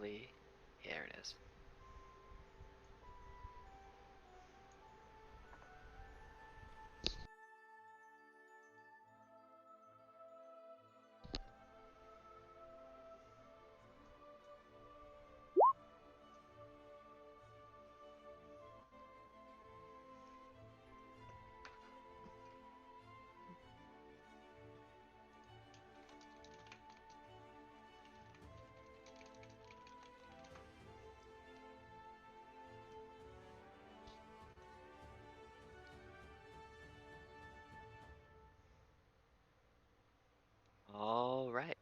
actually... There it is. All right.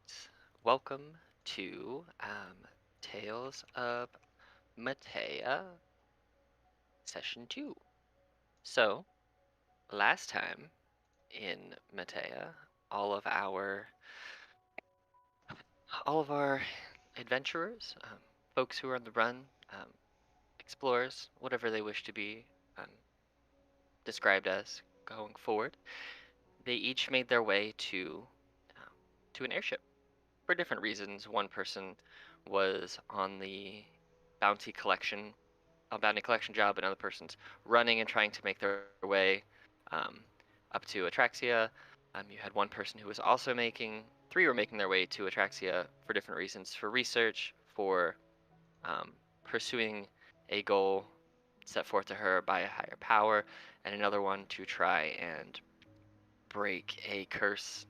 Welcome to Tales of Mateia, Session 2. So, last time in Mateia, all of our adventurers, folks who are on the run, explorers, whatever they wish to be described as going forward, they each made their way to an airship for different reasons. One person was on the bounty collection job, another person's running and trying to make their way up to Atraxia. You had one person who was also three were making their way to Atraxia for different reasons, for research, for pursuing a goal set forth to her by a higher power, and another one to try and break a curse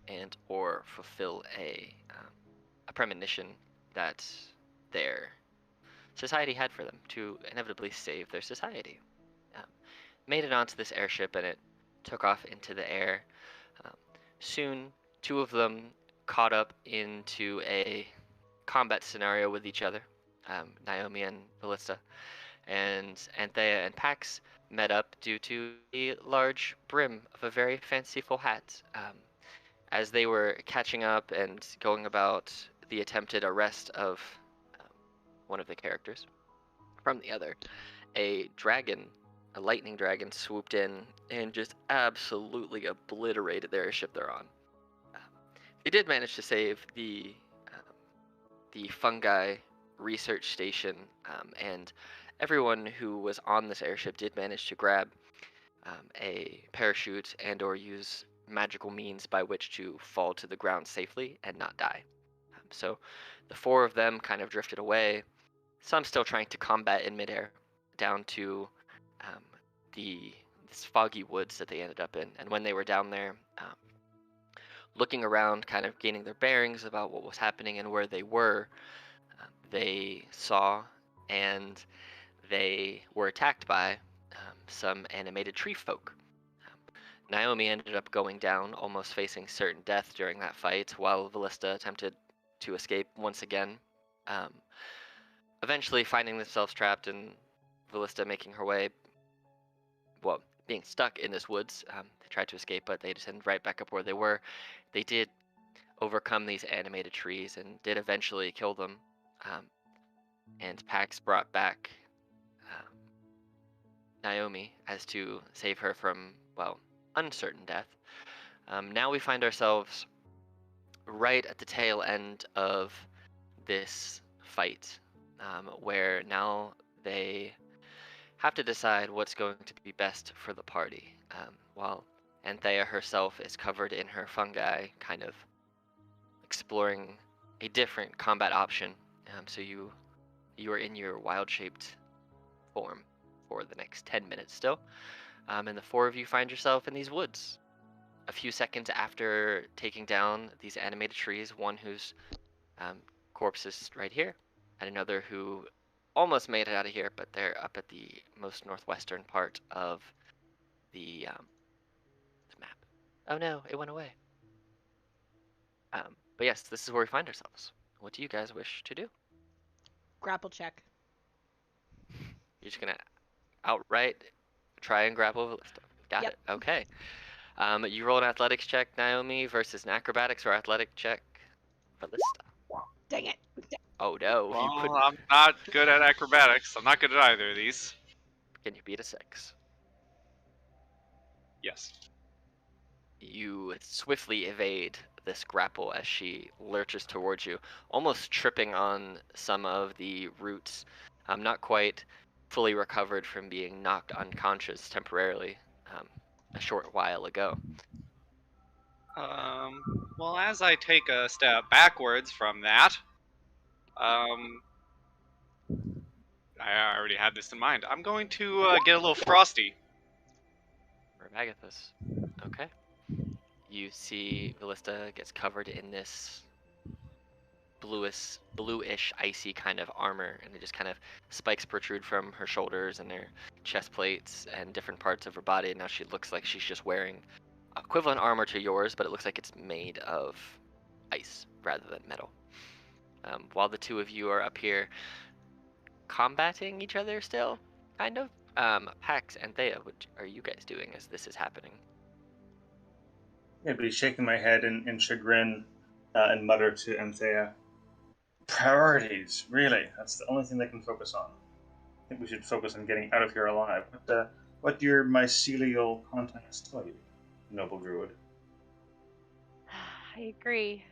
and or fulfill a premonition that their society had for them to inevitably save their society. Made it onto this airship and it took off into the air. Soon, two of them caught up into a combat scenario with each other, Naomi and Ballista, and Anthea and Pax met up due to a large brim of a very fanciful hat. As they were catching up and going about the attempted arrest of one of the characters from the other, a lightning dragon swooped in and just absolutely obliterated the airship they're on. They did manage to save the fungi research station, and everyone who was on this airship did manage to grab a parachute and or use magical means by which to fall to the ground safely and not die. So the four of them kind of drifted away, some still trying to combat in midair, down to this foggy woods that they ended up in. And when they were down there, looking around, kind of gaining their bearings about what was happening and where they were, they saw and they were attacked by some animated tree folk. Naomi ended up going down, almost facing certain death during that fight, while Ballista attempted to escape once again. Eventually finding themselves trapped and Ballista making her way, well, being stuck in this woods. They tried to escape, but they just ended right back up where they were. They did overcome these animated trees and did eventually kill them. And Pax brought back Naomi as to save her from, well, uncertain death. Now we find ourselves right at the tail end of this fight, where now they have to decide what's going to be best for the party. While Anthea herself is covered in her fungi, kind of exploring a different combat option. So you are in your wild-shaped form for the next 10 minutes still. And the four of you find yourself in these woods. A few seconds after taking down these animated trees, one whose corpse is right here, and another who almost made it out of here, but they're up at the most northwestern part of the map. Oh no, it went away. But yes, this is where we find ourselves. What do you guys wish to do? Grapple check. You're just gonna outright try and grapple Ballista. Got it. Okay. You roll an athletics check, Naomi, versus an acrobatics or athletic check, Ballista. Dang it. Oh no. Well, I'm not good at acrobatics. I'm not good at either of these. Can you beat a 6? Yes. You swiftly evade this grapple as she lurches towards you, almost tripping on some of the roots. Not quite fully recovered from being knocked unconscious temporarily a short while ago. Well, as I take a step backwards from that, um, I already had this in mind. I'm going to get a little frosty. For Agathis. Okay. You see Ballista gets covered in this bluish, icy kind of armor, and it just kind of spikes protrude from her shoulders and her chest plates and different parts of her body. And now she looks like she's just wearing equivalent armor to yours, but it looks like it's made of ice rather than metal. While the two of you are up here combating each other still, kind of. Pax and Thea, what are you guys doing as this is happening? I'd be shaking my head in chagrin and mutter to Anthea, priorities, really. That's the only thing they can focus on. I think we should focus on getting out of here alive. What do your mycelial contacts tell you, noble druid? I agree.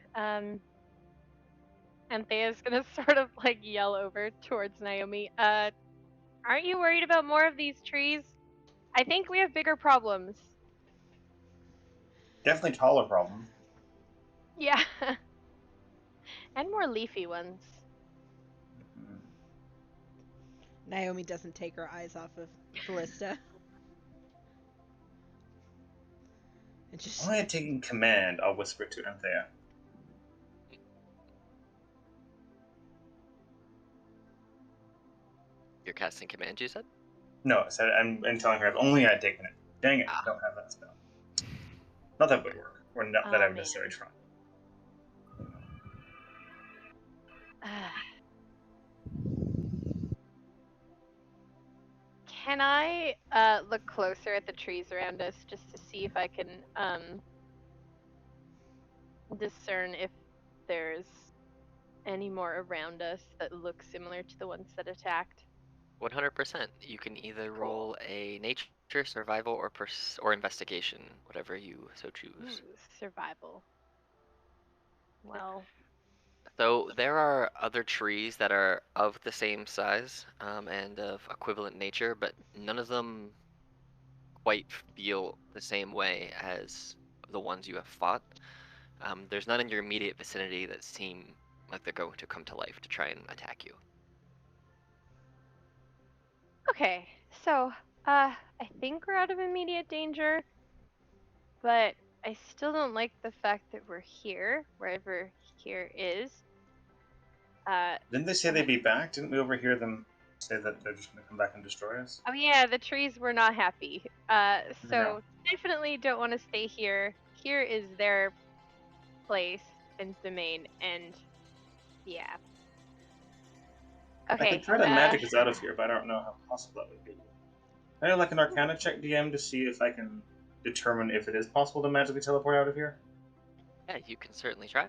Anthea's gonna sort of like yell over towards Naomi. Aren't you worried about more of these trees? I think we have bigger problems. Definitely taller problem. Yeah. And more leafy ones. Naomi doesn't take her eyes off of Ballista. And just Only taking command, I'll whisper to Anthea. You're casting command, you said? No, I said I'm telling her if only I'd taken it. Dang it, I don't have that spell. Not that would work, or not that I would necessarily try. Can I look closer at the trees around us just to see if I can discern if there's any more around us that look similar to the ones that attacked? 100%. You can either roll a nature, survival, or investigation, whatever you so choose. Ooh, survival. Well, So there are other trees that are of the same size and of equivalent nature, but none of them quite feel the same way as the ones you have fought. There's none in your immediate vicinity that seem like they're going to come to life to try and attack you. okay. So, I think we're out of immediate danger, but I still don't like the fact that we're here, wherever here is. Didn't they say they'd be back? Didn't we overhear them say that they're just going to come back and destroy us? Oh yeah, the trees were not happy. So No. definitely don't want to stay here. Here is their place and domain, and yeah. Okay. I can try to magic us out of here, but I don't know how possible that would be. Can I do like an Arcana check, DM, to see if I can determine if it is possible to magically teleport out of here? Yeah, you can certainly try.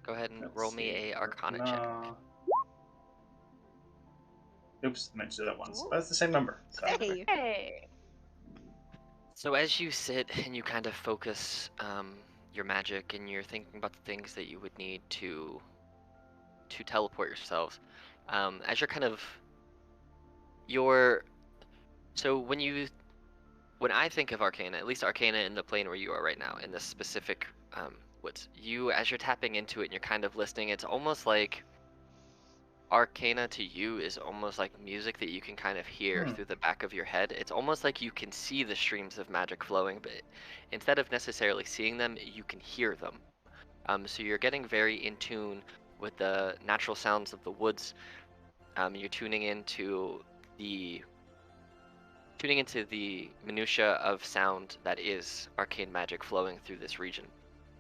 Go ahead and roll me a Arcana check. Oops, I meant to do that once. That's the same number. So. Hey. Hey. So as you sit and you kind of focus your magic and you're thinking about the things that you would need to teleport yourselves, as you're kind of so when I think of Arcana, at least Arcana in the plane where you are right now, in this specific woods, as you're tapping into it and you're kind of listening, it's almost like Arcana to you is almost like music that you can kind of hear through the back of your head. It's almost like you can see the streams of magic flowing, but instead of necessarily seeing them, you can hear them. So you're getting very in tune with the natural sounds of the woods. You're tuning into the minutia of sound that is arcane magic flowing through this region.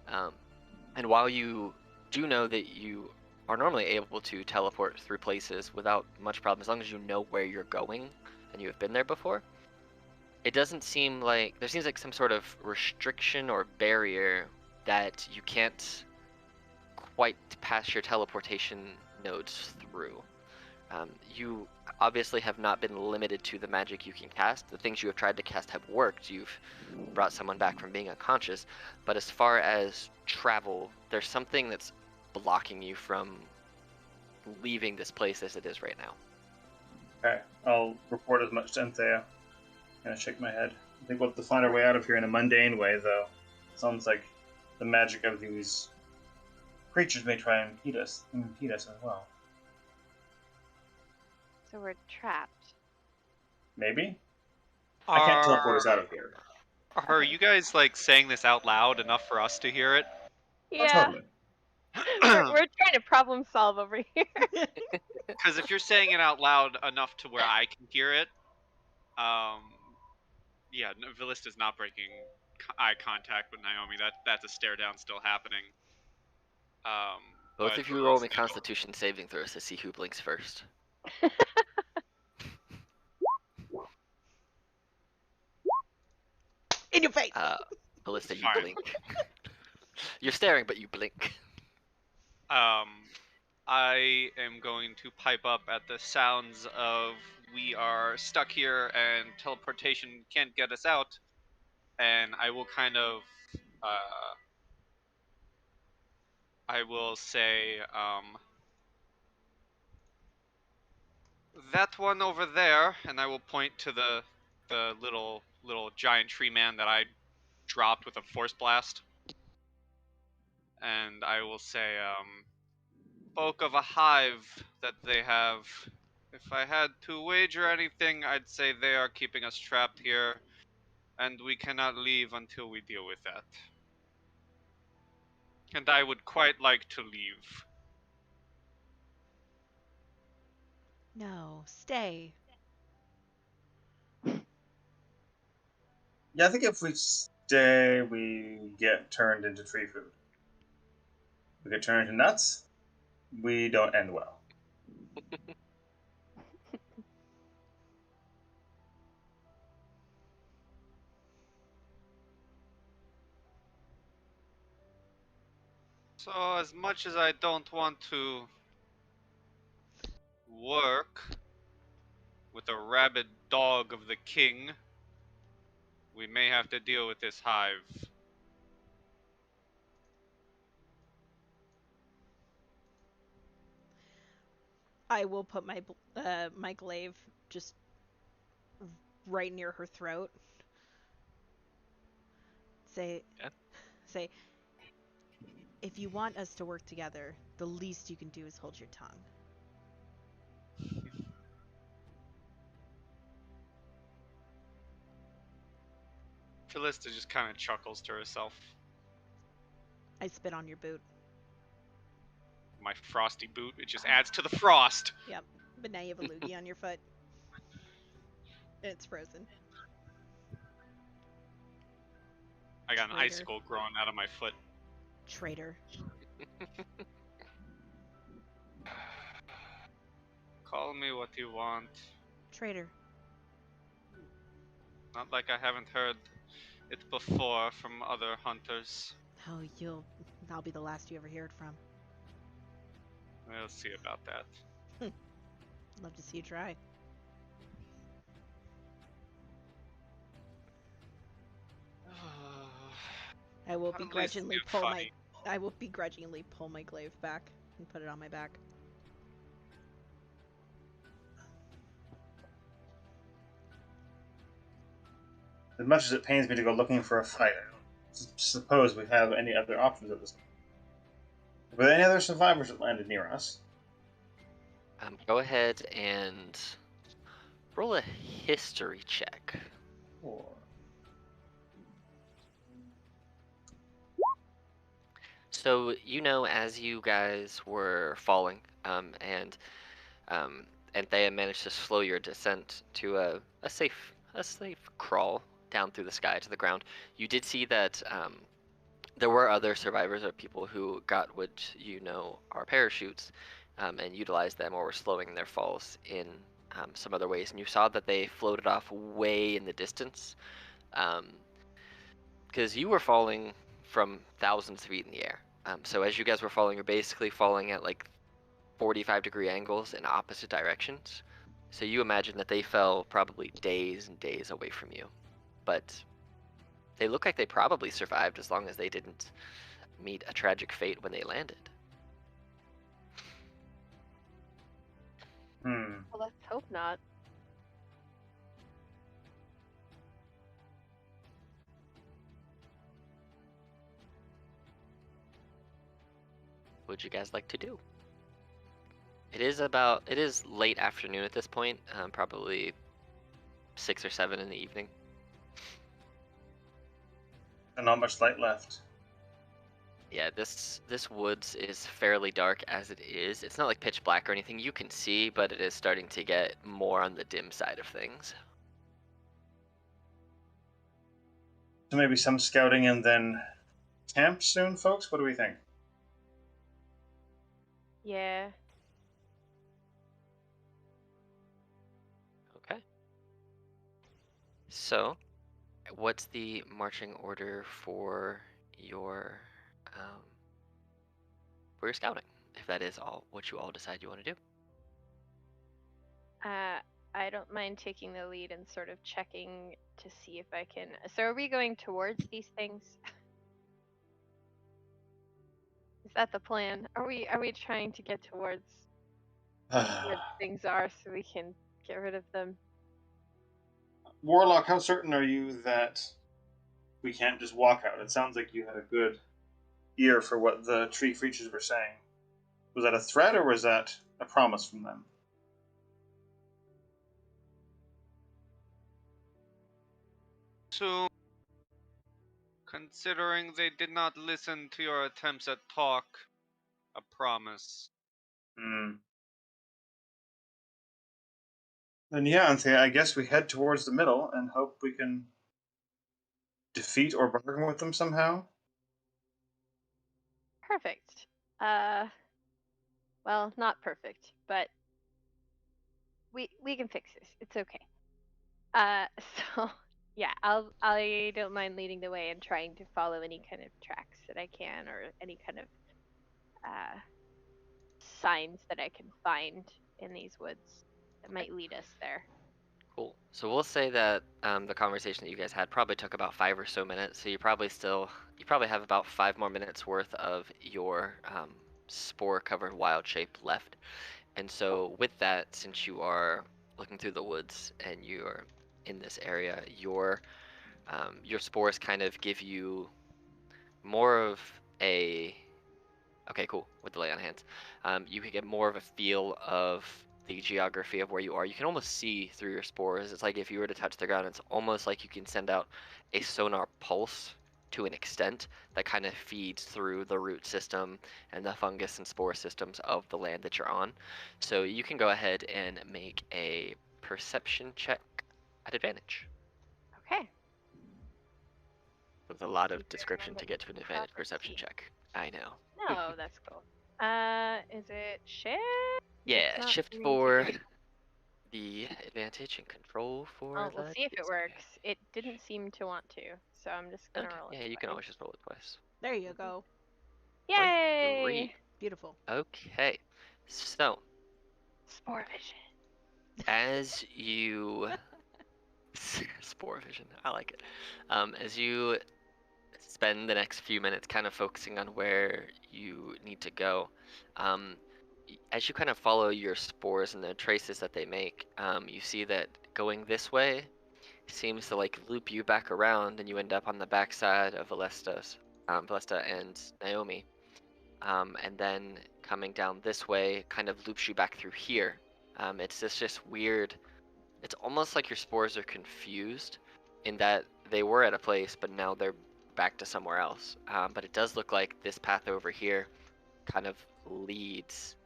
And while you do know that you are normally able to teleport through places without much problem, as long as you know where you're going and you have been there before, it doesn't seem like there seems like some sort of restriction or barrier that you can't quite pass your teleportation nodes through. You obviously have not been limited to the magic you can cast. The things you have tried to cast have worked. You've brought someone back from being unconscious. But as far as travel, there's something that's blocking you from leaving this place as it is right now. Okay, I'll report as much to Anthea. Kind of shake my head. I think we'll have to find our way out of here in a mundane way, though. Sounds like the magic of these creatures may try and impede us as well. So we're trapped. Maybe? I can't teleport us Are out of here. are you guys like saying this out loud enough for us to hear it? Oh, Yeah, totally. we're trying to problem solve over here. Because if you're saying it out loud enough to where I can hear it, yeah, no, Villista's not breaking eye contact with Naomi. That's a stare down still happening. Both But of you roll me still- Constitution saving throws to see who blinks first. In your face. Ballista, you Fine. blink. You're staring, but you blink. I am going to pipe up at the sounds of we are stuck here and teleportation can't get us out, and I will kind of, I will say, that one over there, and I will point to the little giant tree man that I dropped with a force blast, and I will say, spoke of a hive that they have. If I had to wager anything, I'd say they are keeping us trapped here, and we cannot leave until we deal with that. And I would quite like to leave. No, stay. Yeah, I think if we stay, we get turned into tree food. We get turned into nuts, we don't end well. So, as much as I don't want to work with a rabid dog of the king, we may have to deal with this hive. I will put my glaive just right near her throat. Say, Yeah. say, if you want us to work together, the least you can do is hold your tongue. Philista just kind of chuckles to herself. I spit on your boot. My frosty boot, it just adds to the frost. Yep. But now you have a loogie on your foot. And it's frozen. I got an Traitor. icicle growing out of my foot. Traitor. Call me what you want. Traitor. Not like I haven't heard it before from other hunters. Oh, I'll be the last you ever hear it from. We'll see about that. Love to see you try. I will At least begrudgingly it's pull funny. my glaive back and put it on my back. As much as it pains me to go looking for a fight, I don't suppose we have any other options at this point. Were there any other survivors that landed near us? Go ahead and roll a history check. Or... So as you guys were falling, and Thea managed to slow your descent to a safe crawl down through the sky to the ground. You did see that there were other survivors or people who got what are parachutes, and utilized them or were slowing their falls in some other ways. And you saw that they floated off way in the distance, because you were falling from thousands of feet in the air. So as you guys were falling, you're basically falling at like 45-degree angles in opposite directions. So you imagine that they fell probably days and days away from you. But they look like they probably survived as long as they didn't meet a tragic fate when they landed. Hmm. Well, let's hope not. What would you guys like to do? It is late afternoon at this point, probably 6 or 7 in the evening. And not much light left. Yeah, this woods is fairly dark as it is. It's not like pitch black or anything. You can see, but it is starting to get more on the dim side of things. So maybe some scouting and then camp soon, folks? What do we think? Yeah. Okay. So, what's the marching order for your scouting? If that is all what you all decide you want to do. I don't mind taking the lead and sort of checking to see if I can. So, are we going towards these things? Is that the plan? Are we trying to get towards where things are so we can get rid of them? Warlock, how certain are you that we can't just walk out? It sounds like you had a good ear for what the tree creatures were saying. Was that a threat or was that a promise from them? So, considering they did not listen to your attempts at talk, a promise. Hmm. Then yeah, Anthea, I guess we head towards the middle and hope we can defeat or bargain with them somehow. Perfect. Well, not perfect, but we can fix this. It's okay. Uh, so yeah, I don't mind leading the way and trying to follow any kind of tracks that I can or any kind of uh signs that I can find in these woods that might lead us there. Cool. So we'll say that the conversation that you guys had probably took about 5 or so minutes. So you probably have about 5 more minutes worth of your spore-covered wild shape left. And so with that, since you are looking through the woods and you're in this area, your spores kind of give you more of a okay, cool. With the lay on hands, you can get more of a feel of the geography of where you are. You can almost see through your spores. It's like if you were to touch the ground, it's almost like you can send out a sonar pulse to an extent that kind of feeds through the root system and the fungus and spore systems of the land that you're on. So you can go ahead and make a perception check at advantage. Okay. With a lot See of if I description remember to get to an advantage proper perception key. check. I know. No, that's cool. Is it shift? Yeah, It's not shift letting me for do it. the advantage and control for Oh, we'll the see if it disadvantage. works. It didn't seem to want to, so I'm just gonna Okay. roll it Yeah, you can twice. always just roll it twice. There you go. 23. Yay! Beautiful. Okay. So, Spore vision. as you spore vision, I like it. As you spend the next few minutes kind of focusing on where you need to go, as you kind of follow your spores and the traces that they make, you see that going this way seems to like loop you back around, and you end up on the backside of Valesta and Naomi. And then coming down this way kind of loops you back through here. It's just weird. It's almost like your spores are confused in that they were at a place, but now they're back to somewhere else. But it does look like this path over here kind of leads.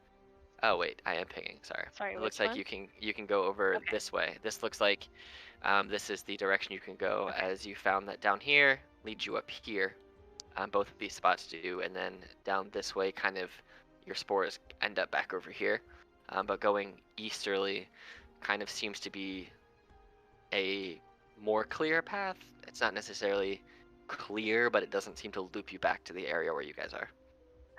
Oh wait, I am pinging. Sorry. Sorry, It looks which like one? you can go over Okay. this way. This looks like this is the direction you can go, Okay. as you found that down here leads you up here. Both of these spots do, and then down this way, kind of your spores end up back over here. But going easterly kind of seems to be a more clear path. It's not necessarily clear, but it doesn't seem to loop you back to the area where you guys are.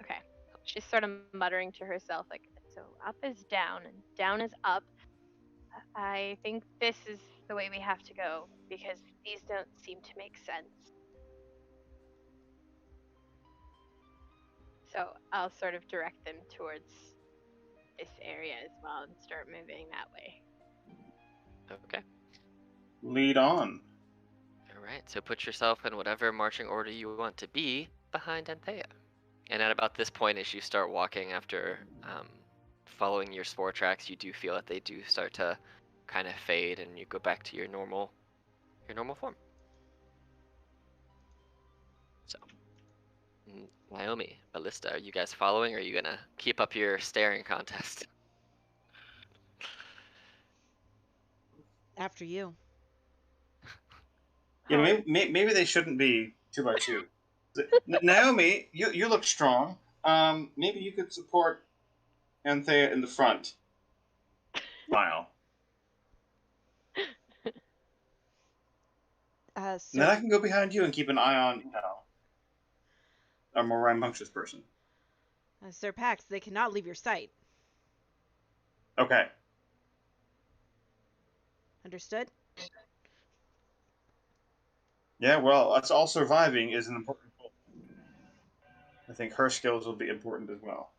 Okay. She's sort of muttering to herself, like, So up is down and down is up. I think this is the way we have to go because these don't seem to make sense. So I'll sort of direct them towards this area as well and start moving that way. Okay. Lead on. All right. So put yourself in whatever marching order you want to be behind Anthea. And at about this point, as you start walking after following your spore tracks, you do feel that they do start to kind of fade, and you go back to your normal form. So, Naomi, Ballista, are you guys following, or are you gonna keep up your staring contest? After you. Yeah, maybe they shouldn't be 2 by 2. Naomi, you look strong. Maybe you could support Anthea in the front. Smile. And then I Sir, can go behind you and keep an eye on, a more rambunctious person. Sir Pax, they cannot leave your sight. Okay. Understood? Yeah, well, that's all surviving is an important goal. I think her skills will be important as well.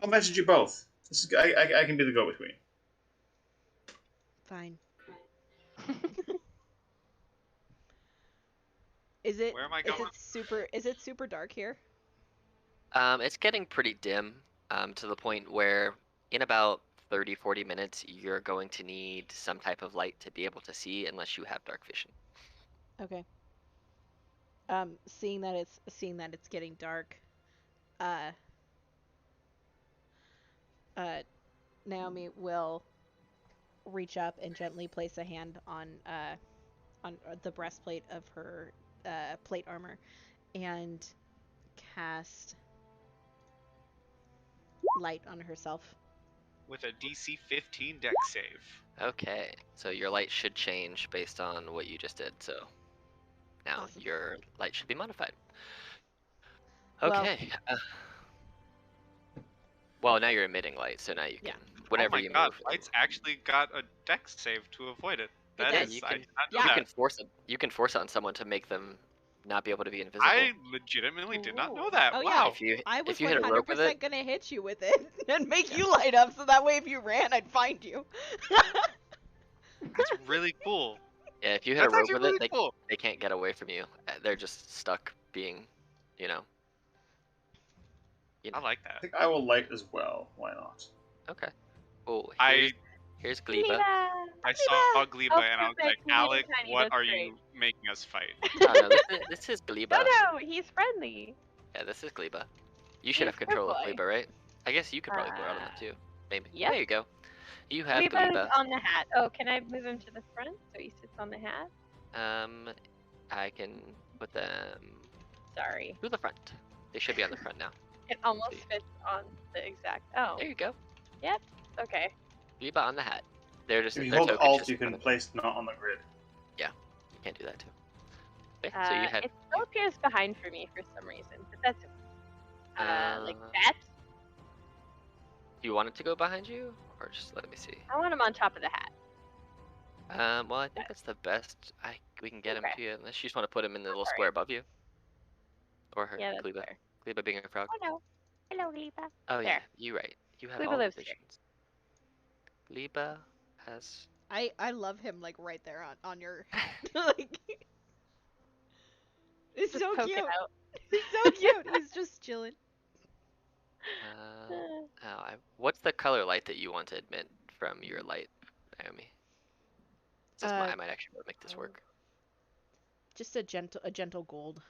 I'll message you both. I can be the go-between. Fine. Is it Where am I going? is it super dark here? It's getting pretty dim, to the point where in about 30-40 minutes, you're going to need some type of light to be able to see, unless you have dark vision. Okay. Seeing that it's getting dark, Naomi will reach up and gently place a hand on the breastplate of her plate armor and cast light on herself. With a DC 15 dex save. Okay, so your light should change based on what you just did. So now Awesome. your light should be modified. Well- Okay. Well, now you're emitting light, so now you can Yeah. whatever oh my you god, move. Light's actually got a dex save to avoid it. That does. is, You I can- did not know You that. can force it. You can force it on someone to make them not be able to be invisible. I legitimately did not know Ooh. that. Oh, wow. yeah. If you I was if you hit a rope with 100% it, gonna hit you with it and make you light up, so that way if you ran, I'd find you. That's really cool. yeah, if you hit That's a rope actually with really it, cool. they can't get away from you. They're just stuck being, you know. I like I that. think I will light as well. Why not? Okay. Oh, I here's Gleba. I saw Gleba Oh, and I was like, perfect. He is Alec, tiny, what that's are great. you making us fight? Oh no, this is Gleba. No, he's friendly. Yeah, this is Gleba. You should He's have control of good boy. Gleba, right? I guess you could probably go out on them too. Maybe. Yep. There you go. You have Leba's Gleba. on the hat. Oh, can I move him to the front so he sits on the hat? I can put them Sorry. to the front. They should be on the front now. It almost See. fits on the exact. Oh, There you go. okay. Gleba on the hat. They're just If you they're hold tokens Alt, just you in front can of place not on the grid. You can't do that too. Okay, so you had It still appears behind for me for some reason, but that's like that. do you want it to go behind you, or just let me see? I want him on top of the hat. Well, I think that's the best we can get him Okay. to you, unless you just want to put him in the little Alright. square above you, or her. Yeah, that's Gleba. fair. Gleba being a frog. Oh no. Hello, Gleba. Oh yeah, There. you right. You have Gleba all the lives here. visions. Gleba has. I love him like right there on your like. It's Just so poke it cute. out. He's so cute. He's just chilling. What's the color light that you want to emit from your light, Naomi? I might actually be able to make this work. Just a gentle gold.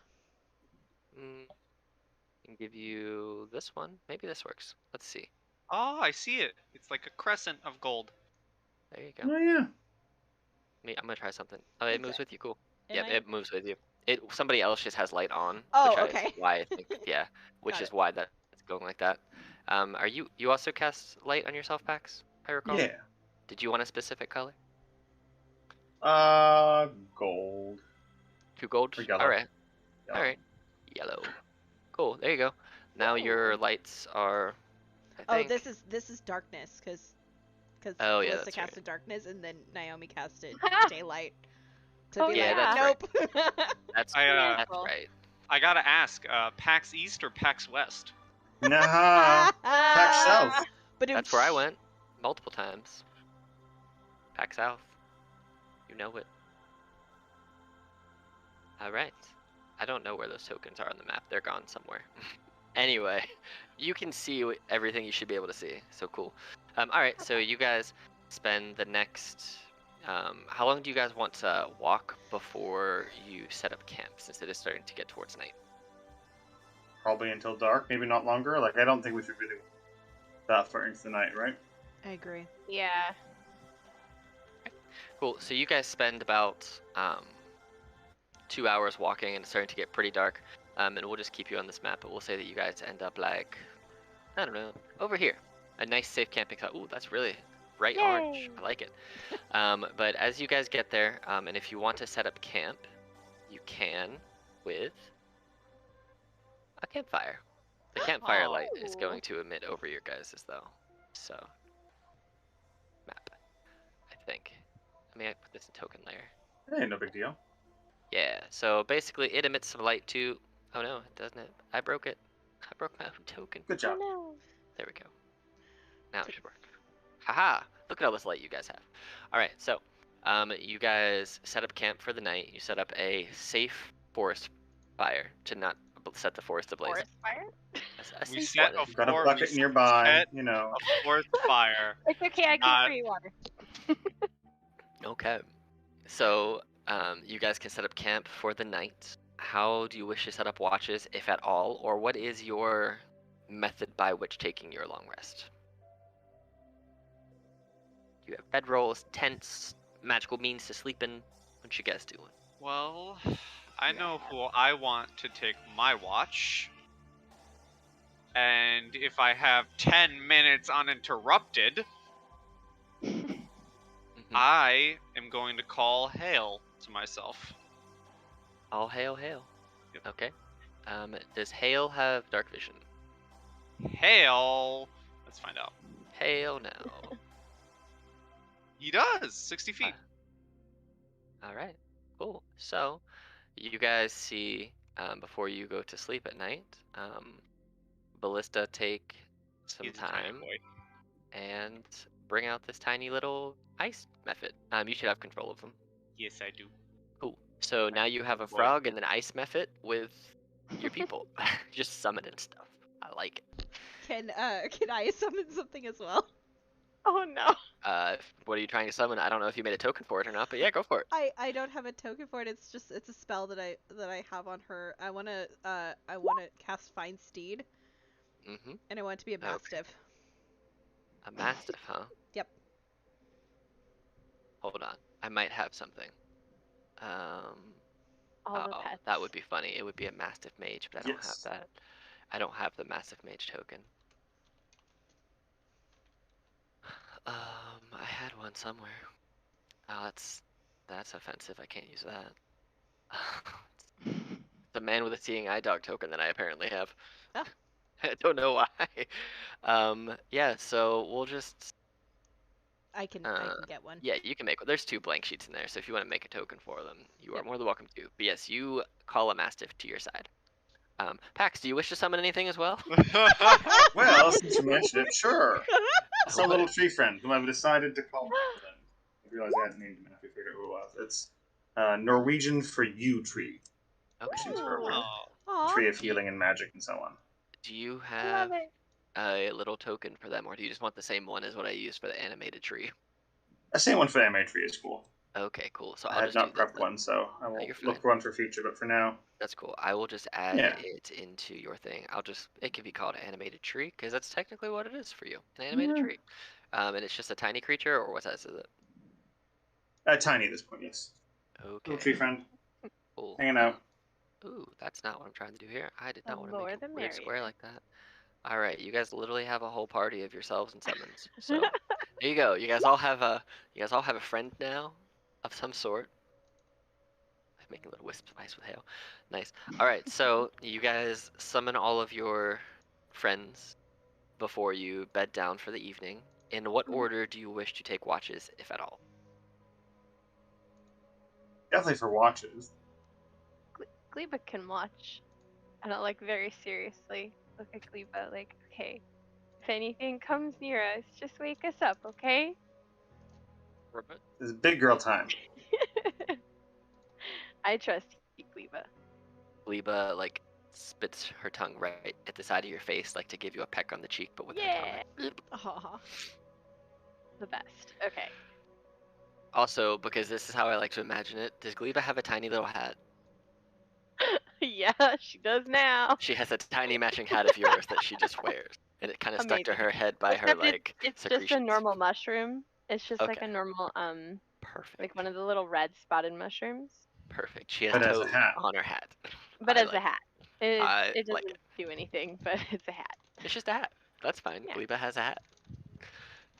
Can give you this one. Maybe this works. Let's see. Oh, I see it. It's like a crescent of gold. There you go. Oh yeah. I'm gonna try something. Oh, it moves with you. Cool. Yep, Am I- it moves with you. Somebody else just has light on. Oh, which okay. Is why I think which Got is it. why that's going like that. Are you also cast light on yourself, Pax? I recall. Yeah. Did you want a specific color? Gold. 2 gold. Or yellow. All right. Yellow. All right. Yellow. Cool. There you go. Now your Ooh. lights are, I Oh, think. this is darkness, because Oh yeah, Ballista that's right. casted darkness and then Naomi casted Ha! daylight to Oh, be Yeah, like, that's yeah. right. nope. That's I that's Careful. right. I gotta ask, PAX East or PAX West? Nah. Pack South. That's where I went multiple times. Pack South. You know it. All right. I don't know where those tokens are on the map. They're gone somewhere. Anyway, you can see everything you should be able to see. So cool. All right. So you guys spend the next. How long do you guys want to walk before you set up camp? Since it is starting to get towards night. Probably until dark, maybe not longer. Like, I don't think we should really that far into the night, right? I agree. Yeah. Cool. So you guys spend about 2 hours walking, and it's starting to get pretty dark. And we'll just keep you on this map, but we'll say that you guys end up like, I don't know, over here. A nice safe camping spot. Ooh, that's really bright orange. Yay. I like it. But as you guys get there, and if you want to set up camp, you can with a campfire. The campfire light is Oh. going to emit over your guys' though. So, map, I think. Let me put this in token layer. Hey, no big deal. Yeah, so basically it emits some light too. Oh no, it doesn't. I broke it. I broke my own token. Good job. Oh no. There we go. Now it should work. Haha! Look at all this light you guys have. Alright, so you guys set up camp for the night. You set up a safe forest fire to not set the forest ablaze. Forest fire? A We safe set one. a Got a for- bucket we nearby, set you know. a forest fire. It's okay, I Not- keep free water. Okay. So you guys can set up camp for the night. How do you wish to set up watches, if at all, or what is your method by which taking your long rest? Do you have bedrolls, tents, magical means to sleep in? What you guys doing? Well, I know who I want to take my watch. And if I have 10 minutes uninterrupted, Mhm. I am going to call hail to myself. All hail, hail. Yep. Okay. Does hail have dark vision? Hail! Let's find out. Hail no. He does! 60 feet. All right. Cool. So, you guys see before you go to sleep at night, Ballista take some He's a tiny time boy. and bring out this tiny little ice method. You should have control of them. Yes, I do. Cool. So now you have a Boy. frog and an ice method with your people. Just summoning stuff. I like it. Can I summon something as well? Oh no. What are you trying to summon? I don't know if you made a token for it or not, but yeah, go for it. I don't have a token for it. It's a spell that I have on her. I wanna cast Find Steed, Mm-hmm. and I want it to be a Okay. mastiff. A mastiff, huh? Yep. Hold on. I might have something. All the pets. That would be funny. It would be a mastiff mage, but I don't Yes. have that. I don't have the mastiff mage token. I had one somewhere. Oh, that's offensive. I can't use that. The man with a seeing eye dog token that I apparently have. Ah. I don't know why. Yeah, so we'll just I can get one. yeah, you can make one. There's 2 blank sheets in there, so if you want to make a token for them, you are more than welcome to. But yes, you call a mastiff to your side. Pax, do you wish to summon anything as well? Well, since you mentioned it, sure. Some What? little tree friend whom I've decided to call. I realized I hadn't named him after I figured out who it was. It's Norwegian for you tree. Okay. She's her word. Oh, Aw. Tree of healing and magic and so on. Do you I have love it. a little token for them, or do you just want the same one as what I used for the animated tree? I say one for anime tree is cool. Okay, cool. So I I'll had just not do this prepped then. one, so I will you're look fine. for one for future. But for now, That's cool. I will just add Yeah. it into your thing. It can be called animated tree, because that's technically what it is for you. An animated Yeah. tree. And it's just a tiny creature, or what size is it? tiny at this point, yes. Okay. Little tree friend, Cool. hanging out. Ooh, that's not what I'm trying to do here. I did The not want to more make a the weird square merrier. like that. Alright, you guys literally have a whole party of yourselves and summons. So there you go. You guys all have a friend now of some sort. I'm making little wisps of ice with hail. Nice. Alright, so you guys summon all of your friends before you bed down for the evening. In what Mhm. order do you wish to take watches, if at all? Definitely for watches. Gleba can watch. And I'll like very seriously look at Gleba like, okay, if anything comes near us, just wake us up, okay? Ribbit? It's big girl time. I trust you, Gleba. Gleba like spits her tongue right at the side of your face, like to give you a peck on the cheek, but with her tongue. Yeah, Like, Aw. the best. Okay. also, because this is how I like to imagine it, does Gleba have a tiny little hat? Yeah, she does now. She has a tiny matching hat of yours that she just wears, and it kind of stuck to Amazing. her head by her Except like it's just a secretions. normal mushroom. It's just like Okay. a normal Perfect. like one of the little red spotted mushrooms, Perfect. She has But as a toad hat. on her hat. but I as a like hat. I It like doesn't do anything, but it's a hat. It's just a hat. That's fine. Yeah. Gleba has a hat.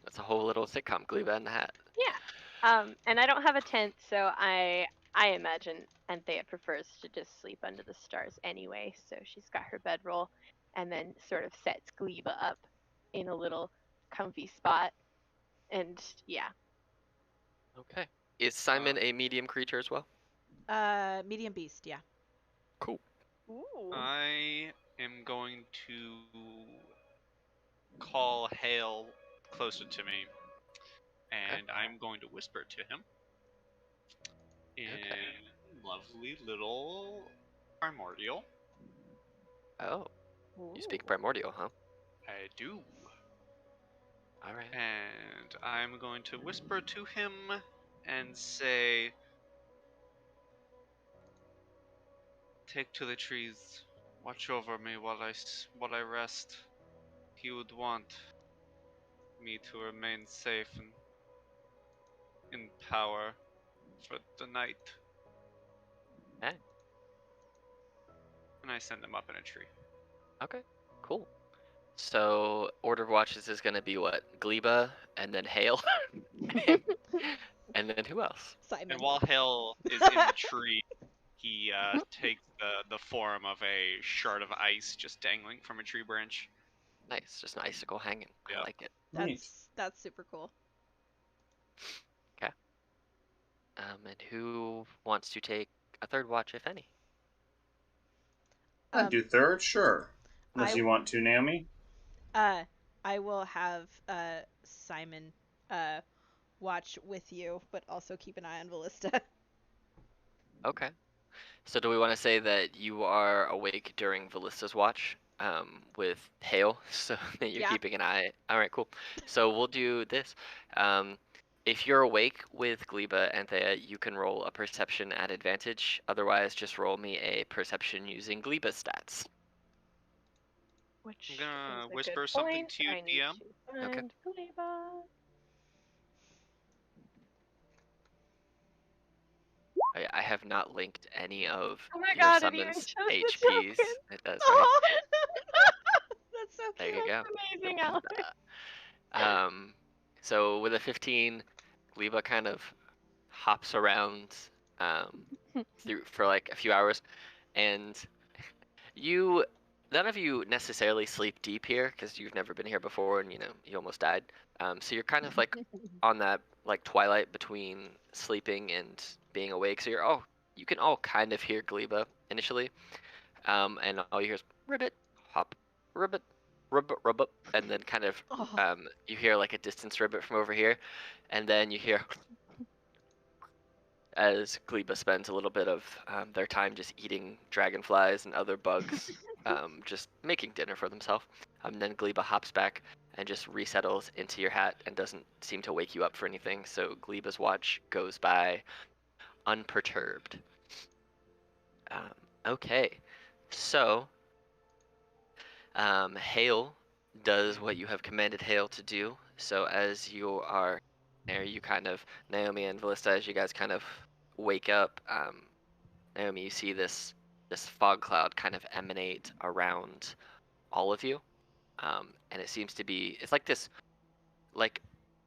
That's a whole little sitcom, Gleba and the hat. Yeah. And I don't have a tent, so I imagine Anthea prefers to just sleep under the stars anyway. So she's got her bedroll, and then sort of sets Gleba up in a little comfy spot. And yeah, Okay. Is Simon a medium creature as well? Medium beast, yeah. Cool. ooh, I am going to call Hale closer to me, and I'm going to whisper to him in lovely little primordial. Oh, you speak ooh. primordial, huh? I do. All right. And I'm going to whisper to him and say, "Take to the trees, watch over me while I rest. He would want me to remain safe and in power for the night." Okay. And I send him up in a tree. Okay. Cool. So order of watches is gonna be what? Gleba and then Hale, and then who else? Simon. And while Hale is in the tree, he takes the form of a shard of ice just dangling from a tree branch. Nice, just an icicle hanging. I Yeah. like it. Neat. That's super cool. Okay. And who wants to take a third watch, if any? I'd do third, sure. Unless I- you want to, Naomi. I will have Simon watch with you, but also keep an eye on Ballista. Okay. So do we want to say that you are awake during Vallista's watch with Hale, so that you're Yeah. keeping an eye? All right, cool. So we'll do this. If you're awake with Gleba and Thea, you can roll a perception at advantage. Otherwise, just roll me a perception using Gleba stats. Which I'm gonna is a whisper good something point. to you, I need DM. to Okay. find Gleba. I have not linked any of Oh my your god, it even summons shows the HPs. token. It does, right? That's so There cute. you go. That's amazing, Alex. So with a 15, Gleba kind of hops around through for like a few hours, and none of you necessarily sleep deep here because you've never been here before, and you almost died. So you're kind of like on that like twilight between sleeping and being awake. So you can all kind of hear Gleba initially, and all you hear is ribbit, hop, ribbit, ribbit, ribbit, and then kind of Oh. you hear like a distance ribbit from over here, and then you hear as Gleba spends a little bit of their time just eating dragonflies and other bugs, just making dinner for themselves. Then Gleba hops back and just resettles into your hat and doesn't seem to wake you up for anything. So Gleba's watch goes by unperturbed. Okay, so Hale does what you have commanded Hale to do. So as you are there, you kind of, Naomi and Ballista, as you guys kind of wake up, Naomi, you see this fog cloud kind of emanate around all of you, and it seems to be, it's like this, like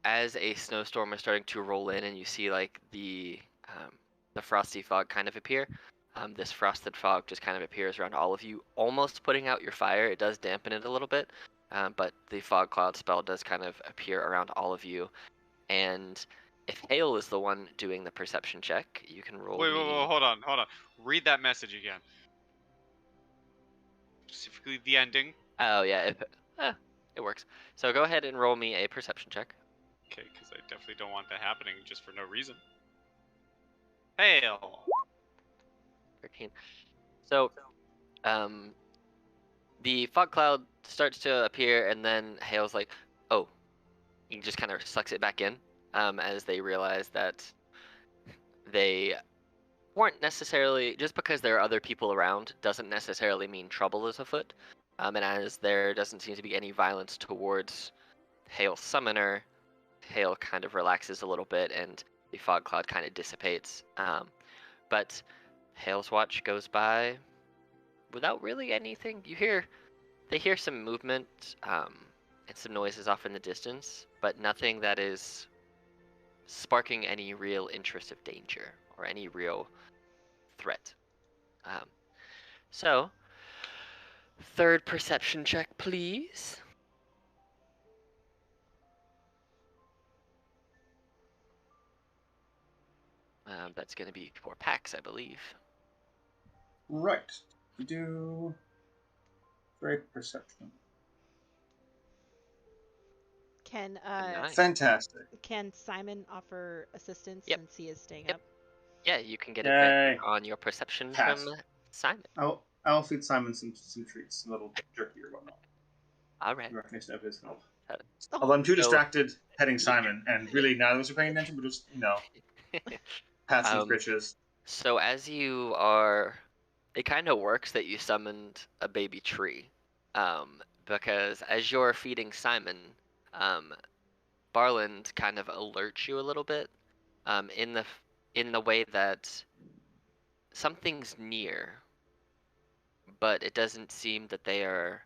as a snowstorm is starting to roll in, and you see like the frosty fog kind of appear. this frosted fog just kind of appears around all of you, almost putting out your fire. It does dampen it a little bit, but the fog cloud spell does kind of appear around all of you. And if Hale is the one doing the perception check, you can roll Wait, me. hold on. Read that message again. Specifically the ending. Oh yeah, it works. So go ahead and roll me a perception check. Okay, because I definitely don't want that happening just for no reason. Hail. 13. So, the fog cloud starts to appear, and then Hale's like, "Oh," he just kind of sucks it back in, as they realize that they weren't necessarily, just because there are other people around doesn't necessarily mean trouble is afoot. And as there doesn't seem to be any violence towards Hale's summoner, Hale kind of relaxes a little bit, and the fog cloud kind of dissipates. But Hale's watch goes by without really anything. They hear some movement and some noises off in the distance, but nothing that is sparking any real interest of danger or any real threat. So, third perception check, please. That's going to be for Pax, I believe. Right. We do great perception. Can Nice. Fantastic. can Simon offer assistance Yep. since he is staying Yep. up? Yeah, you can get Yay. advantage on your perception Pass. from Simon. I'll feed Simon some treats, a little jerky or whatnot. All right. In recognition of his help. Uh, Although I'm too so- distracted petting Simon, and really neither of us are paying attention, but just, pass these bitches. So as you are, it kind of works that you summoned a baby tree, because as you're feeding Simon, Barland kind of alerts you a little bit, in the way that something's near, but it doesn't seem that they are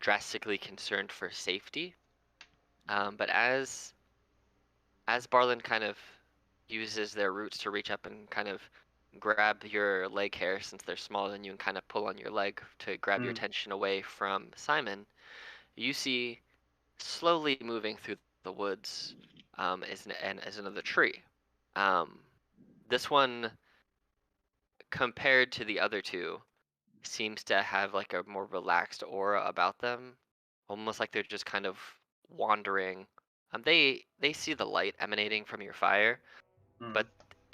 drastically concerned for safety. But as Barland kind of uses their roots to reach up and kind of grab your leg hair, since they're smaller than you, and kind of pull on your leg to grab your attention away from Simon, you see slowly moving through the woods is another tree. This one, compared to the other two, seems to have like a more relaxed aura about them, almost like they're just kind of wandering. They see the light emanating from your fire,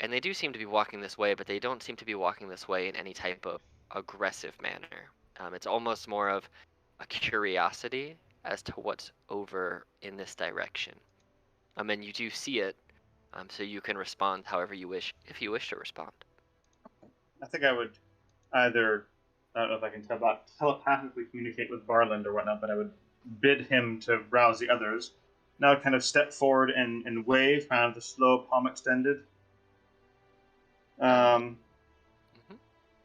and they do seem to be walking this way, but they don't seem to be walking this way in any type of aggressive manner. It's almost more of a curiosity as to what's over in this direction. And you do see it, so you can respond however you wish, if you wish to respond. I think I would either, I don't know if I can telepathically communicate with Barland or whatnot, but I would bid him to rouse the others. Now I'd kind of step forward and wave, kind of the slow palm extended.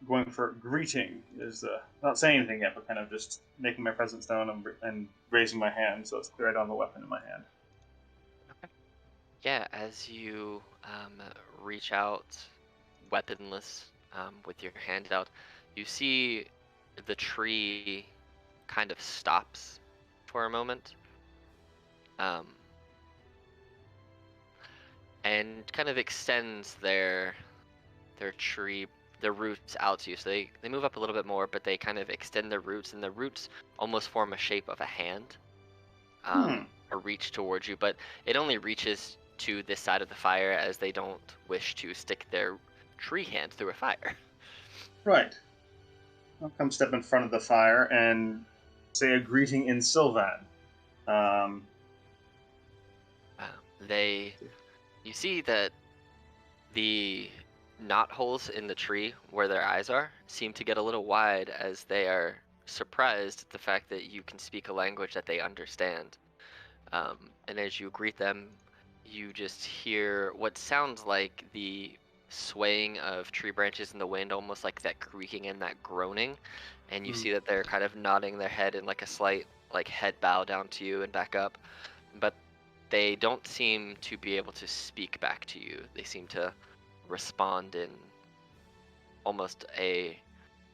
Going for greeting is not saying anything yet, but kind of just making my presence known and raising my hand, so it's clear I don't have a weapon in my hand. Okay. Yeah, as you reach out, weaponless, with your hand out, you see the tree kind of stops for a moment, and kind of extends their roots out to you. So they move up a little bit more, but they kind of extend their roots, and the roots almost form a shape of a hand, or reach towards you, but it only reaches to this side of the fire, as they don't wish to stick their tree hand through a fire. Right. I'll come step in front of the fire and say a greeting in Sylvan. You see that the knot holes in the tree where their eyes are seem to get a little wide, as they are surprised at the fact that you can speak a language that they understand. And as you greet them, you just hear what sounds like the swaying of tree branches in the wind, almost like that creaking and that groaning. And you see that they're kind of nodding their head in like a slight head bow down to you and back up. But they don't seem to be able to speak back to you. They seem to respond in almost a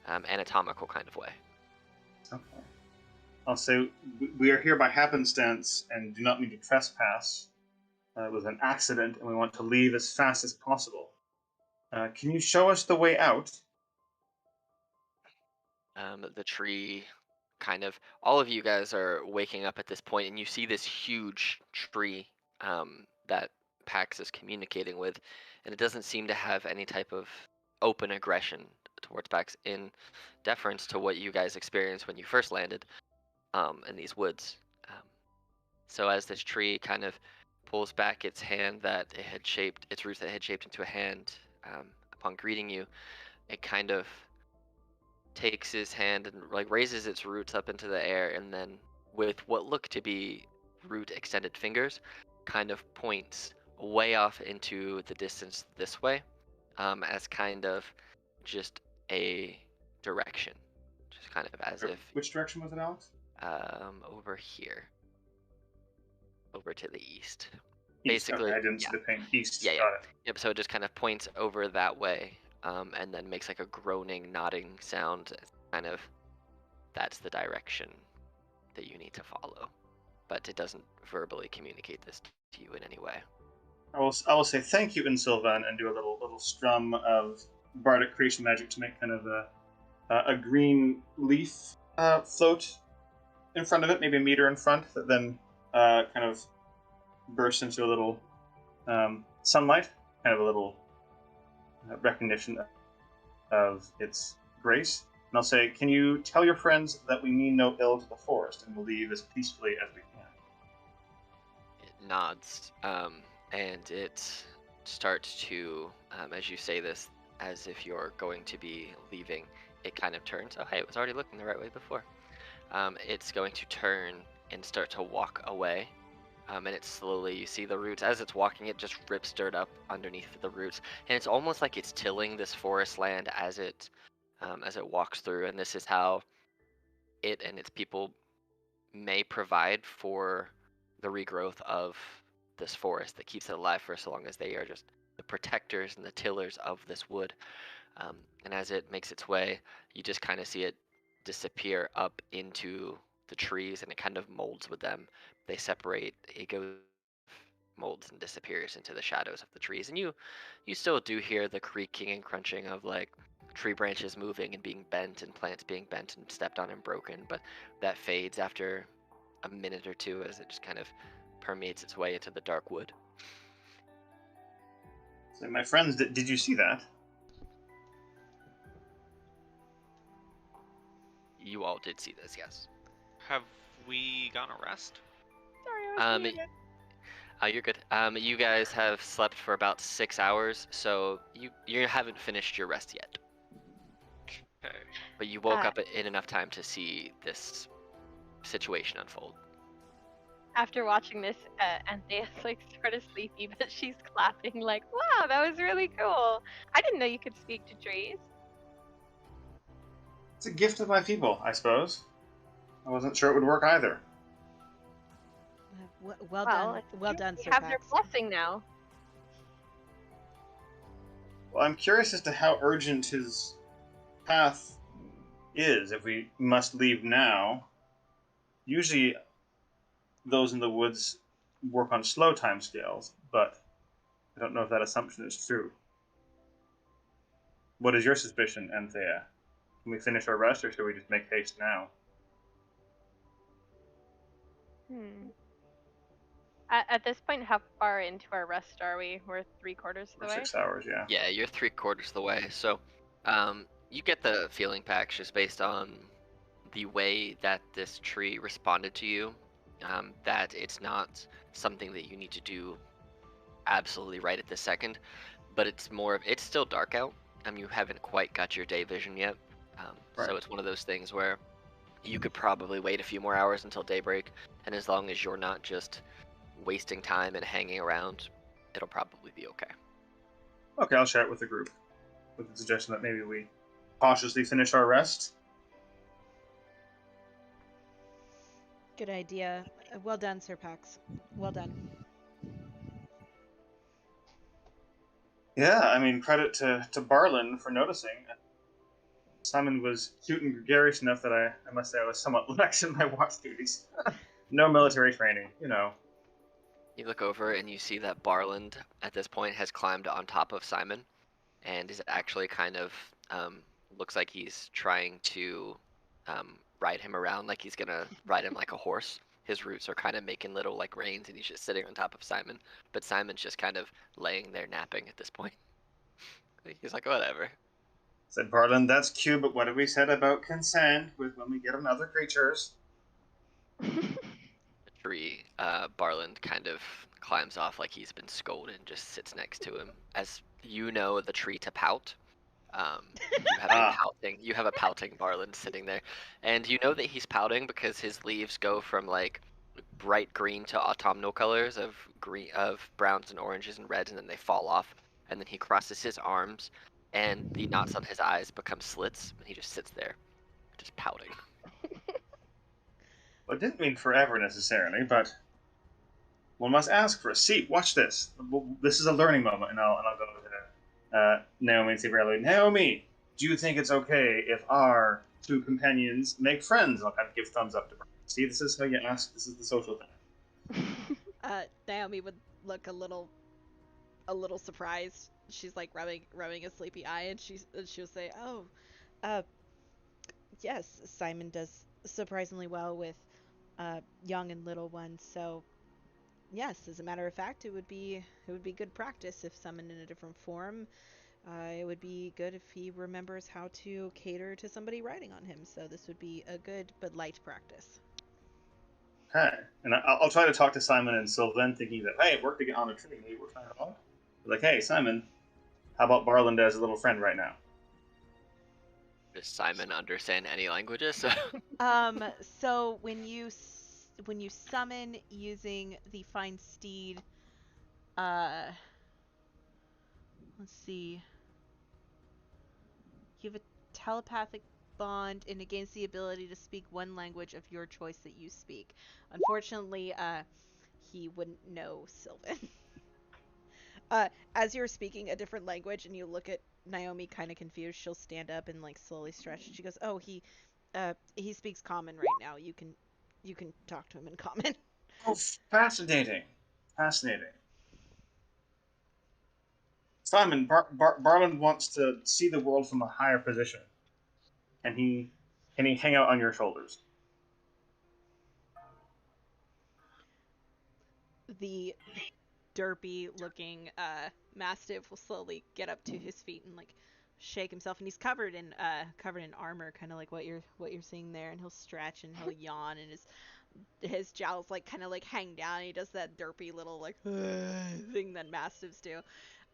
anatomical kind of way. Okay. I'll say we are here by happenstance and do not mean to trespass. It was an accident, and we want to leave as fast as possible. Can you show us the way out? The tree kind of, all of you guys are waking up at this point, and you see this huge tree that Pax is communicating with, and it doesn't seem to have any type of open aggression towards Pax in deference to what you guys experienced when you first landed in these woods. So as this tree kind of pulls back its hand that it had shaped, its roots that it had shaped into a hand upon greeting you, it kind of takes his hand and like raises its roots up into the air, and then with what look to be root extended fingers, kind of points way off into the distance this way, as kind of just a direction, just kind of as if Which direction was it, Alex? over here, over to the east. East. Basically, Okay, I didn't yeah. see the paint. East. Yeah, yeah. Got it. Yep, so it just kind of points over that way, and then makes like a groaning, nodding sound. Kind of, that's the direction that you need to follow. But it doesn't verbally communicate this to you in any way. I will say thank you in Sylvan and do a little strum of bardic creation magic to make kind of a green leaf float in front of it, maybe a meter in front, that then kind of bursts into a little sunlight, kind of a little recognition of its grace. And I'll say, can you tell your friends that we mean no ill to the forest and we'll leave as peacefully as we can? It nods, and it starts to, as you say this, as if you're going to be leaving, it kind of turns. Oh, hey, it was already looking the right way before. It's going to turn and start to walk away. And it's slowly, you see the roots, as it's walking, it just rips dirt up underneath the roots. And it's almost like it's tilling this forest land as it walks through. And this is how it and its people may provide for the regrowth of this forest that keeps it alive for so long as they are just the protectors and the tillers of this wood. And as it makes its way, you just kind of see it disappear up into the trees, and it kind of molds with them. They separate, it goes, molds and disappears into the shadows of the trees. And you still do hear the creaking and crunching of like tree branches moving and being bent and plants being bent and stepped on and broken, but that fades after a minute or two as it just kind of permeates its way into the dark wood. So, my friends, did you see that? You all did see this, yes. Have we gotten a rest? Sorry, I was muted. You're good. You guys have slept for about 6 hours, so you haven't finished your rest yet. Okay. But you woke up in enough time to see this situation unfold. After watching this, Anthea's like sort of sleepy, but she's clapping like, wow, that was really cool. I didn't know you could speak to trees. It's a gift of my people, I suppose. I wasn't sure it would work either. Well done, well done, You Sir have their Pax. blessing now. Well, I'm curious as to how urgent his path is. If we must leave now, usually those in the woods work on slow time scales, but I don't know if that assumption is true. What is your suspicion, Anthea? Can we finish our rest, or should we just make haste now? At this point, how far into our rest are we? We're 3/4 of the For way? 6 hours, yeah. Yeah, you're 3/4 of the way. So, you get the feeling, Pax, just based on the way that this tree responded to you, that it's not something that you need to do absolutely right at this second, but it's more of, it's still dark out. You haven't quite got your day vision yet. Right. So it's one of those things where you could probably wait a few more hours until daybreak, and as long as you're not just wasting time and hanging around, it'll probably be okay. Okay, I'll share it with the group, with the suggestion that maybe we cautiously finish our rest. Good idea. Well done, Sir Pax. Well done. Yeah, I mean, credit to Barlin for noticing. Simon was cute and gregarious enough that I must say I was somewhat lax in my watch duties. No military training, you know. You look over and you see that Barland at this point has climbed on top of Simon and is actually kind of looks like he's trying to ride him around, like he's gonna ride him like a horse. His roots are kind of making little like reins, and he's just sitting on top of Simon. But Simon's just kind of laying there napping at this point. He's like, whatever. Said Barlin, that's cute, but what have we said about consent with when we get on other creatures? The tree, Barland kind of climbs off like he's been scolded and just sits next to him. As you know the tree to pout. You have a pouting Barland sitting there, and you know that he's pouting because his leaves go from like bright green to autumnal colors of browns and oranges and reds, and then they fall off, and then he crosses his arms, and the knots on his eyes become slits, and he just sits there, just pouting. Well, it didn't mean forever necessarily, but one must ask for a seat. Watch this. This is a learning moment, and I'll go to Naomi and say, Naomi, do you think it's okay if our two companions make friends? And I'll kind of give thumbs up to her. See, this is how you ask. This is the social thing. Naomi would look a little surprised. She's like rubbing a sleepy eye, and she'll say, "Oh, yes, Simon does surprisingly well with young and little ones. So, yes, as a matter of fact, it would be good practice if summoned in a different form. It would be good if he remembers how to cater to somebody riding on him. So this would be a good but light practice." Okay, and I'll try to talk to Simon and Sylvain, thinking that, hey, it worked to get on a tree. Maybe we're trying to talk. Like, hey, Simon, how about Barland as a little friend right now? Does Simon understand any languages? So when you summon using the Find Steed, let's see. You have a telepathic bond and it gains the ability to speak one language of your choice that you speak. Unfortunately, he wouldn't know Sylvan. As you're speaking a different language and you look at Naomi kind of confused, she'll stand up and like slowly stretch. And she goes, "Oh, he speaks common right now. You can talk to him in common." Oh, fascinating. Fascinating. Simon, Barland wants to see the world from a higher position. Can he hang out on your shoulders? The derpy looking mastiff will slowly get up to his feet and like shake himself, and he's covered in armor, kind of like what you're seeing there, and he'll stretch and he'll yawn, and his jowls like kind of like hang down, and he does that derpy little like thing that mastiffs do,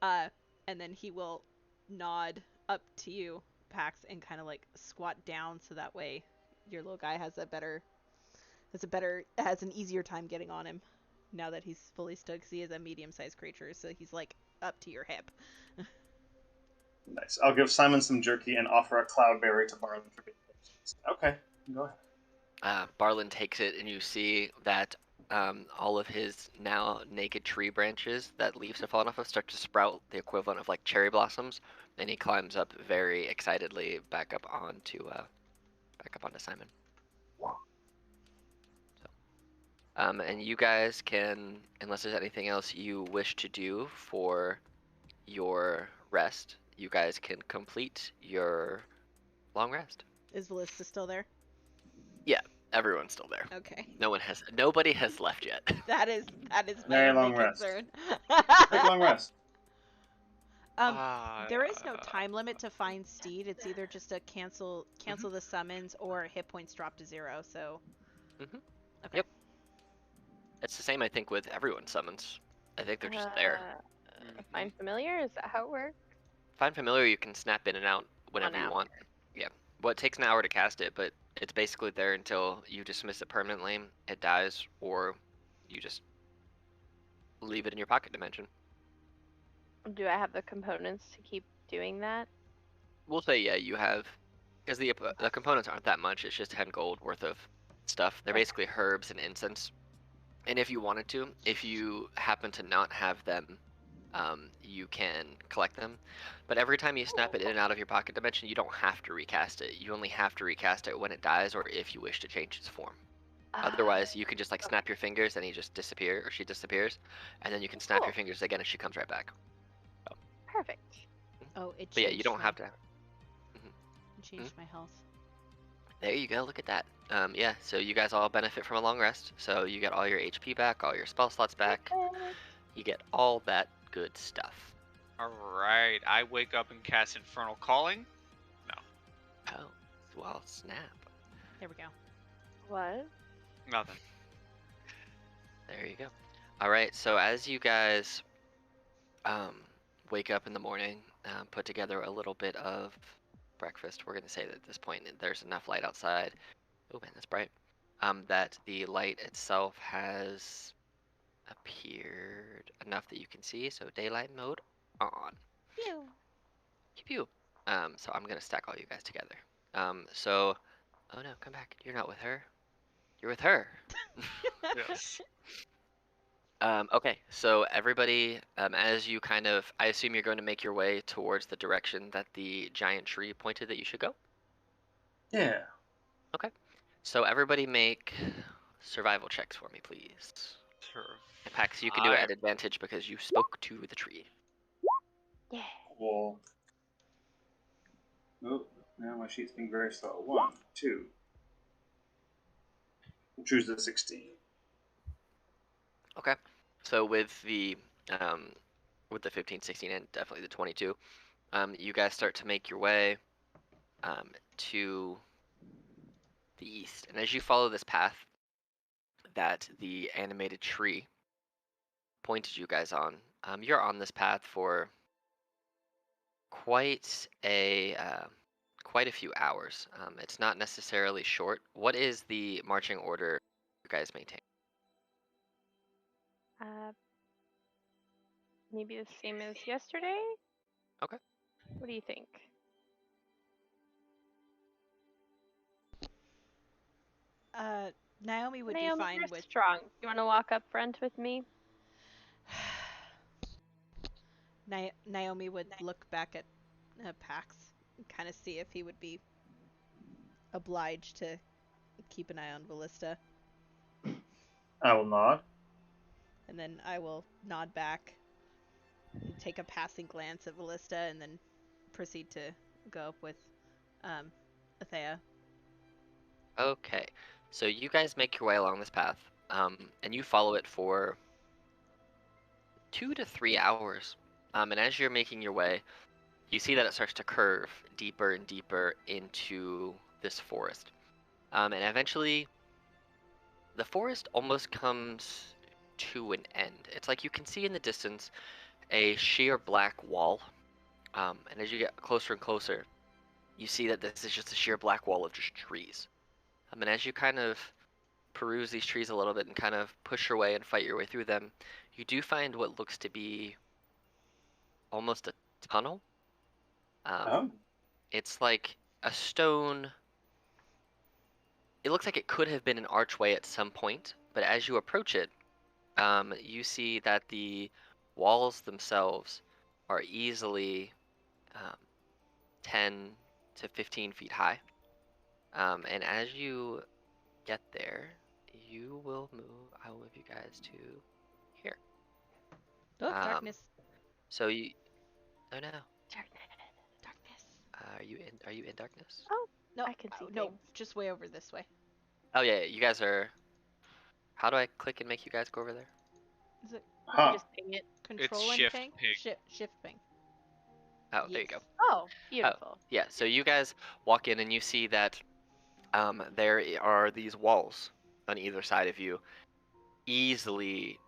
and then he will nod up to you, Pax, and kind of like squat down so that way your little guy has an easier time getting on him now that he's fully stood, because he is a medium-sized creature, so he's like up to your hip. Nice. I'll give Simon some jerky and offer a cloudberry to Barland for being patient. Okay, go ahead. Barland takes it, and you see that all of his now naked tree branches that leaves have fallen off of start to sprout the equivalent of like cherry blossoms, and he climbs up very excitedly back up onto Simon. And you guys can, unless there's anything else you wish to do for your rest, you guys can complete your long rest. Is Ballista still there? Yeah, everyone's still there. Okay. Nobody has left yet. That is my Very only long rest. concern. Take a long rest. There is no time limit to Find Steed. It's either just a cancel the summons or hit points drop to 0. So. Mhm. Okay. Yep. It's the same, I think, with everyone's summons. I think they're just there. Find familiar? Is that how it works? Find familiar, you can snap in and out whenever you want. Yeah. Well, it takes an hour to cast it, but it's basically there until you dismiss it permanently, it dies, or you just leave it in your pocket dimension. Do I have the components to keep doing that? We'll say, yeah, you have, because the components aren't that much. It's just 10 gold worth of stuff. They're basically herbs and incense. And if you wanted to, if you happen to not have them you can collect them. But every time you snap it in and out of your pocket dimension, you don't have to recast it. You only have to recast it when it dies or if you wish to change its form. Otherwise, you can just like snap your fingers and he just disappears or she disappears, and then you can snap your fingers again and she comes right back. Perfect. Oh, it But yeah, changed you don't my, have to. it changed my health. There you go. Look at that. Yeah. So you guys all benefit from a long rest. So you get all your HP back, all your spell slots back. Perfect. You get all that good stuff. Alright, I wake up and cast Infernal Calling. Oh, well, snap. There we go. What? Nothing. There you go. All right. So as you guys wake up in the morning, put together a little bit of breakfast. We're gonna say that at this point there's enough light outside. Oh man, that's bright. That the light itself has appeared enough that you can see. So daylight mode on. Pew. Pew pew. So I'm gonna stack all you guys together. So, oh no, come back. You're not with her. You're with her. Yes. Okay, so everybody, as you kind of, I assume you're going to make your way towards the direction that the giant tree pointed that you should go. Yeah. Okay, so everybody make survival checks for me, please. And Pax, you can do it at advantage because you spoke to the tree. Yeah. Cool. Oh, now my sheet's being very slow. 1, 2. Choose the 16. Okay, so with the 15, 16, and definitely the 22, you guys start to make your way to the east, and as you follow this path that the animated tree pointed you guys on, you're on this path for quite a few hours. It's not necessarily short. What is the marching order you guys maintain? Maybe the same as yesterday? Okay. What do you think? Naomi would Naomi, be fine you're with. strong. You want to walk up front with me? Naomi would look back at Pax and kind of see if he would be obliged to keep an eye on Ballista. I will nod. And then I will nod back and take a passing glance at Ballista and then proceed to go up with Athea. Okay, so you guys make your way along this path, and you follow it for 2 to 3 hours. And as you're making your way, you see that it starts to curve deeper and deeper into this forest. And eventually, the forest almost comes to an end. It's like you can see in the distance a sheer black wall. And as you get closer and closer, you see that this is just a sheer black wall of just trees. And as you kind of peruse these trees a little bit and kind of push your way and fight your way through them, you do find what looks to be almost a tunnel. Oh. It's like a stone. It looks like it could have been an archway at some point, but as you approach it, you see that the walls themselves are easily 10 to 15 feet high. And as you get there, you will move. I will move you guys to here. Oh, darkness. So you. Oh no. Darkness. Are you in darkness? Oh, No, I can see no, things. just way over this way. Oh yeah, you guys are. How do I click and make you guys go over there? Is it Huh. Just ping it. control and shift ping? ping. Shift ping. Oh, there you Yes. go. Oh, beautiful. Yeah, so you guys walk in and you see that there are these walls on either side of you, easily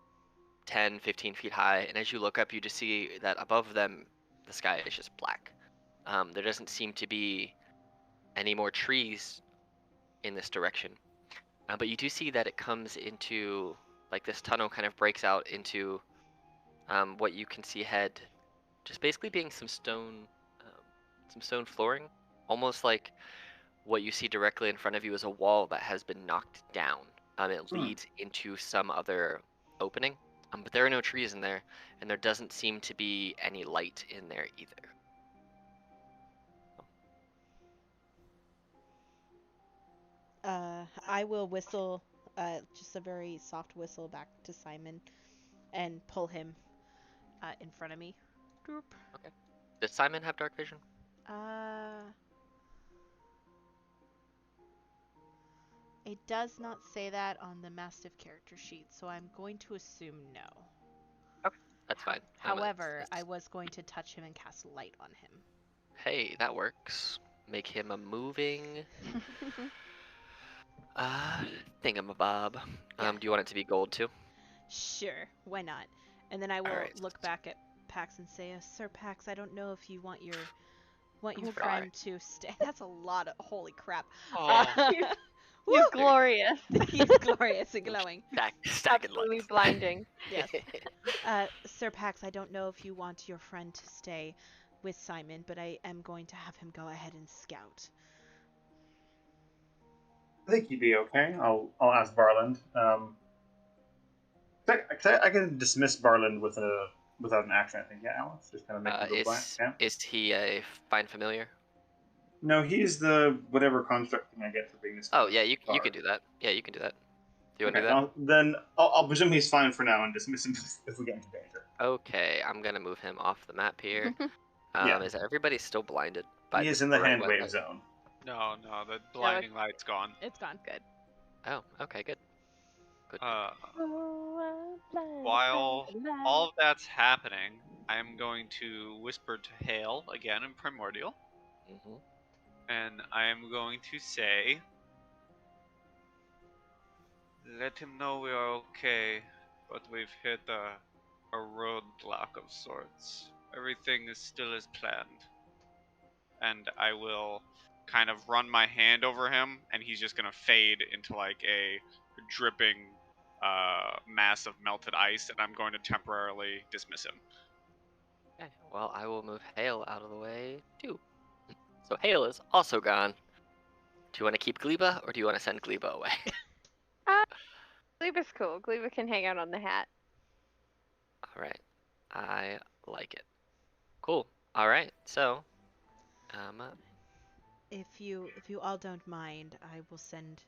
10, 15 feet high. And as you look up, you just see that above them, the sky is just black. There doesn't seem to be any more trees in this direction. But you do see that it comes into, like this tunnel kind of breaks out into what you can see ahead, just basically being some stone flooring, almost like what you see directly in front of you is a wall that has been knocked down. It leads into some other opening. But there are no trees in there, and there doesn't seem to be any light in there either. I will whistle, just a very soft whistle back to Simon, and pull him in front of me. Doop. Okay. Does Simon have dark vision? It does not say that on the Mastiff character sheet, so I'm going to assume no. Okay, that's fine. However, I was going to touch him and cast light on him. Hey, that works. Make him a moving thingamabob. Yeah. Do you want it to be gold too? Sure, why not? And then I will Alright. look back at Pax and say, Sir Pax, I don't know if you want your Oh, friend to stay. That's a lot of holy crap. Oh, He's glorious. He's glorious and glowing. Stacking Absolutely lights. blinding. Yes. Sir Pax, I don't know if you want your friend to stay with Simon, but I am going to have him go ahead and scout. I think he'd be okay. I'll ask Barland. I can dismiss Barland without an action. I think. Yeah, Alex, just kind of make him go blank. Yeah. Is he a fine familiar? No, he's the whatever construct thing I get for being this. Oh yeah, you can do that. Yeah, you can do that. Do you want to do that? Then I'll presume he's fine for now and dismiss him if we get into danger. Okay, I'm gonna move him off the map here. Yeah. Is everybody still blinded? He is in the hand bright wave light? zone. no, the blinding light's gone. It's gone. Good. Oh, okay, good. Good. While all of that's happening, I'm going to whisper to Hale again in Primordial, Mhm. and I am going to say, let him know we are okay, but we've hit a roadblock of sorts. Everything is still as planned. And I will kind of run my hand over him, and he's just gonna fade into like a dripping mass of melted ice, and I'm going to temporarily dismiss him. Okay, well, I will move Hale out of the way too. So Hale is also gone. Do you want to keep Gleba, or do you want to send Gleba away? Gleba's cool. Gleba can hang out on the hat. All right, I like it. Cool. All right, so, If you all don't mind, I will send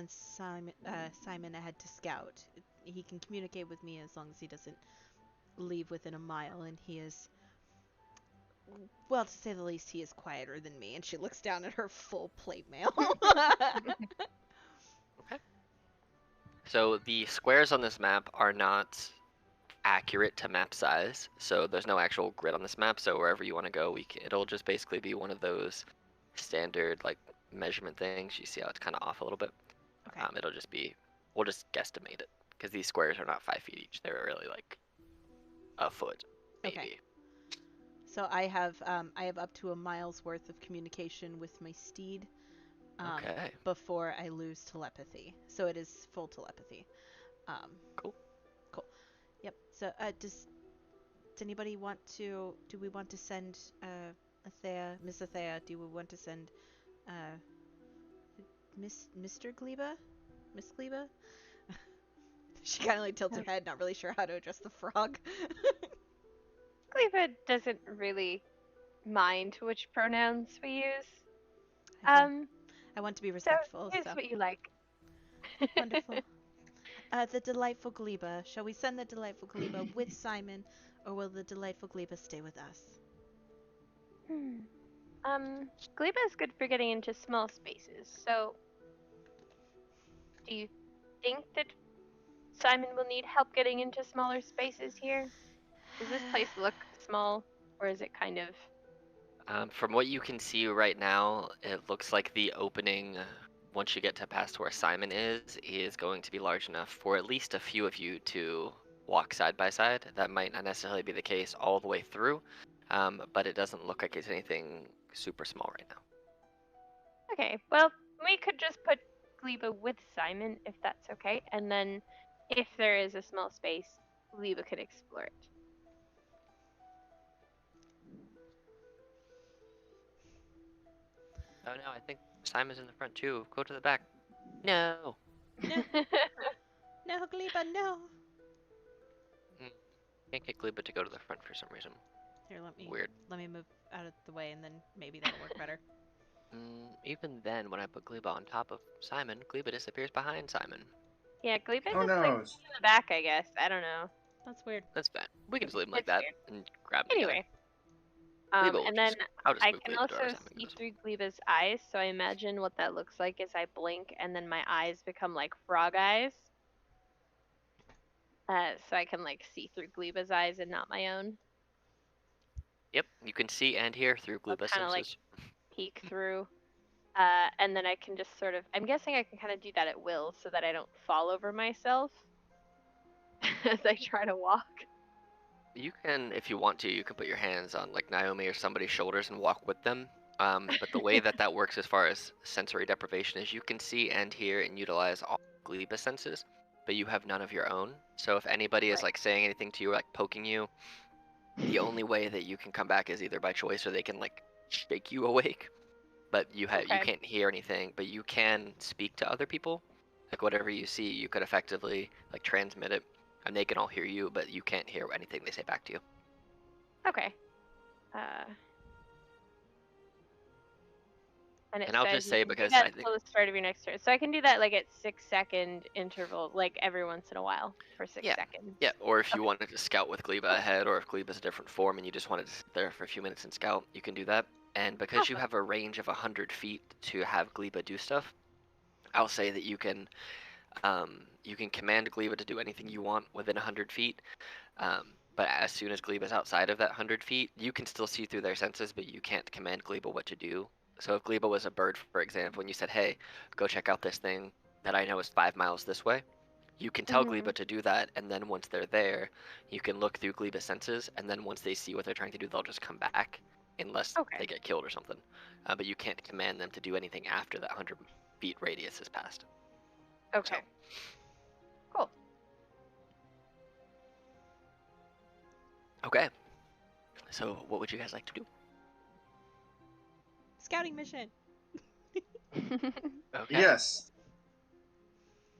Simon ahead to scout. He can communicate with me as long as he doesn't leave within a mile, and he is, well, to say the least, he is quieter than me. And she looks down at her full plate mail. okay. So the squares on this map are not accurate to map size, so there's no actual grid on this map. So wherever you want to go, it'll just basically be one of those standard like measurement things. You see how it's kind of off a little bit. Okay. It'll just be, we'll just guesstimate it because these squares are not 5 feet each. They're really like a foot, maybe. Okay. So I have up to a mile's worth of communication with my steed. Okay. Before I lose telepathy, so it is full telepathy. Cool. Yep. So does anybody want to? Do we want to send Miss Athea? Do we want to send Mr. Gleba? Miss Gleba? She kind of like tilts her head, not really sure how to address the frog. Gleba doesn't really mind which pronouns we use. I want to be respectful. So here's what you like. Wonderful. The delightful Gleba. Shall we send the delightful Gleba with Simon, or will the delightful Gleba stay with us? Gleba is good for getting into small spaces. So, do you think that Simon will need help getting into smaller spaces here? Does this place look small, or is it kind of? From what you can see right now, it looks like the opening, once you get to past where Simon is going to be large enough for at least a few of you to walk side by side. That might not necessarily be the case all the way through, but it doesn't look like it's anything super small right now. Okay, well, we could just put Gleba with Simon, if that's okay, and then if there is a small space, Gleba could explore it. Oh no, I think Simon's in the front too. Go to the back. No. No, Gleba, no. Can't get Gleba to go to the front for some reason. Here, Weird. let me move out of the way, and then maybe that'll work better. Even then, when I put Gleba on top of Simon, Gleba disappears behind Simon. Yeah, Gleba Who just like in knows? the back, I guess. I don't know. That's weird. That's bad. We can just leave him like It's that weird. and grab him together. Anyway, Gleba will and then I'll just I move can Gleba to wherever also Simon see goes. through Gleba's eyes, so I imagine what that looks like is I blink and then my eyes become like frog eyes. So I can like see through Gleba's eyes and not my own. Yep, you can see and hear through I'll Gleba's kind of like senses. peek through. And then I can just sort of, I'm guessing I can kind of do that at will so that I don't fall over myself as I try to walk. You can, if you want to, you can put your hands on like Naomi or somebody's shoulders and walk with them. But the way that works as far as sensory deprivation is you can see and hear and utilize all Gleba senses, but you have none of your own. So if anybody is Right. like saying anything to you or like poking you, the only way that you can come back is either by choice or they can like shake you awake. But you Okay. can't hear anything, but you can speak to other people. Like whatever you see, you could effectively like transmit it, and they can all hear you, but you can't hear anything they say back to you. Okay. And it And I'll says just you say can do because that I think till the start of your next turn. So I can do that like at 6-second intervals, like every once in a while for 6 Yeah. seconds. yeah, or if you Okay. wanted to scout with Gleba ahead, or if Gleba's a different form and you just wanted to sit there for a few minutes and scout, you can do that. And because you Awesome. have a range of 100 feet to have Gleba do stuff, I'll say that you can command Gleba to do anything you want within 100 feet. But as soon as Gleba's outside of that 100 feet, you can still see through their senses, but you can't command Gleba what to do. So if Gleba was a bird, for example, and you said, hey, go check out this thing that I know is 5 miles this way, you can tell Mhm. Gleba to do that, and then once they're there, you can look through Gleba's senses, and then once they see what they're trying to do, they'll just come back, unless Okay. they get killed or something. But you can't command them to do anything after that 100 feet radius is passed. Okay. Cool. Okay. So what would you guys like to do? Scouting mission. Okay. Yes.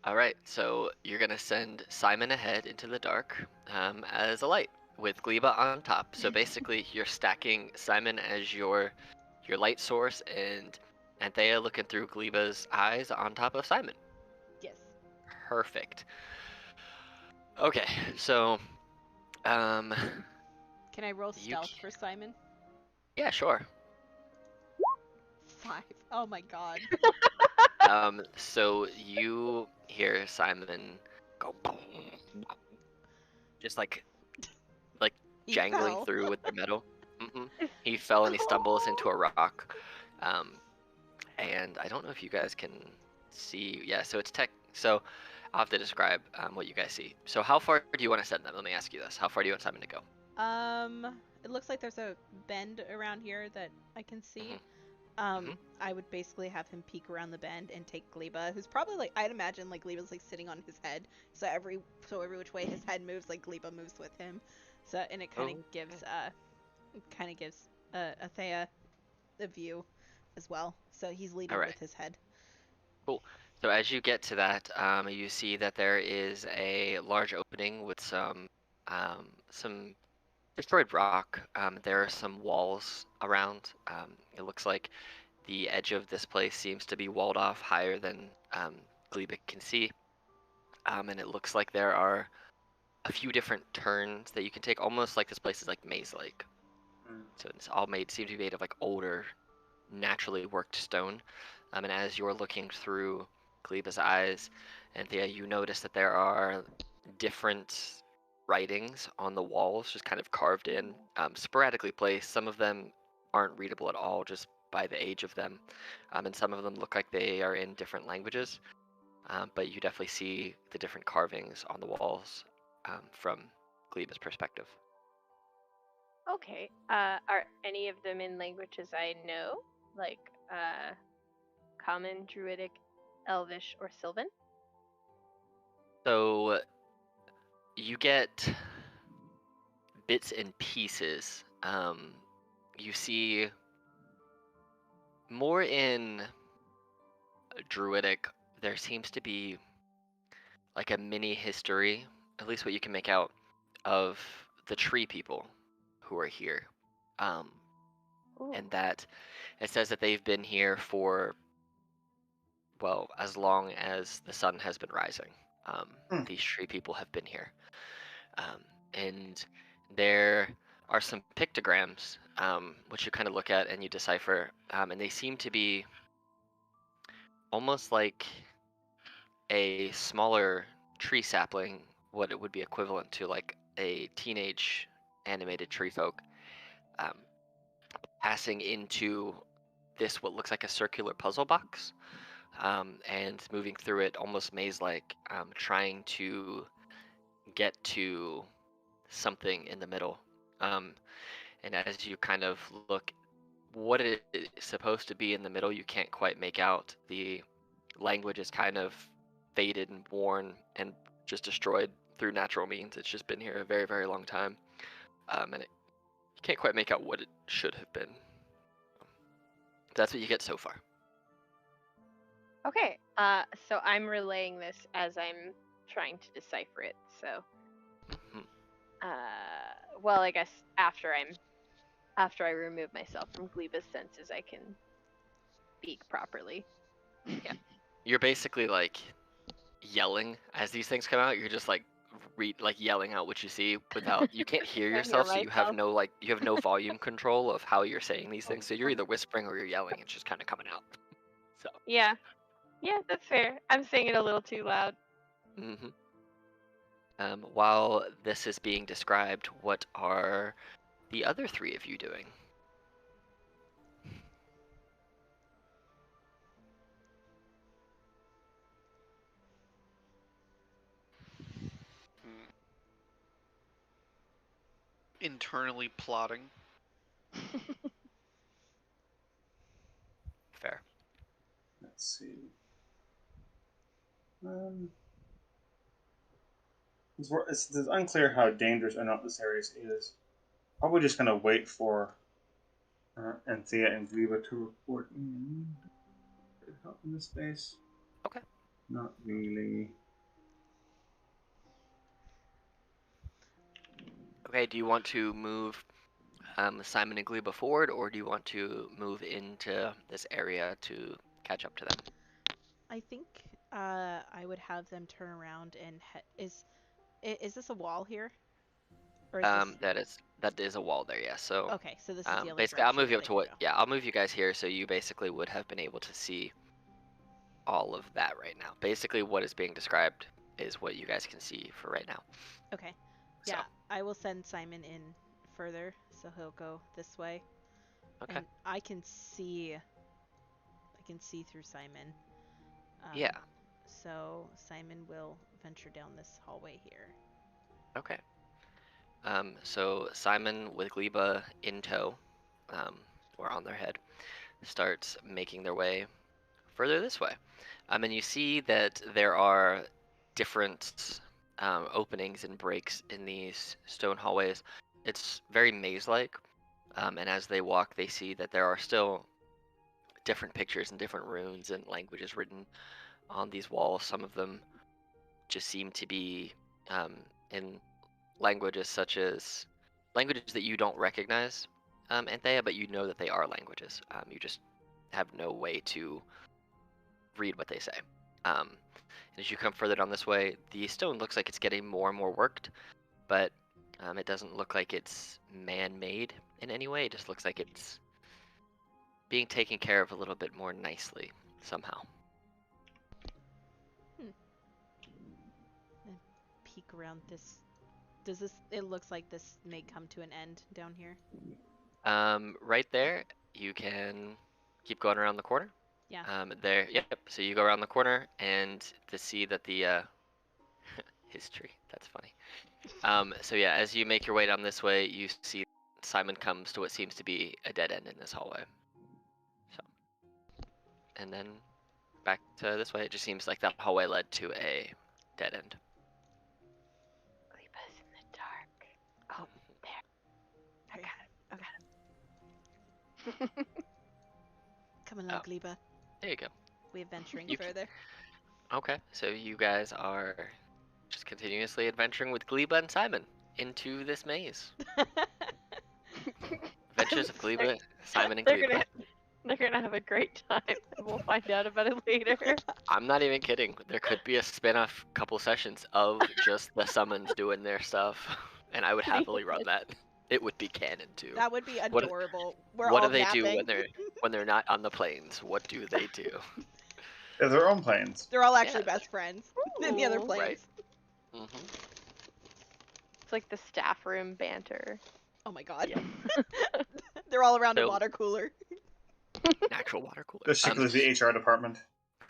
All right, so you're gonna send Simon ahead into the dark as a light with Gleba on top. So basically, you're stacking Simon as your light source and Anthea looking through Gleba's eyes on top of Simon. Yes. Perfect. Okay, so Can I roll You stealth ca- for Simon? yeah, sure. 5. Oh my god. So you hear Simon go just like He jangling fell. through with the metal. He fell and he stumbles into a rock. And I don't know if you guys can see. Yeah, so it's tech. So I'll have to describe what you guys see. So how far do you want to send them? Let me ask you this. How far do you want Simon to go? It looks like there's a bend around here that I can see. I would basically have him peek around the bend and take Gleba, who's probably like, I'd imagine like Gleba's like sitting on his head, so every which way his head moves, like Gleba moves with him. So and it kind of gives Athea a view as well. So he's leading All right. with his head. Cool. So as you get to that, you see that there is a large opening with some destroyed rock. There are some walls around. It looks like the edge of this place seems to be walled off higher than Gleba can see. And it looks like there are a few different turns that you can take, almost like this place is like maze-like. So it's all seems to be made of like older, naturally worked stone. And as you're looking through Gleba's eyes, Anthea, you notice that there are different writings on the walls, just kind of carved in, sporadically placed. Some of them aren't readable at all, just by the age of them, and some of them look like they are in different languages. But you definitely see the different carvings on the walls from Gleba's perspective. Okay. Are any of them in languages I know, like Common, Druidic, Elvish, or Sylvan? So you get bits and pieces. You see more in Druidic. There seems to be like a mini history, at least what you can make out, of the tree people who are here. Um, Ooh. and that it says that they've been here for, well, as long as the sun has been rising. These tree people have been here. And there are some pictograms, which you kind of look at and you decipher, and they seem to be almost like a smaller tree sapling, what it would be equivalent to like a teenage animated tree folk, um, passing into this what looks like a circular puzzle box, and moving through it almost maze-like, trying to get to something in the middle. And as you kind of look what it is supposed to be in the middle, you can't quite make out. The language is kind of faded and worn and just destroyed through natural means. It's just been here a very, very long time. And you can't quite make out what it should have been. That's what you get so far. Okay. So I'm relaying this as I'm trying to decipher it. So, Mhm. well, I guess after I remove myself from Gleba's senses, I can speak properly. Yeah. You're basically like yelling as these things come out. You're just like yelling out what you see without, you can't hear I hear yourself, so you have myself. no volume control of how you're saying these things. So you're either whispering or you're yelling. It's just kind of coming out. So. Yeah. Yeah, that's fair. I'm saying it a little too loud. hmm While this is being described, what are the other three of you doing? Internally plotting. Fair. Let's see. It's unclear how dangerous or not this area is. Probably just gonna wait for Anthea and Viva to report in. Could help in this space. Okay. Not really. Okay, do you want to move Simon and Gleba forward, or do you want to move into this area to catch up to them? I think I would have them turn around and is this a wall here? Or is this That is a wall there, yeah. So okay? So this is the only basically, I'll direction move you that up they to can what? go. Yeah, I'll move you guys here, so you basically would have been able to see all of that right now. Basically, what is being described is what you guys can see for right now. Okay. So. Yeah, I will send Simon in further, so he'll go this way. Okay. And I can see through Simon. Yeah. So Simon will venture down this hallway here. Okay. So Simon with Gleba in tow, or on their head, starts making their way further this way. And you see that there are different openings and breaks in these stone hallways. It's very maze-like, and as they walk, they see that there are still different pictures and different runes and languages written on these walls. Some of them just seem to be in languages such as languages that you don't recognize, Anthea, but you know that they are languages. You just have no way to read what they say. And as you come further down this way, the stone looks like it's getting more and more worked, but it doesn't look like it's man-made in any way. It just looks like it's being taken care of a little bit more nicely somehow. And peek around this. It looks like this may come to an end down here. Right there, you can keep going around the corner. Yeah. There, yep. So you go around the corner and to see that the history. That's funny. So yeah, as you make your way down this way, you see Simon comes to what seems to be a dead end in this hallway. So, and then back to this way. It just seems like that hallway led to a dead end. Gleba's in the dark. Oh, there. I got it. Come along, Oh. Gleba. There you go. We're venturing You further. Okay, so you guys are just continuously adventuring with Gleba and Simon into this maze. Adventures of Gleba, Simon, and They're Gleba. gonna have a great time, and we'll find out about it later. I'm not even kidding. There could be a spin-off couple sessions of just the summons doing their stuff, and I would happily run that. It would be canon too. That would be What- adorable. We're what all do they napping. do when they're not on the planes? What do they do? They're their own planes. They're all actually Yeah. best friends in the other Ooh. planes. Right. hmm It's like the staff room banter. Oh my god. Yeah. They're all around a So- water cooler. Actual water cooler. They're secretly the HR department.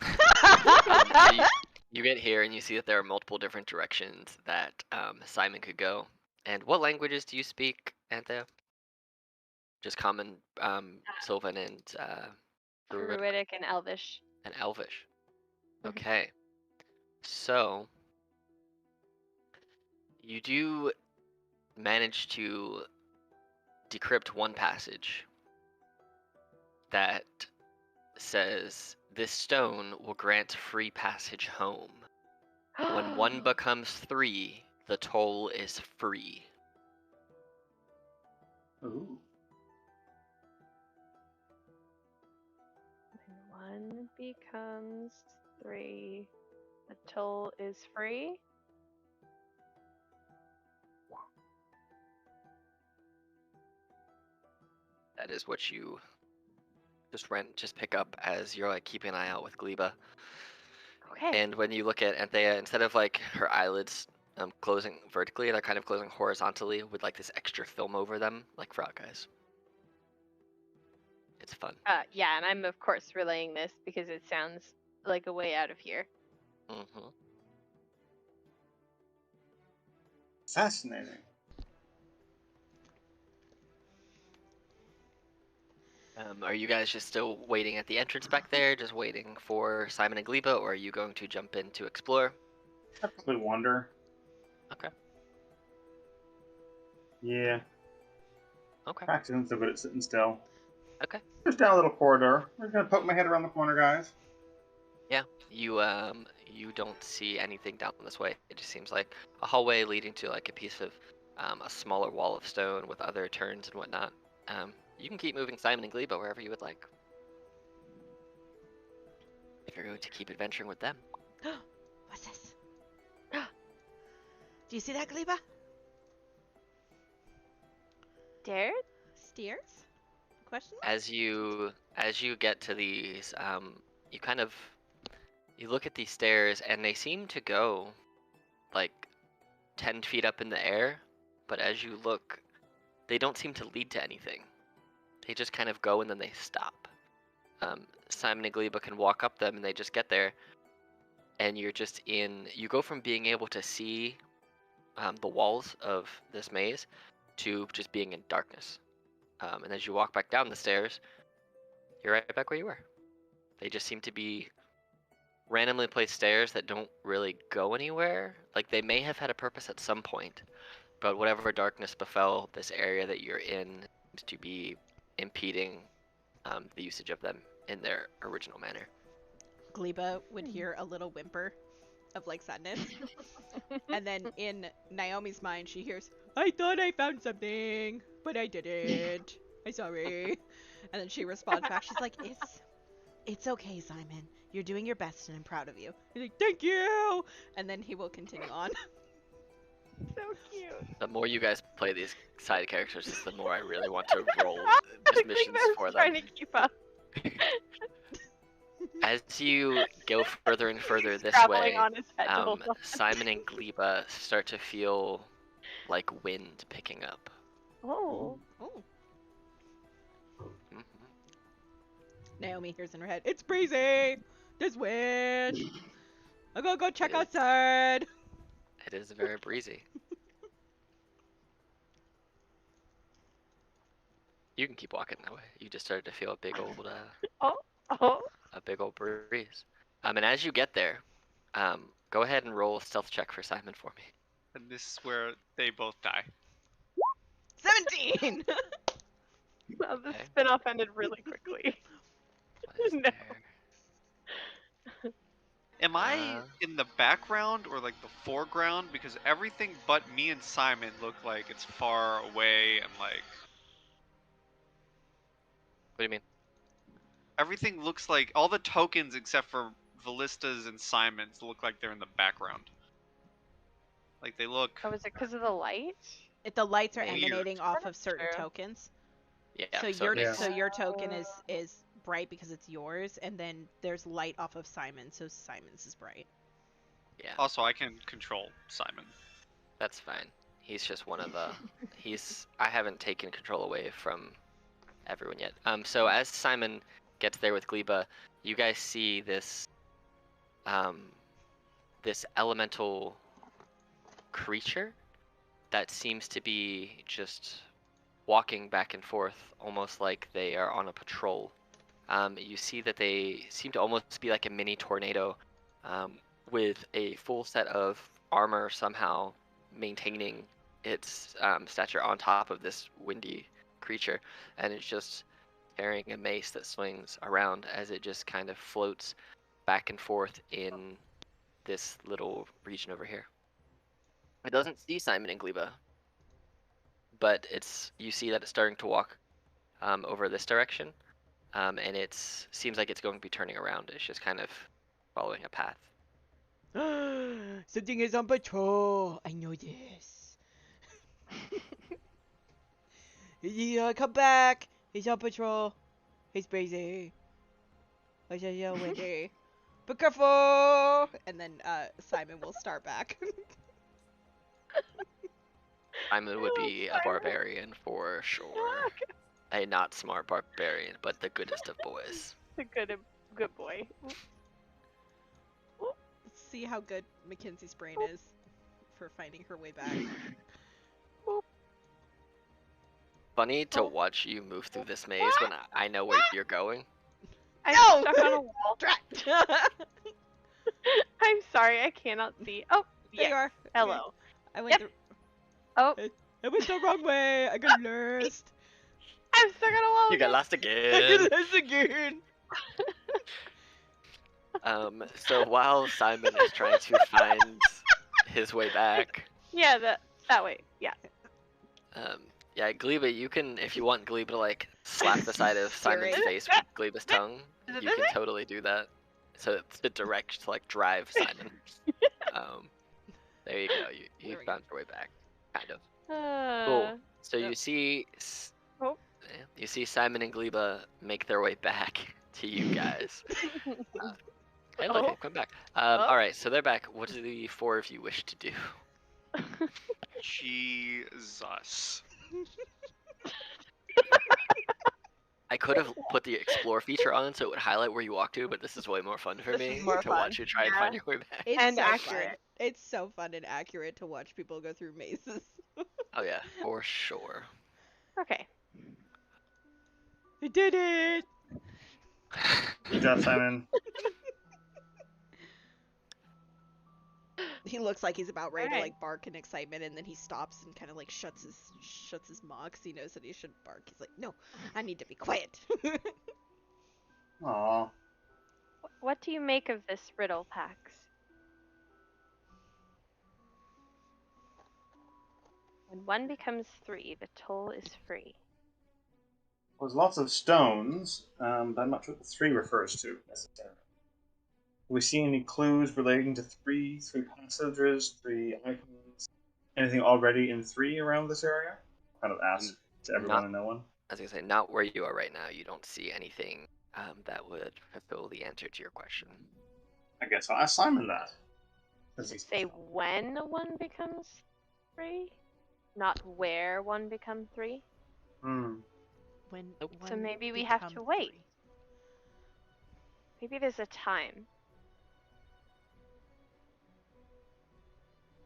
So you get here and you see that there are multiple different directions that Simon could go. And what languages do you speak, Anthea? Just common, Sylvan and Druidic Druidic and Elvish. and Elvish. Mhm. Okay. So you do manage to decrypt one passage that says this stone will grant free passage home. When one becomes 3, the toll is free. Ooh. When 1 becomes 3, the toll is free. That is what you just pick up as you're like keeping an eye out with Gleba. Okay. And when you look at Anthea, instead of like her eyelids closing vertically, they're kind of closing horizontally with like this extra film over them, like frog eyes. It's fun. Yeah, and I'm of course relaying this because it sounds like a way out of here. hmm Fascinating. Are you guys just still waiting at the entrance back there, just waiting for Simon and Gleba, or are you going to jump in to explore? I probably wonder. Okay. Yeah. Okay. Practice isn't so good at sitting still. Okay. Just down a little corridor. I'm gonna poke my head around the corner, guys. Yeah. You don't see anything down this way. It just seems like a hallway leading to like a piece of a smaller wall of stone with other turns and whatnot. You can keep moving Simon and Gleba wherever you would like. If you're going to keep adventuring with them. What's this? Do you see that, Gleba? Dared? Steers? Question? As you get to these, you look at these stairs and they seem to go like 10 feet up in the air, but as you look, they don't seem to lead to anything. They just kind of go and then they stop. Simon and Gleba can walk up them and they just get there, and you go from being able to see the walls of this maze to just being in darkness. And as you walk back down the stairs, you're right back where you were. They just seem to be randomly placed stairs that don't really go anywhere. Like they may have had a purpose at some point, but whatever darkness befell this area that you're in seems to be impeding the usage of them in their original manner. Gleba would hear a little whimper of like sadness. And then in Naomi's mind she hears, I thought I found something, but I didn't. I'm sorry. And then she responds back, she's like, It's okay, Simon. You're doing your best and I'm proud of you. He's like, thank you! And then he will continue on. So cute. The more you guys play these side characters, just the more I really want to roll I just think missions I was for trying them. to keep up. As you go further and further He's this scrabbling way, on his head the whole time. Simon and Gleba start to feel like wind picking up. Oh. Oh. Mhm. Naomi hears in her head, it's breezy! There's wind! I'm gonna go check It is. outside! It is very breezy. You can keep walking that way. You just started to feel a big old Oh. a big old breeze. And as you get there, go ahead and roll a stealth check for Simon for me. And this is where they both die. 17! Well, the Okay. spin-off ended really quickly. What is No. there? Am I in the background or like the foreground? Because everything but me and Simon look like it's far away and like What do you mean? everything looks like all the tokens except for Vallista's and Simon's look like they're in the background. Like they look Oh, is it because of the light? If the lights are Maybe. emanating off That of is certain true. tokens. Yeah. So it your makes- so your token is bright because it's yours, and then there's light off of Simon, so Simon's is bright. yeah. also I can control Simon. That's fine. He's just one of the. I haven't taken control away from everyone yet. So as Simon gets there with Gleba, you guys see this. This elemental creature that seems to be just walking back and forth, almost like they are on a patrol. You see that they seem to almost be like a mini tornado, with a full set of armor somehow maintaining its stature on top of this windy creature, and it's just carrying a mace that swings around as it just kind of floats back and forth in this little region over here. It doesn't see Simon and Gleba, but you see that it's starting to walk over this direction, and seems like it's going to be turning around. It's just kind of following a path. Something is on patrol. I know this. Come back. He's on patrol. He's busy. He's so windy. Be careful. And then Simon will start back. Simon would be a barbarian for sure. A not smart barbarian, but the goodest of boys. A good boy. Let's see how good Mackenzie's brain is for finding her way back. Funny to watch you move through this maze when I know where you're going. I'm No! stuck on a wall. I'm sorry, I cannot see. Oh, There you are. hello. I went Yep. Oh, I went the wrong way. I got lost. I'm stuck on a wall. You got again. lost I again. got lost again. So while Simon is trying to find his way back, Yeah, that way. Yeah. yeah, Gleba, you can, if you want Gleba to like slap the side of Simon's Seriously? face with Gleba's tongue, you can totally do that. So it's the direct to like drive Simon. There you go. You There we go. found your way back, kind of. Cool. So Yep. you see, Oh. you see Simon and Gleba make their way back to you guys. Hey, look, Oh. they've come back. Oh. All right, so they're back. What do the four of you wish to do? Jesus. I could have put the explore feature on so it would highlight where you walk to, but this is way more fun for This me is more to fun. watch you try and find your way back. It's And so accurate. Fun. It's so fun and accurate to watch people go through mazes. Oh yeah, for sure. Okay. I did it! Good job, Simon. He looks like he's about ready to Alright. like bark in excitement, and then he stops and kind of like shuts his maw because he knows that he shouldn't bark. He's like, no, I need to be quiet. Aw. What do you make of this riddle, Pax? When one becomes three, the toll is free. There's lots of stones, but I'm not sure what the 3 refers to necessarily. Do we see any clues relating to 3 passages, 3 icons, anything already in 3 around this area? Kind of ask to everyone and no one. I was gonna say, not where you are right now. You don't see anything that would fulfill the answer to your question. I guess I'll ask Simon that. Does it say when one becomes three? Not where one becomes three? Hmm. When Nope. So one maybe we have to become wait. three. Maybe there's a time.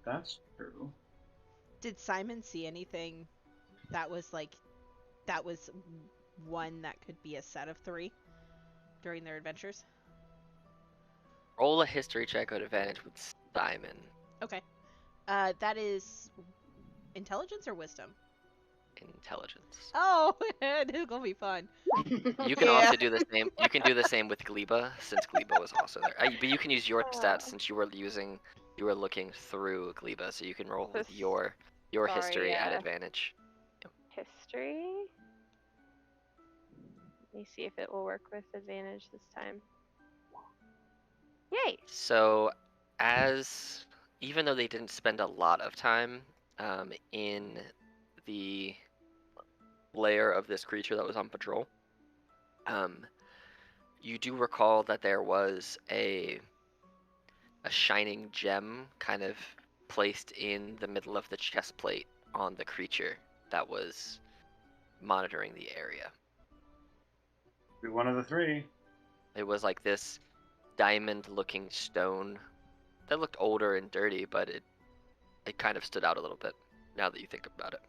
That's true. Did Simon see anything that was one that could be a set of 3 during their adventures? Roll a history check with advantage with Simon. Okay. That is intelligence or wisdom? intelligence. Oh, this is gonna be fun. You can Yeah. also do the same. You can do the same with Gleba, since Gleba was also there. But you can use your stats since you were looking through Gleba, so you can roll with This- your sorry, history at advantage. History. Let me see if it will work with advantage this time. Yay! So, even though they didn't spend a lot of time in the lair of this creature that was on patrol, you do recall that there was a shining gem kind of placed in the middle of the chest plate on the creature that was monitoring the area. Be one of the three. It was like this diamond-looking stone that looked older and dirty, but it kind of stood out a little bit now that you think about it.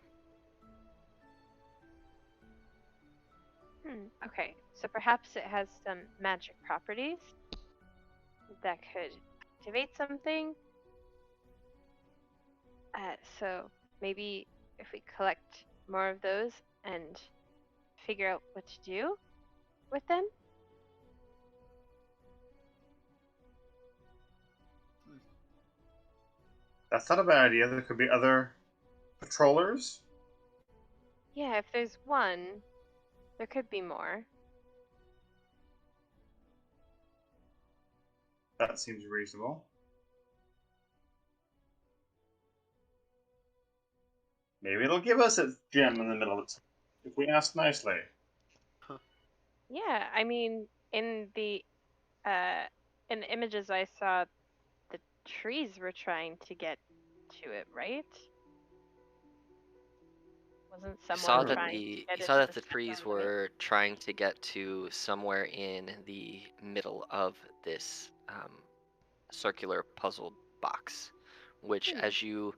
Okay, so perhaps it has some magic properties that could activate something. So maybe if we collect more of those and figure out what to do with them. That's not a bad idea. There could be other patrollers. Yeah, if there's one, there could be more. That seems reasonable. Maybe it'll give us a gem in the middle of it if we ask nicely. Yeah, I mean, in the images I saw, the trees were trying to get to it, right? Wasn't You someone saw that trying the to get you it saw to that the the center trees of the maze? were trying to get to somewhere in the middle of this circular puzzled box, which, as you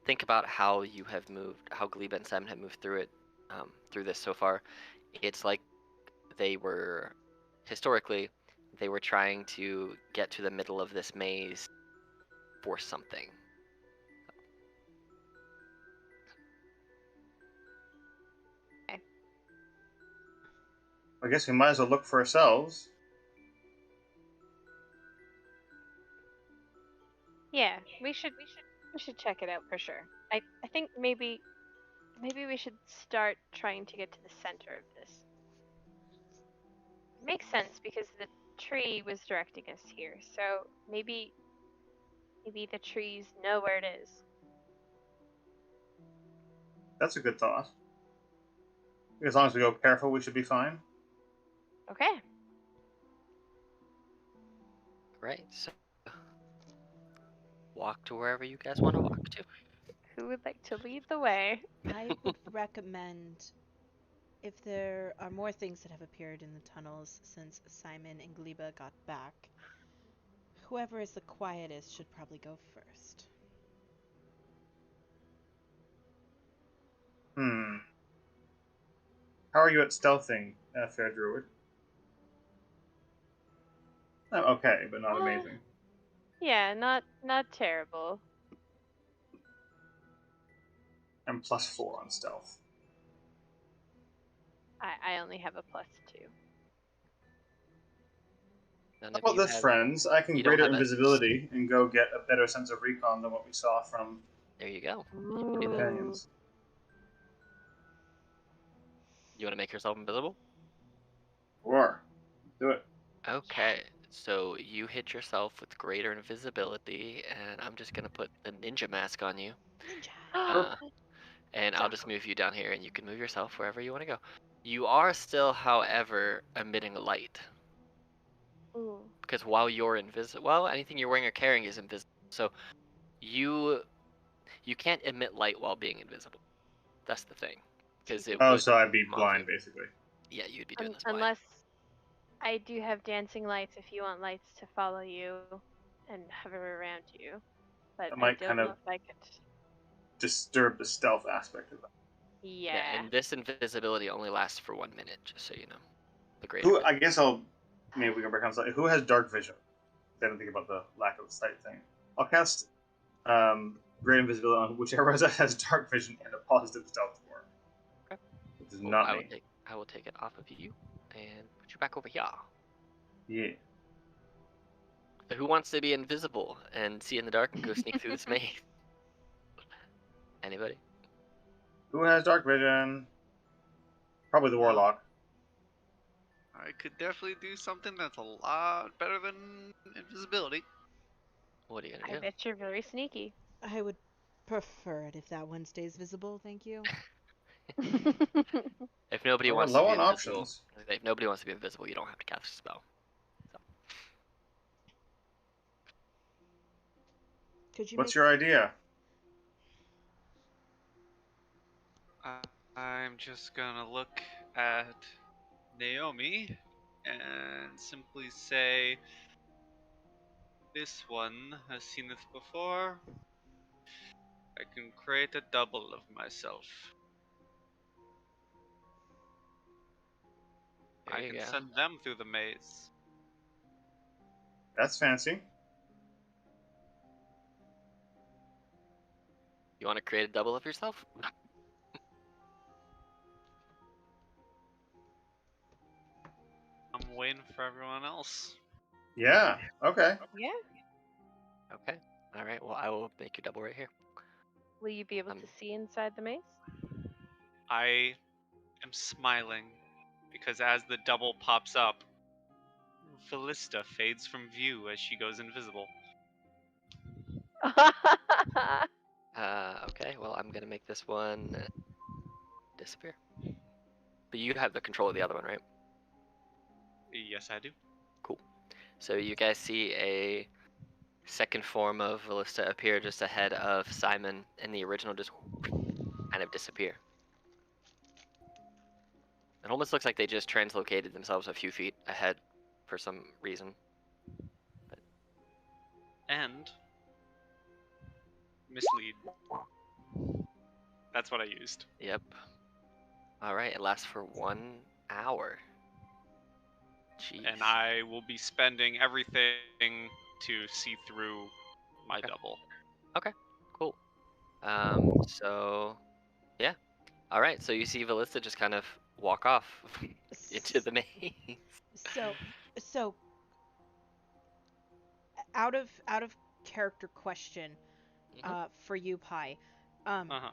think about how you have moved, how Gleba and Simon have moved through it, through this so far, it's like they were historically they were trying to get to the middle of this maze for something. I guess we might as well look for ourselves. Yeah, we should check it out for sure. I think maybe we should start trying to get to the center of this. It makes sense because the tree was directing us here. So maybe the trees know where it is. That's a good thought. As long as we go careful, we should be fine. Okay. Right. So walk to wherever you guys want to walk to. Who would like to lead the way? I would recommend, if there are more things that have appeared in the tunnels since Simon and Gleba got back, whoever is the quietest should probably go first. How are you at stealthing, Fair Druid? Oh, okay, but not amazing. Yeah, not terrible. I'm +4 on stealth. I only have a +2. None How of about you this, have. friends? I can You don't greater have a. invisibility and go get a better sense of recon than what we saw from There you go. Ooh. companions. You want to make yourself invisible? Or do it. Okay. So you hit yourself with greater invisibility, and I'm just gonna put the ninja mask on you. Ninja! And I'll just move you down here, and you can move yourself wherever you want to go. You are still, however, emitting light. Ooh. Because while you're invisible, well, anything you're wearing or carrying is invisible. So you can't emit light while being invisible. That's the thing. Because it Oh, would so I'd be muffle. blind, basically. Yeah, you'd be doing this blind. Unless I do have dancing lights if you want lights to follow you and hover around you. But That I might don't kind know of if I could. disturb the stealth aspect of that. Yeah. And this invisibility only lasts for 1 minute, just so you know. The greater. Who? I guess maybe we can break on slightly. Who has dark vision? I didn't think about the lack of sight thing. I'll cast great invisibility on whichever has dark vision and a positive stealth score. This is Cool. not I will me. take it off of you and put you back over here. Yeah. So who wants to be invisible and see in the dark and go sneak through this maze? Anybody? Who has dark vision? Probably the warlock. I could definitely do something that's a lot better than invisibility. What are you I gonna do? bet you're very sneaky. I would prefer it if that one stays visible, thank you. If nobody We're wants to low be on invisible, options. if nobody wants to be invisible, you don't have to cast a spell. So, Could you What's make your idea? I'm just gonna look at Naomi and simply say, this one has seen this before. I can create a double of myself. there I you can go. send them through the maze. That's fancy. You want to create a double of yourself? I'm waiting for everyone else. Yeah. Okay. Yeah. Okay. All right. Well, I will make your double right here. Will you be able to see inside the maze? I am smiling because as the double pops up, Felista fades from view as she goes invisible. Okay. Well, I'm gonna make this one disappear. But you have the control of the other one, right? Yes, I do. Cool. So you guys see a second form of Ballista appear just ahead of Simon, and the original just kind of disappear. It almost looks like they just translocated themselves a few feet ahead for some reason. And mislead. That's what I used. Yep. All right. It lasts for 1 hour. Jeez. And I will be spending everything to see through my Okay. double. Cool. So, yeah. All right. So you see Ballista just kind of walk off into the maze. So out of character question, Mhm. for you, Pi. Uh-huh.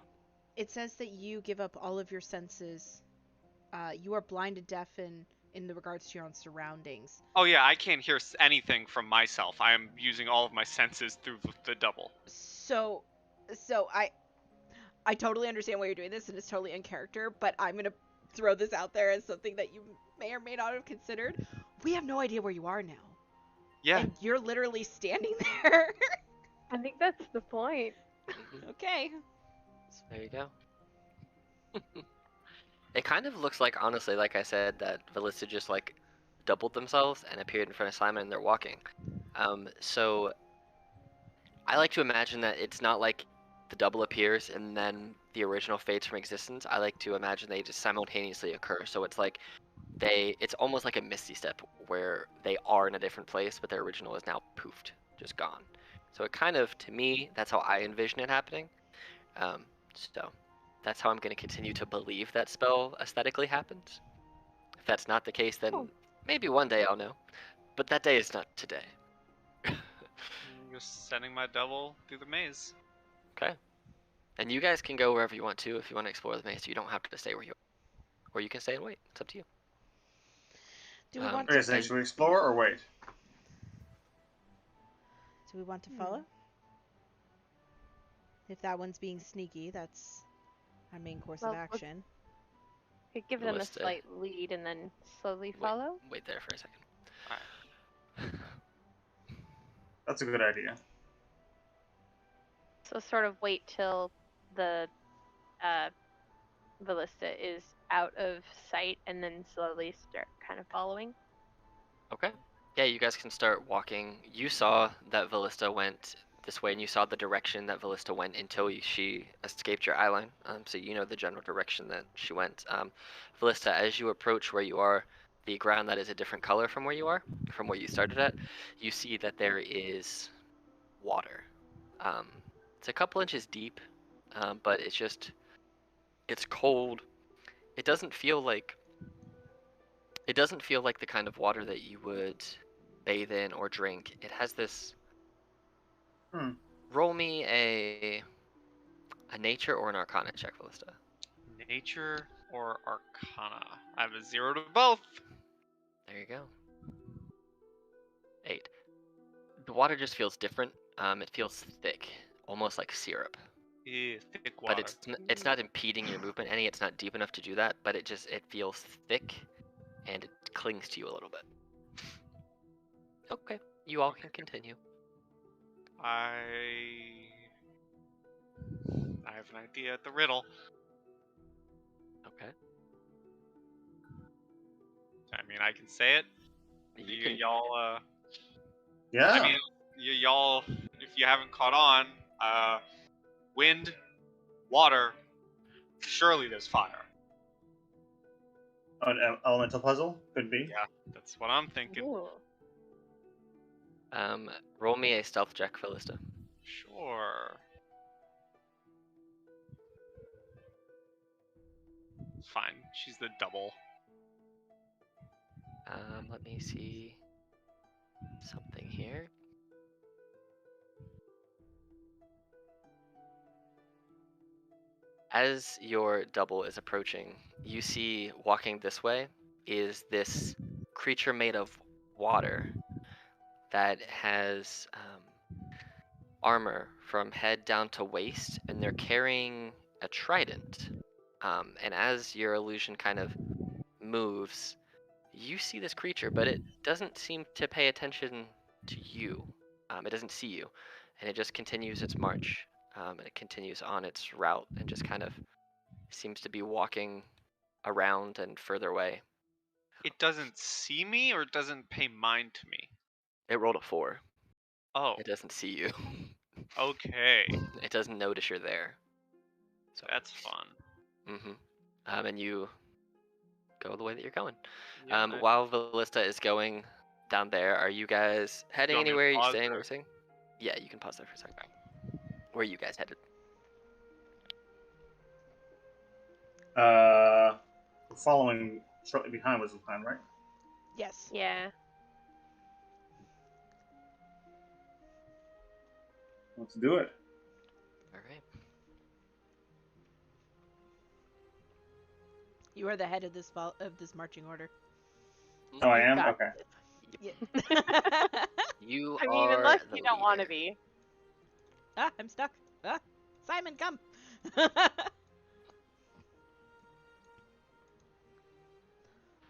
It says that you give up all of your senses. You are blind and deaf in the regards to your own surroundings. Oh yeah, I can't hear anything from myself. I am using all of my senses through the double. So I totally understand why you're doing this, and it's totally in character. But I'm gonna throw this out there as something that you may or may not have considered. We have no idea where you are now, Yeah. and you're literally standing there. I think that's the point. Mhm. Okay. There you go. It kind of looks like, honestly, like I said, that Ballista just like doubled themselves and appeared in front of Simon, and they're walking. So I like to imagine that it's not like the double appears and then the original fades from existence. I like to imagine they just simultaneously occur. So it's like it's almost like a misty step where they are in a different place, but their original is now poofed, just gone. So it kind of, to me, that's how I envision it happening. So that's how I'm going to continue to believe that spell aesthetically happens. If that's not the case, then Cool. maybe one day I'll know. But that day is not today. I'm just sending my double through the maze. Okay. And you guys can go wherever you want to if you want to explore the maze. You don't have to stay where you are. Or you can stay and wait. It's up to you. Do we want Okay, to? so should we explore or wait? Do we want to follow? If that one's being sneaky, that's our main course of Well, let's- action. Could give them a Ballista. slight lead and then slowly follow. Wait there for a second. Alright. That's a good idea. So sort of wait till the ballista is out of sight and then slowly start kind of following. Okay. Yeah, you guys can start walking. You saw that Ballista went this way, and you saw the direction that Ballista went until she escaped your eyeline. So you know the general direction that she went. Ballista, as you approach where you are, the ground that is a different color from where you are, from where you started at, you see that there is water. It's a couple inches deep, but it's cold. it doesn't feel like the kind of water that you would bathe in or drink. It has this. Roll me a nature or an arcana check, Ballista. Nature or Arcana? I have a 0 to both. There you go. 8. The water just feels different. It feels thick, almost like syrup. Yeah, thick water. But it's not impeding your movement any. It's not deep enough to do that. But it feels thick, and it clings to you a little bit. Okay, you all can continue. I have an idea at the riddle. Okay. I mean, I can say it. You can. Y'all. Yeah. I mean, y'all. If you haven't caught on, wind, water. Surely there's fire. An elemental puzzle could be. Yeah, that's what I'm thinking. Ooh. Roll me a stealth check, Ballista. Sure. Fine. She's the double. Let me see something here. As your double is approaching, you see walking this way is this creature made of water that has armor from head down to waist, and they're carrying a trident. And as your illusion kind of moves, you see this creature, but it doesn't seem to pay attention to you. It doesn't see you, and it just continues its march. And it continues on its route and just kind of seems to be walking around and further away. It doesn't see me or it doesn't pay mind to me? It rolled a 4. Oh, It doesn't see you. okay. It doesn't notice you're there. So That's fun. and you go the way that you're going. Yeah, While Ballista is going down there, are you guys heading want me to anywhere? Are you pause staying or- where you're staying? Yeah, you can pause there for a second. Where are you guys headed? Following shortly behind was the plan, right? Yes. Yeah. Let's do it. All right. You are the head of this marching order. Oh, I am? Got Okay. it. Yeah. You I mean, are unless the you don't want to leader. be. Ah, I'm stuck. Ah, Simon, come.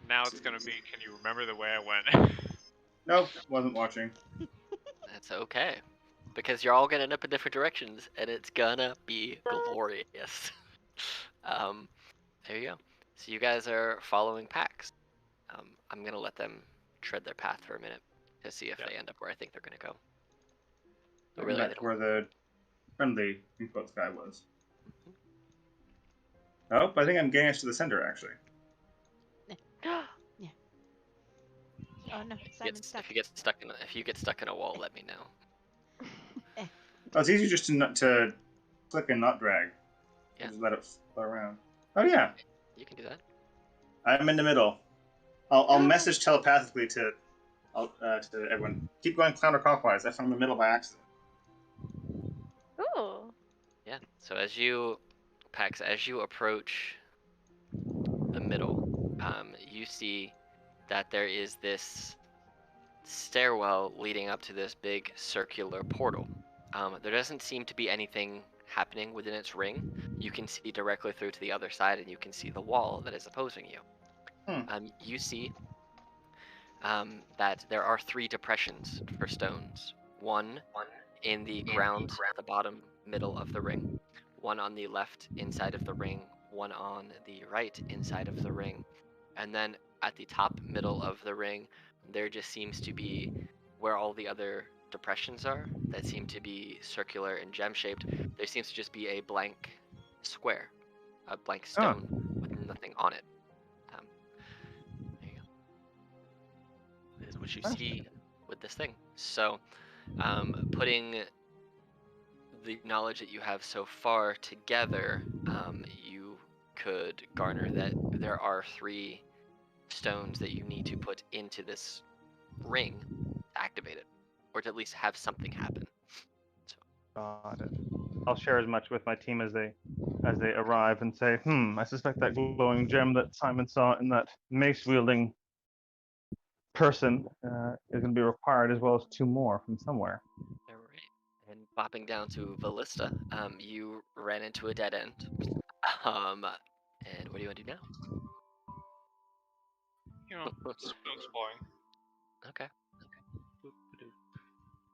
now it's gonna be, can you remember the way I went? Nope, wasn't watching. That's okay. Because you're all gonna end up in different directions, and it's gonna be glorious. There you go. So you guys are following Pax. I'm gonna let them tread their path for a minute to see if they end up where I think they're gonna go. But really, they Back to don't. where the friendly quotes guy was. Oh, I think I'm getting us to the center, actually. Oh no, Simon's stuck. If you get stuck in a wall, let me know. Oh, it's easier just to click and not drag. Yeah. Just let it flow around. Oh yeah, You can do that. I'm in the middle. I'll message telepathically to everyone. Keep going counterclockwise. I found the middle by accident. Ooh. Yeah. So as you approach the middle, you see that there is this stairwell leading up to this big circular portal. There doesn't seem to be anything happening within its ring. You can see directly through to the other side, and you can see the wall that is opposing you. You see that there are 3 depressions for stones. One in the ground at the bottom middle of the ring, one on the left inside of the ring, one on the right inside of the ring, and then at the top middle of the ring, there just seems to be where all the other depressions are that seem to be circular and gem-shaped. There seems to just be a blank square, a blank stone with nothing on it. There you go. This is what you see with this thing. So, putting the knowledge that you have so far together, you could garner that there are 3 stones that you need to put into this ring to activate it, or to at least have something happen. Got it. I'll share as much with my team as they arrive and say, I suspect that glowing gem that Simon saw in that mace-wielding person is going to be required, as well as 2 more from somewhere. All right. And bopping down to Ballista, you ran into a dead end. And what do you want to do now? You know, exploring. Okay. Boop-a-doop.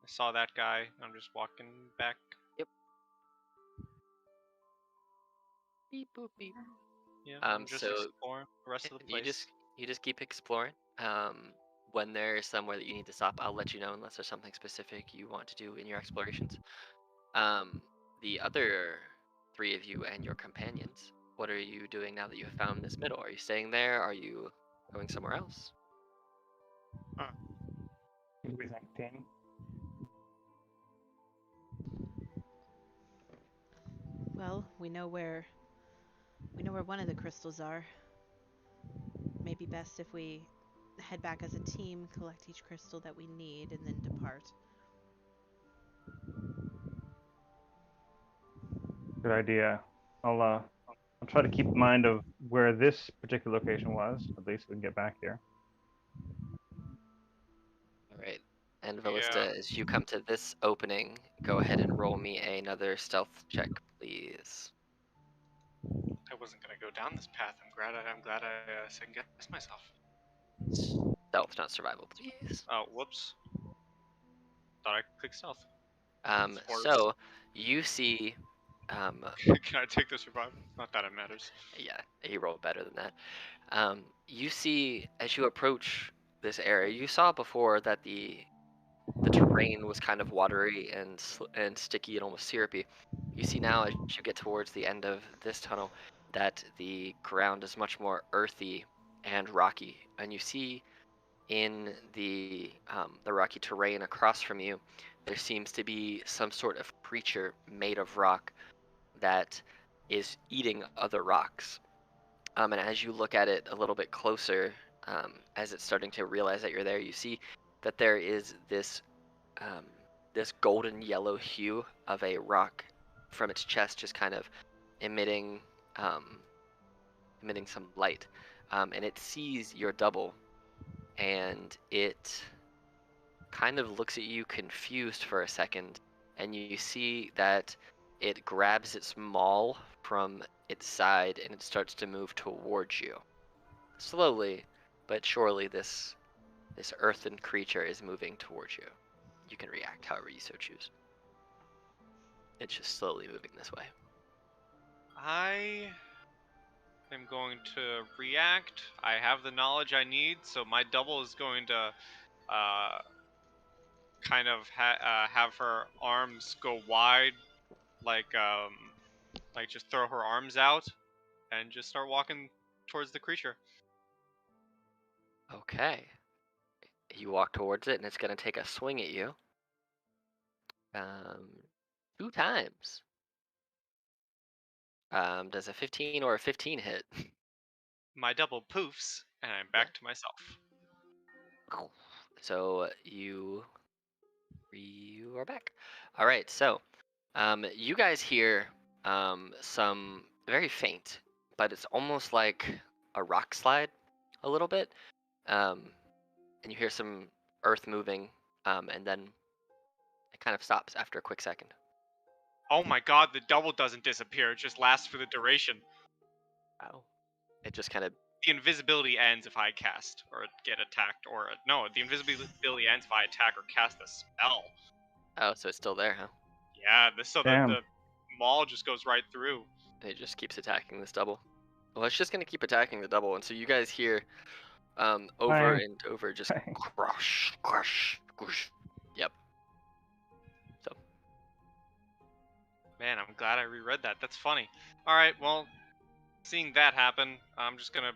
I saw that guy. I'm just walking back. Beep boop beep. Yeah, I'm just So exploring the rest of the place. you just keep exploring. When there's somewhere that you need to stop, I'll let you know unless there's something specific you want to do in your explorations. The other 3 of you and your companions, what are you doing now that you have found this middle? Are you staying there? Are you going somewhere else? What do we think, team? Well, we know where one of the crystals are. Maybe best if we head back as a team, collect each crystal that we need, and then depart. Good idea. I'll try to keep in mind of where this particular location was, at least we can get back here. All right. And Ballista, Yeah. as you come to this opening, go ahead and roll me another stealth check, please. I wasn't gonna go down this path. I'm glad I second guessed myself. Stealth, not survival, please. Oh, whoops. Thought I clicked stealth. So you see, Can I take the survival? Not that it matters. yeah, he rolled better than that. You see, as you approach this area, you saw before that the terrain was kind of watery and sticky and almost syrupy. You see now, as you get towards the end of this tunnel, that the ground is much more earthy and rocky, and you see in the rocky terrain across from you, there seems to be some sort of creature made of rock that is eating other rocks. And as you look at it a little bit closer, as it's starting to realize that you're there, you see that there is this this golden yellow hue of a rock from its chest, just kind of emitting some light, and it sees your double, and it kind of looks at you confused for a second, and you see that it grabs its maul from its side and it starts to move towards you. Slowly, but surely this earthen creature is moving towards you. You can react however you so choose. It's just slowly moving this way. I am going to react. I have the knowledge I need, so my double is going to kind of have her arms go wide, like just throw her arms out and just start walking towards the creature. Okay. You walk towards it and it's going to take a swing at you. 2 times. Does a 15 or a 15 hit? My double poofs, and I'm back to myself. So you are back. All right. So you guys hear some very faint, but it's almost like a rock slide a little bit. And you hear some earth moving, and then it kind of stops after a quick second. Oh my god, the double doesn't disappear, it just lasts for the duration. Wow. It just kind of... The invisibility ends if I cast or get attacked, or no, the invisibility ends if I attack or cast a spell. Oh, so it's still there, huh? Yeah, the maul just goes right through. It just keeps attacking this double. Well, it's just going to keep attacking the double, and so you guys hear over and over just crush, crush, crush. Yep. So. Man, I'm glad I reread that. That's funny. Alright, well, seeing that happen, I'm just gonna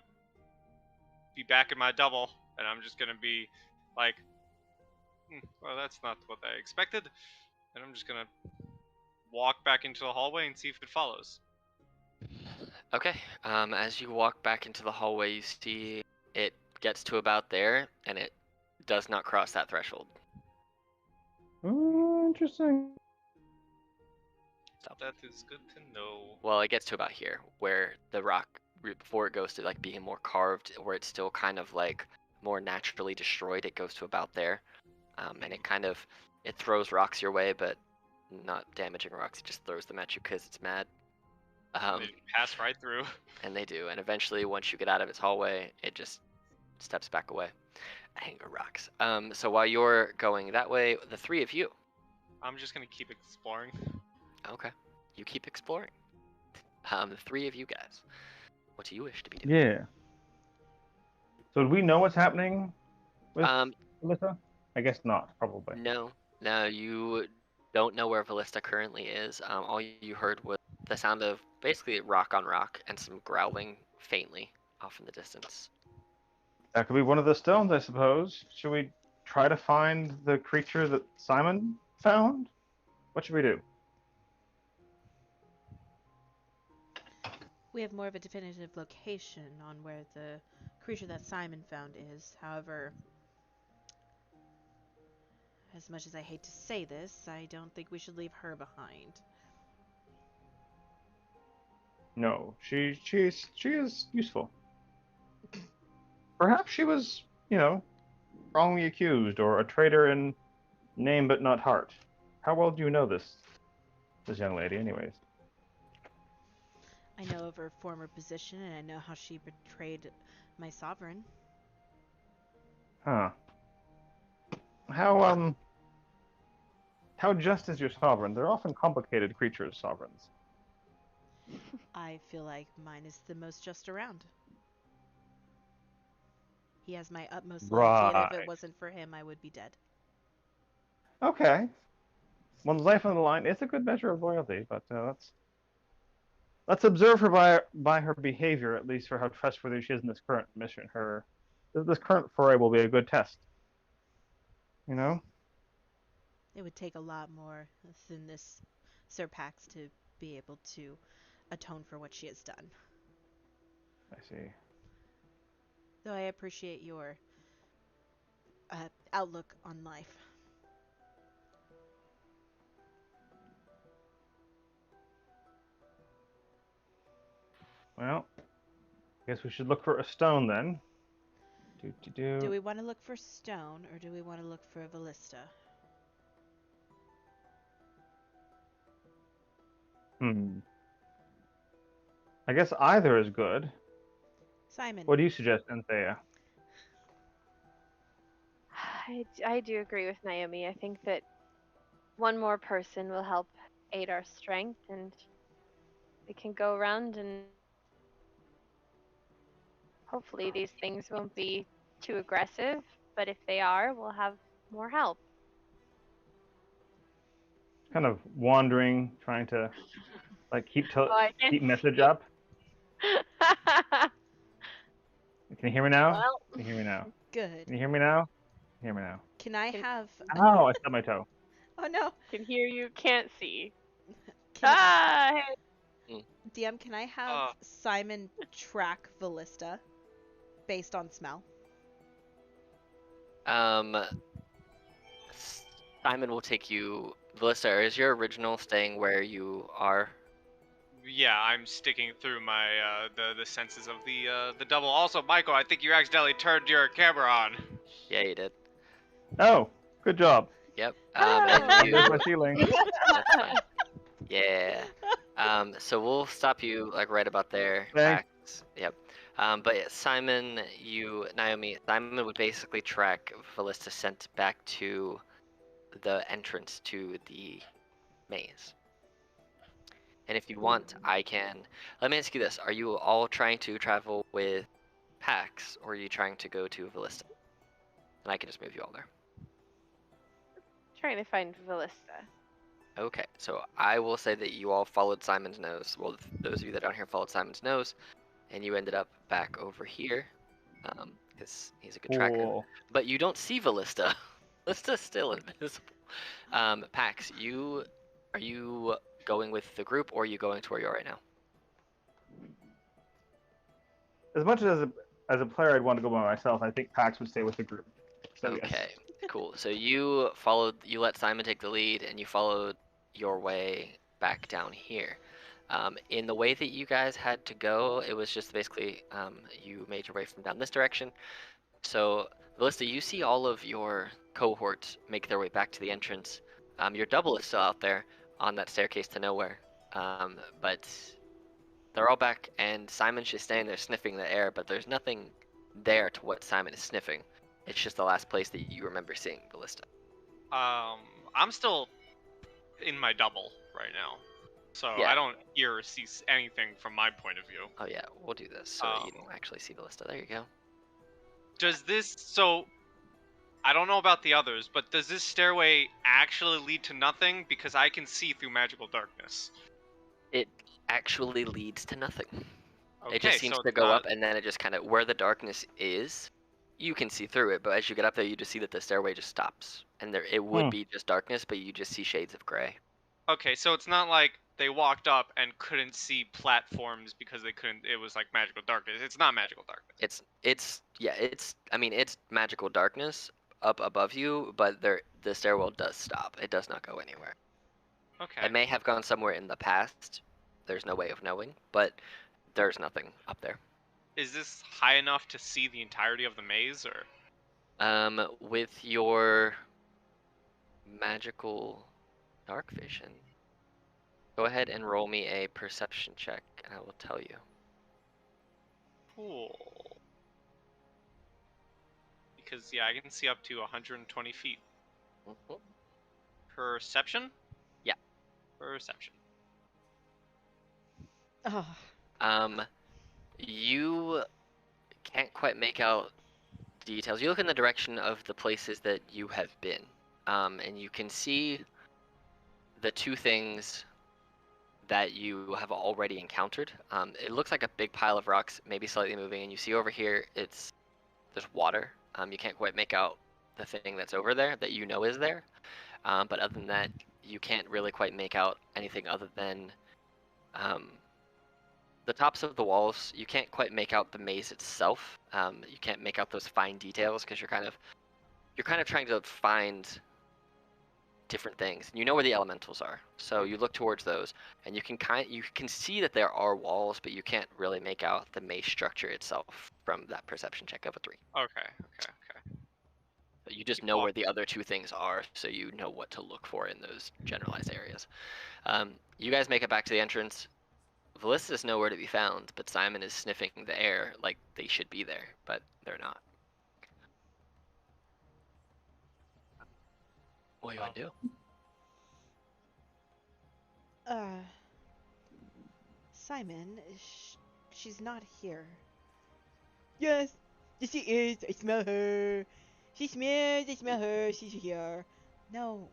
be back in my double, and I'm just gonna be like, well, that's not what I expected, and I'm just gonna walk back into the hallway and see if it follows. Okay. As you walk back into the hallway, you see it gets to about there, and it does not cross that threshold. Interesting. That is good to know. Well, it gets to about here, where the rock, before it goes to like being more carved, where it's still kind of like more naturally destroyed, it goes to about there, and it throws rocks your way, but not damaging rocks. It just throws them at you because it's mad. They pass right through. And they do, and eventually, once you get out of its hallway, it just steps back away. Anger rocks. So while you're going that way, the three of you. I'm just gonna keep exploring. Okay. You keep exploring. The three of you guys. What do you wish to be doing? Yeah. So do we know what's happening with Um, Alyssa? I guess not, probably. no, you don't know where Vallista currently is. All you heard was the sound of basically rock on rock and some growling faintly off in the distance. That could be one of the stones, I suppose. Should we try to find the creature that Simon found? What should we do? We have more of a definitive location on where the creature that Simon found is. However, as much as I hate to say this, I don't think we should leave her behind. No, she is useful. Perhaps she was, wrongly accused or a traitor in name but not heart. How well do you know this young lady, anyways? I know of her former position, and I know how she betrayed my sovereign. Huh. How just is your sovereign? They're often complicated creatures, sovereigns. I feel like mine is the most just around. He has my utmost loyalty, and if it wasn't for him, I would be dead. Okay. One's life on the line is a good measure of loyalty, but let's observe her by her behavior, at least for how trustworthy she is in this current mission. This current foray will be a good test. You know? It would take a lot more than this Sir Pax to be able to atone for what she has done. I see. Though I appreciate your outlook on life. Well, I guess we should look for a stone then. Do we want to look for stone, or do we want to look for a ballista? I guess either is good. Simon. What do you suggest, Anthea? I do agree with Naomi. I think that one more person will help aid our strength, and we can go around, and hopefully these things won't be too aggressive, but if they are, we'll have more help. Kind of wandering, trying to keep message up. Can you hear me now? Well, Can you hear me now? Good. Can you hear me now? Hear me now. Can I have... Oh, I stubbed my toe. Oh no! Can hear you, can't see. Hey. Mm. DM, can I have Simon track Ballista based on smell? Simon will take you. Vallista, is your original staying where you are? Yeah, I'm sticking through my the senses of the double. Also, Michael, I think you accidentally turned your camera on. Yeah, you did. Oh, good job. Yep. Oh. And you. There's my ceiling. That's fine. Yeah. So we'll stop you right about there. Thanks. Pax. Yep. But yeah, Naomi, Simon would basically track Vallista sent back to the entrance to the maze. And if you want, I can. Let me ask you this: are you all trying to travel with Pax, or are you trying to go to Vallista? And I can just move you all there. Trying to find Vallista. Okay, so I will say that you all followed Simon's nose. Well, those of you that aren't here followed Simon's nose, and you ended up back over here, because he's a good tracker. But you don't see Vallista. Vallista's still invisible. Pax, are you going with the group, or are you going to where you are right now? as much as a player I'd want to go by myself, I think Pax would stay with the group. So Okay, yes. cool. So you let Simon take the lead, and you followed your way back down here. In the way that you guys had to go, it was just basically you made your way from down this direction. So, Ballista, you see all of your cohorts make their way back to the entrance. Your double is still out there on that staircase to nowhere, but they're all back, and Simon's just standing there sniffing the air, but there's nothing there to what Simon is sniffing. It's just the last place that you remember seeing Ballista. I'm still in my double right now, so Yeah. I don't hear or see anything from my point of view. Oh yeah, we'll do this so that you don't actually see Ballista. There you go. Does this so? I don't know about the others, but does this stairway actually lead to nothing? Because I can see through magical darkness. It actually leads to nothing. Okay, It just seems so to it's go not- up, and then it just kind of, where the darkness is, you can see through it, but as you get up there, you just see that the stairway just stops. And there, it would be just darkness, but you just see shades of gray. Okay, so it's not like they walked up and couldn't see platforms because they couldn't. It was like magical darkness. It's not magical darkness. I mean, it's magical darkness up above you, but the stairwell does stop. It does not go anywhere. Okay. It may have gone somewhere in the past. There's no way of knowing, but there's nothing up there. Is this high enough to see the entirety of the maze, or? With your magical dark vision, go ahead and roll me a perception check, and I will tell you. Cool. Because yeah, I can see up to 120 feet. Mhm. Perception? Yeah. Perception. Oh, You can't quite make out details. You look in the direction of the places that you have been, and you can see the two things that you have already encountered. It looks like a big pile of rocks, maybe slightly moving, and you see over here there's water. You can't quite make out the thing that's over there that you know is there, but other than that, you can't really quite make out anything other than the tops of the walls. You can't quite make out the maze itself. You can't make out those fine details because you're kind of trying to find different things. You know where the elementals are, so you look towards those, and you can see that there are walls, but you can't really make out the maze structure itself from that perception check of a 3. Okay. But you just know where the other two things are, so you know what to look for in those generalized areas. You guys make it back to the entrance. Vallissa's nowhere to be found, but Simon is sniffing the air like they should be there, but they're not. What do you want to do? Simon, she's not here. Yes, she is. I smell her. She smells. I smell her. She's here. No,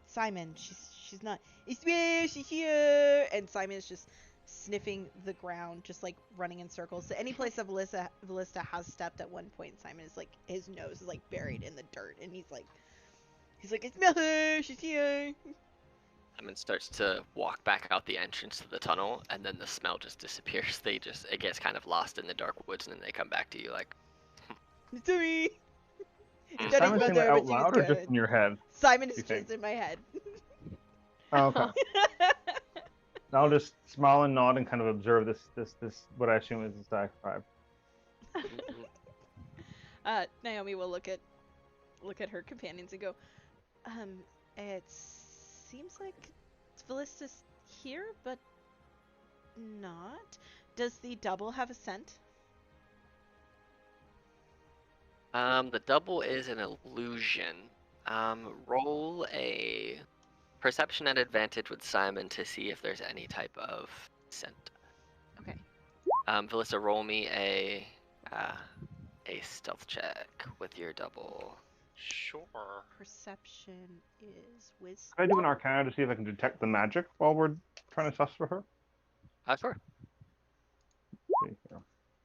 Simon, she's not. I swear she's here. And Simon's just sniffing the ground, just like running in circles. So any place that Ballista has stepped at one point, Simon is like, his nose is like buried in the dirt, and he's like, I smell her. She's here. Simon starts to walk back out the entrance to the tunnel, and then the smell just disappears. It gets kind of lost in the dark woods, and then they come back to you like, Sorry. Is Simon saying that out loud or just in your head? Simon is you just think? in my head. Oh, okay. I'll just smile and nod and kind of observe this what I assume is a stack 5. Naomi will look at her companions and go, it seems like Ballista's here, but not. Does the double have a scent? The double is an illusion. Roll a perception at advantage with Simon to see if there's any type of scent. Okay. Ballista, roll me a stealth check with your double. Sure. Perception is wisdom. Can I do an arcana to see if I can detect the magic while we're trying to suss for her? Sure. See here.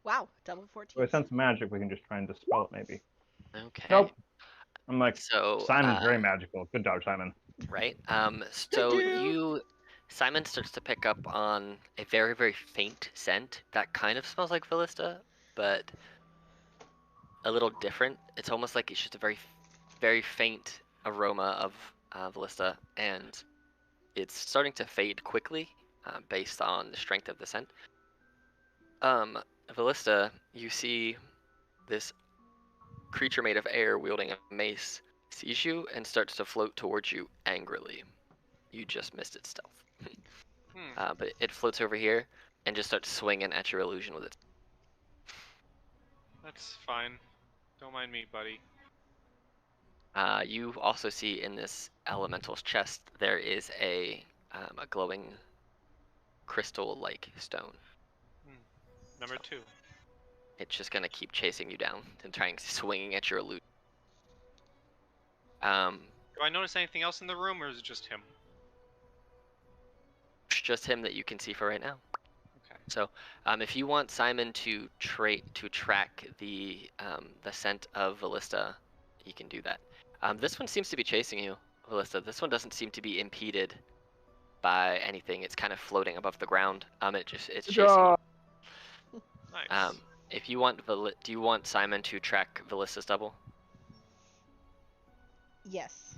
Wow, double 14. So I sense magic, we can just try and dispel it maybe. Okay. Nope. I'm like, So Simon's very magical. Good job, Simon. Right. So Simon starts to pick up on a very, very faint scent that kind of smells like Ballista, but a little different. It's almost like it's just a very faint aroma of Ballista, and it's starting to fade quickly based on the strength of the scent. Ballista, you see this creature made of air wielding a mace sees you and starts to float towards you angrily. You just missed its stealth. But it floats over here and just starts swinging at your illusion with it. That's fine. Don't mind me, buddy. You also see in this elemental's chest there is a glowing crystal-like stone. Number 2. It's just gonna keep chasing you down and trying swinging at your illusion. Do I notice anything else in the room, or is it just him? It's just him that you can see for right now. Okay. So, if you want Simon to track the scent of Ballista, he can do that. This one seems to be chasing you, Ballista. This one doesn't seem to be impeded by anything. It's kind of floating above the ground. It's chasing you. Nice. If you want do you want Simon to track Ballista's double? Yes.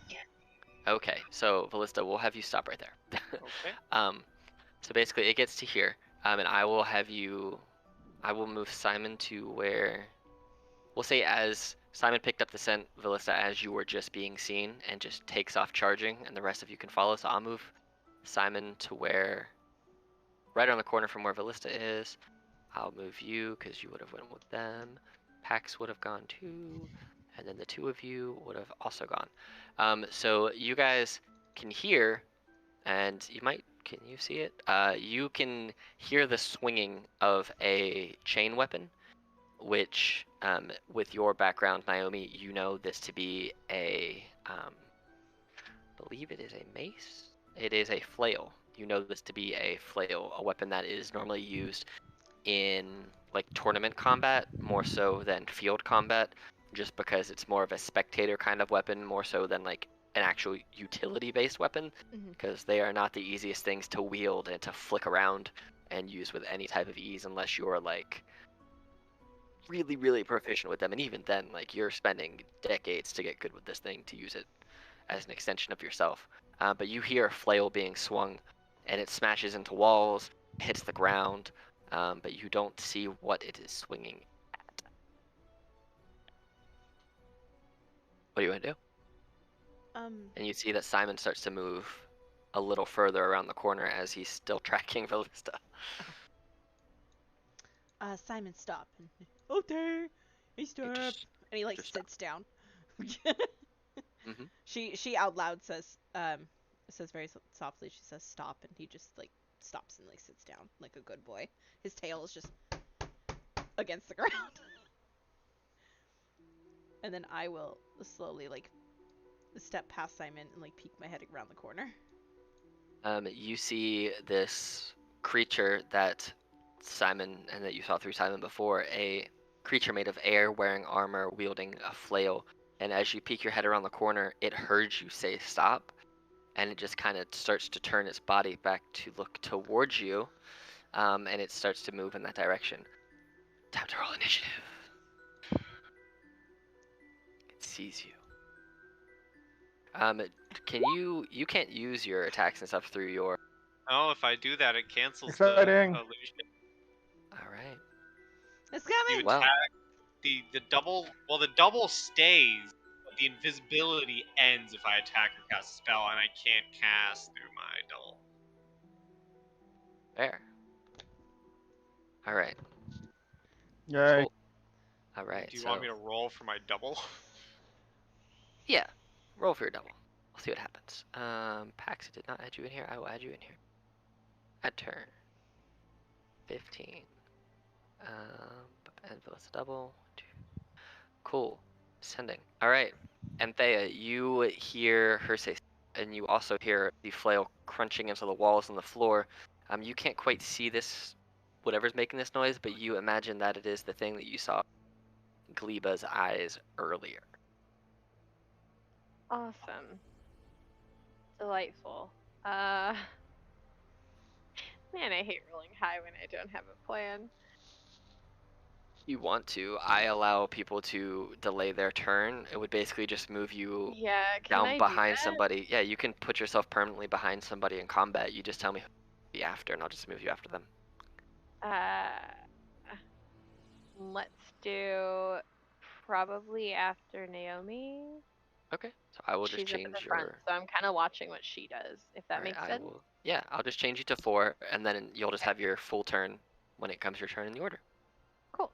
Okay, so Ballista, we'll have you stop right there. Okay. So basically, it gets to here, and I will move Simon to where, we'll say as Simon picked up the scent, Ballista, as you were just being seen, and just takes off charging, and the rest of you can follow. So I'll move Simon to where, right around the corner from where Ballista is. I'll move you because you would have went with them. Pax would have gone too, and then the two of you would have also gone. So you guys can hear, and can you see it? You can hear the swinging of a chain weapon, which, with your background, Naomi, you know this to be I believe it is a mace. It is a flail. You know this to be a flail, a weapon that is normally used in like tournament combat more so than field combat, just because it's more of a spectator kind of weapon more so than like an actual utility-based weapon, because they are not the easiest things to wield and to flick around and use with any type of ease unless you're like really proficient with them, and even then, like, you're spending decades to get good with this thing to use it as an extension of yourself. But you hear a flail being swung, and it smashes into walls, hits the ground, but you don't see what it is swinging at. What do you want to do? And you see that Simon starts to move a little further around the corner as he's still tracking Ballista. Simon, stop. Okay, he stop. And he like just sits down. Mm-hmm. She out loud says very softly. She says stop, and he just like stops and like sits down like a good boy. His tail is just against the ground. And then I will slowly like step past Simon and like peek my head around the corner. You see this creature that Simon, and that you saw through Simon before, a creature made of air wearing armor wielding a flail, and as you peek your head around the corner, it heard you say stop, and it just kind of starts to turn its body back to look towards you, and it starts to move in that direction. Time to roll initiative. It sees you. You can't use your attacks and stuff through your... Oh, if I do that, it cancels Exciting. the illusion. Alright. It's You coming. Well, attack the double. Well, the double stays, but the invisibility ends if I attack or cast a spell, and I can't cast through my double. fair. Alright. Yay. Cool. Alright, Do you so... want me to roll for my double? Yeah. Roll for your double. We'll see what happens. Pax, did not add you in here. I will add you in here. Add turn. 15. And let's double. 2. Cool. Sending. Alright. Anthea, you hear her say, and you also hear the flail crunching into the walls and the floor. You can't quite see this, whatever's making this noise, but you imagine that it is the thing that you saw in Gleba's eyes earlier. Awesome. Delightful. Man, I hate rolling high when I don't have a plan. you want to, I allow people to delay their turn. It would basically just move you Yeah, can down I do behind that? somebody. Yeah, you can put yourself permanently behind somebody in combat. You just tell me who to be after, and I'll just move you after them. Let's do probably after Naomi. Okay, so I will just She's up at change the front, your. so I'm kind of watching what she does, if that All right, makes I sense. will. Yeah, I'll just change you to 4, and then you'll just have your full turn when it comes your turn in the order. Cool.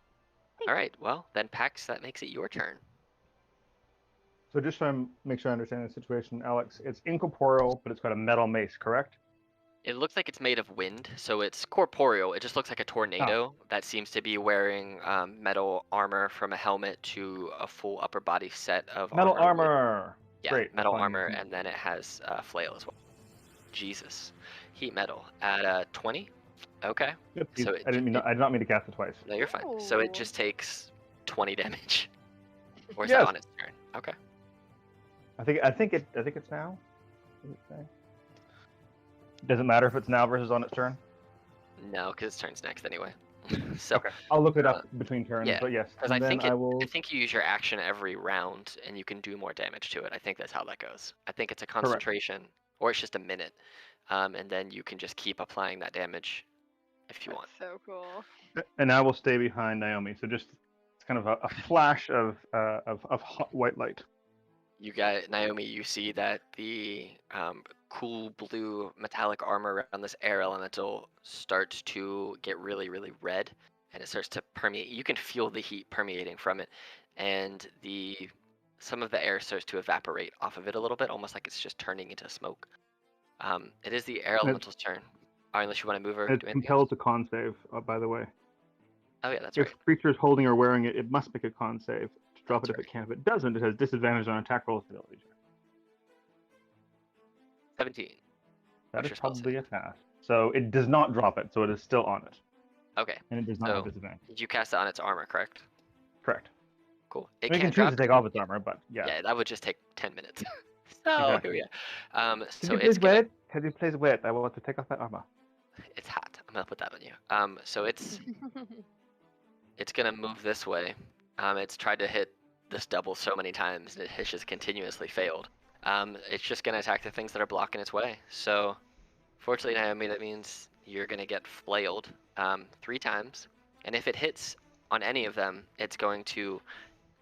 Thank All you. right, well then, Pax, that makes it your turn. So just so I make sure I understand the situation, Alex, it's incorporeal, but it's got a metal mace, correct? It looks like it's made of wind, so it's corporeal. It just looks like a tornado that seems to be wearing metal armor from a helmet to a full upper body set of Metal armor. armor. Yeah, Great. that's metal all I need armor, to know. and then it has flail as well. Jesus, heat metal at 20. Okay, Yep, so I did not mean to cast it twice. no, you're fine. So it Ooh. just takes 20 damage. Or is Yes. that on its turn? Okay. I think it's now. Does it say? Does it matter if it's now versus on its turn? No, because its turn's next anyway. So Okay, I'll look it up between turns. yeah, But yes, because and I then think I will. I think you use your action every round, and you can do more damage to it. I think that's how that goes. I think it's a concentration, or it's just a minute, and then you can just keep applying that damage if you want. That's so cool. And I will stay behind Naomi. So just it's kind of a flash of hot white light. You got Naomi. You see that the cool blue metallic armor around this air elemental starts to get really, really red, and it starts to permeate. You can feel the heat permeating from it, and some of the air starts to evaporate off of it a little bit, almost like it's just turning into smoke. It is the air elemental's turn. Unless you want to move or It's do anything else. compelled to con save, by the way. Oh yeah, that's If right. creature is holding or wearing it, it must make a con save to drop That's it if it can. If it doesn't, it has disadvantage on attack rolls ability check. 17. That What's is your spell probably save? a pass. So it does not drop it, so it is still on it. Okay. And it does not So have disadvantage. you cast it on its armor, correct? Correct. Cool. I It mean, you can can't choose drop. to take off its armor, but yeah. Yeah, that would just take 10 minutes. So Exactly. here we are. Could So you it's please gonna. wait? Can you please wait? I want to take off that armor. It's hot. I'm gonna put that on you. So it's gonna move this way. It's tried to hit this double so many times, and it has just continuously failed. It's just gonna attack the things that are blocking its way. So, fortunately, Naomi, that means you're gonna get flailed 3 times, and if it hits on any of them, it's going to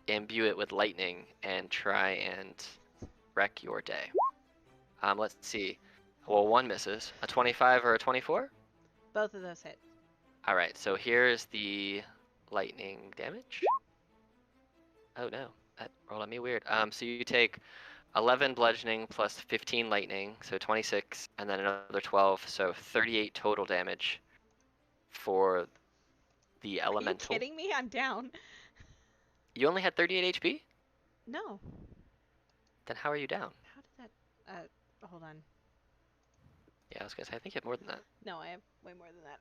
imbue it with lightning and try and wreck your day. Let's see. Well, one misses. A 25 or a 24? Both of those hit. All right, so here's the lightning damage. Oh no, that rolled on me weird. So you take 11 bludgeoning plus 15 lightning, so 26, and then another 12, so 38 total damage for the elemental. Are you kidding me? I'm down. You only had 38 HP? No. Then how are you down? How did that? Hold on. Yeah, I was gonna say I think you have more than that. No, I have way more than that.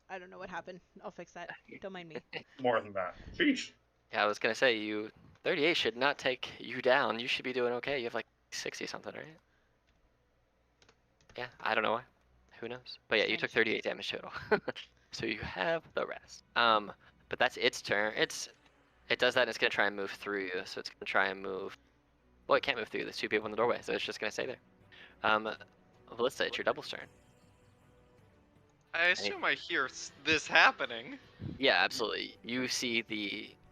I don't know what happened. I'll fix that. Don't mind me. More than that. Sheesh. Yeah, I was gonna say 38 should not take you down. You should be doing okay. You have like 60 something, right? Yeah, I don't know why. Who knows? But yeah, you took 38 damage total. So you have the rest. But that's its turn. It does that and it's gonna try and move through you. So it's gonna try and move. Well, it can't move through. There's 2 people in the doorway, so it's just gonna stay there. Melissa, it's your double's turn. I assume I hear this happening. Yeah, absolutely. You see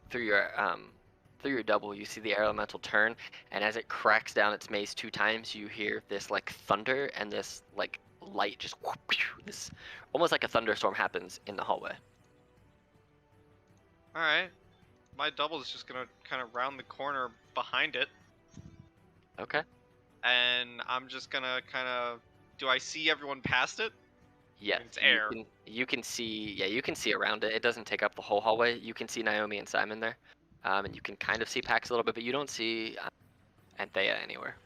through your double, you see the air elemental turn, and as it cracks down its mace 2 times, you hear this like thunder and this like light just this almost like a thunderstorm happens in the hallway. All right, my double is just gonna kind of round the corner behind it, Okay. and I'm just gonna kind of. Do I see everyone past it? Yeah. It's air. You can see. Yeah, you can see around it. It doesn't take up the whole hallway. You can see Naomi and Simon there, and you can kind of see Pax a little bit, but you don't see Anthea anywhere.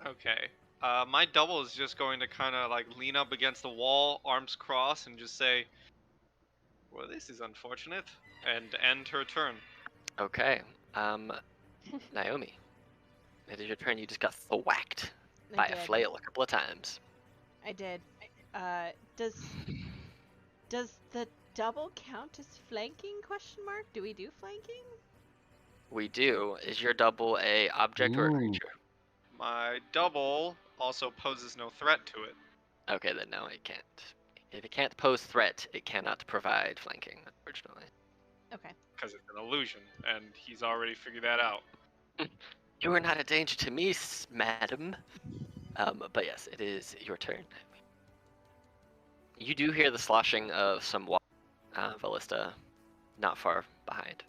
Okay. My double is just going to kind of like lean up against the wall, arms crossed, and just say, "Well, this is unfortunate," and end her turn. Okay. Naomi, it is your turn. You just got thwacked by a flail a couple of times. I did. Does double count as flanking? Question mark. Do we do flanking? We do. Is your double a object or a Ooh. creature? My double also poses no threat to it. Okay, then no, it can't. If it can't pose threat, it cannot provide flanking, unfortunately. Okay. Because it's an illusion, and he's already figured that out. You are not a danger to me, madam. But yes, it is your turn. You do hear the sloshing of some water, Ballista, not far behind.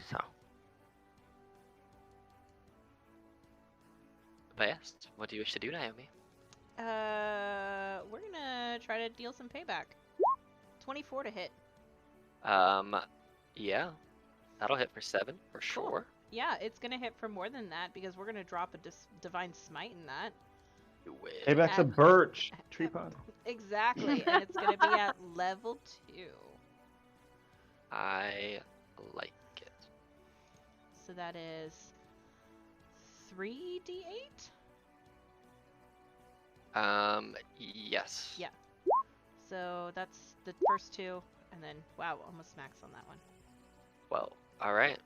So. But yes, what do you wish to do, Naomi? We're gonna try to deal some payback. 24 to hit. Yeah, that'll hit for 7 for sure. Yeah, it's gonna hit for more than that because we're gonna drop a divine smite in that. You will. Payback's a birch. Tree pun. Exactly, and it's gonna be at level 2. I like it. So that is 3d8. Yes. Yeah. So that's the first 2, and then wow, almost max on that one. Well, all right.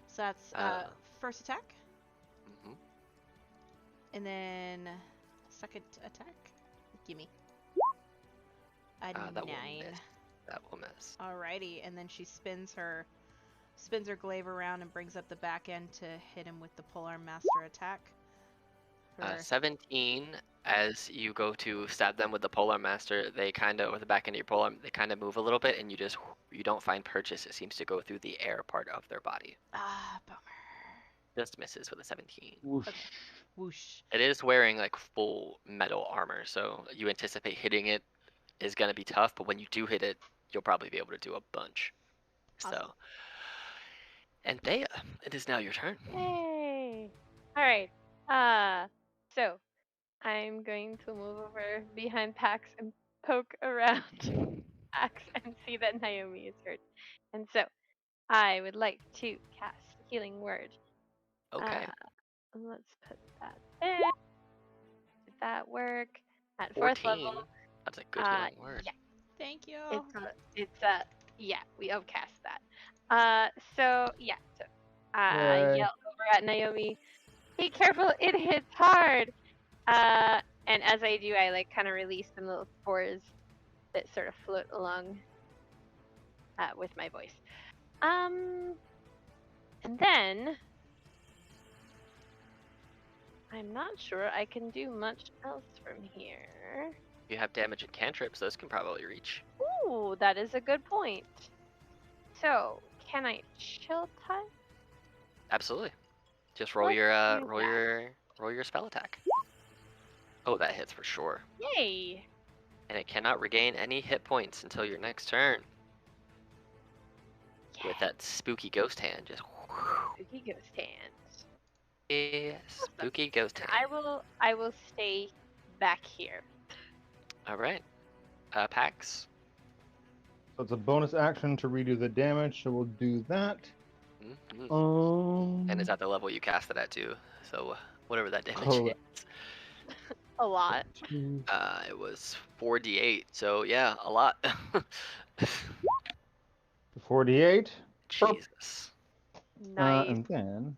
So that's first attack, Mhm. and then second attack. Gimme. A That will 9. miss. That will miss. Alrighty, and then she spins her glaive around and brings up the back end to hit him with the polearm master attack. For 17. As you go to stab them with the polearm master, they kind of, with the back end of your polearm, they kind of move a little bit, and you don't find purchase. It seems to go through the air part of their body. bummer. Just misses with a 17. Whoosh. Okay. Whoosh. It is wearing like full metal armor, so you anticipate hitting it is gonna be tough. But when you do hit it, you'll probably be able to do a bunch. Awesome. So, and Thea, it is now your turn. Yay! All right. So I'm going to move over behind Pax and poke around Pax and see that Naomi is hurt. And so I would like to cast Healing Word. Okay. Let's put that there. Did that work? At 4th 14. level. That's a good healing word. Yeah. Thank you. Yeah, we upcast that. So yeah, so I Yay. yell over at Naomi, "Be careful, it hits hard." And as I do, I like kind of release some little spores that sort of float along with my voice. And then I'm not sure I can do much else from here. You have damage and cantrips; those can probably reach. Ooh, that is a good point. So, can I chill touch? Absolutely. Just roll Let's your do roll your spell attack. Oh, that hits for sure. Yay! And it cannot regain any hit points until your next turn. With that spooky ghost hand, just Spooky ghost hand. spooky ghost hand. I will stay back here. All right, Pax. So it's a bonus action to redo the damage, so we'll do that. Mm-hmm. And is at the level you cast it at too. So whatever that damage Correct. is. A lot. It was 4d8. So yeah, a lot. 48. Jesus. Nice. And then,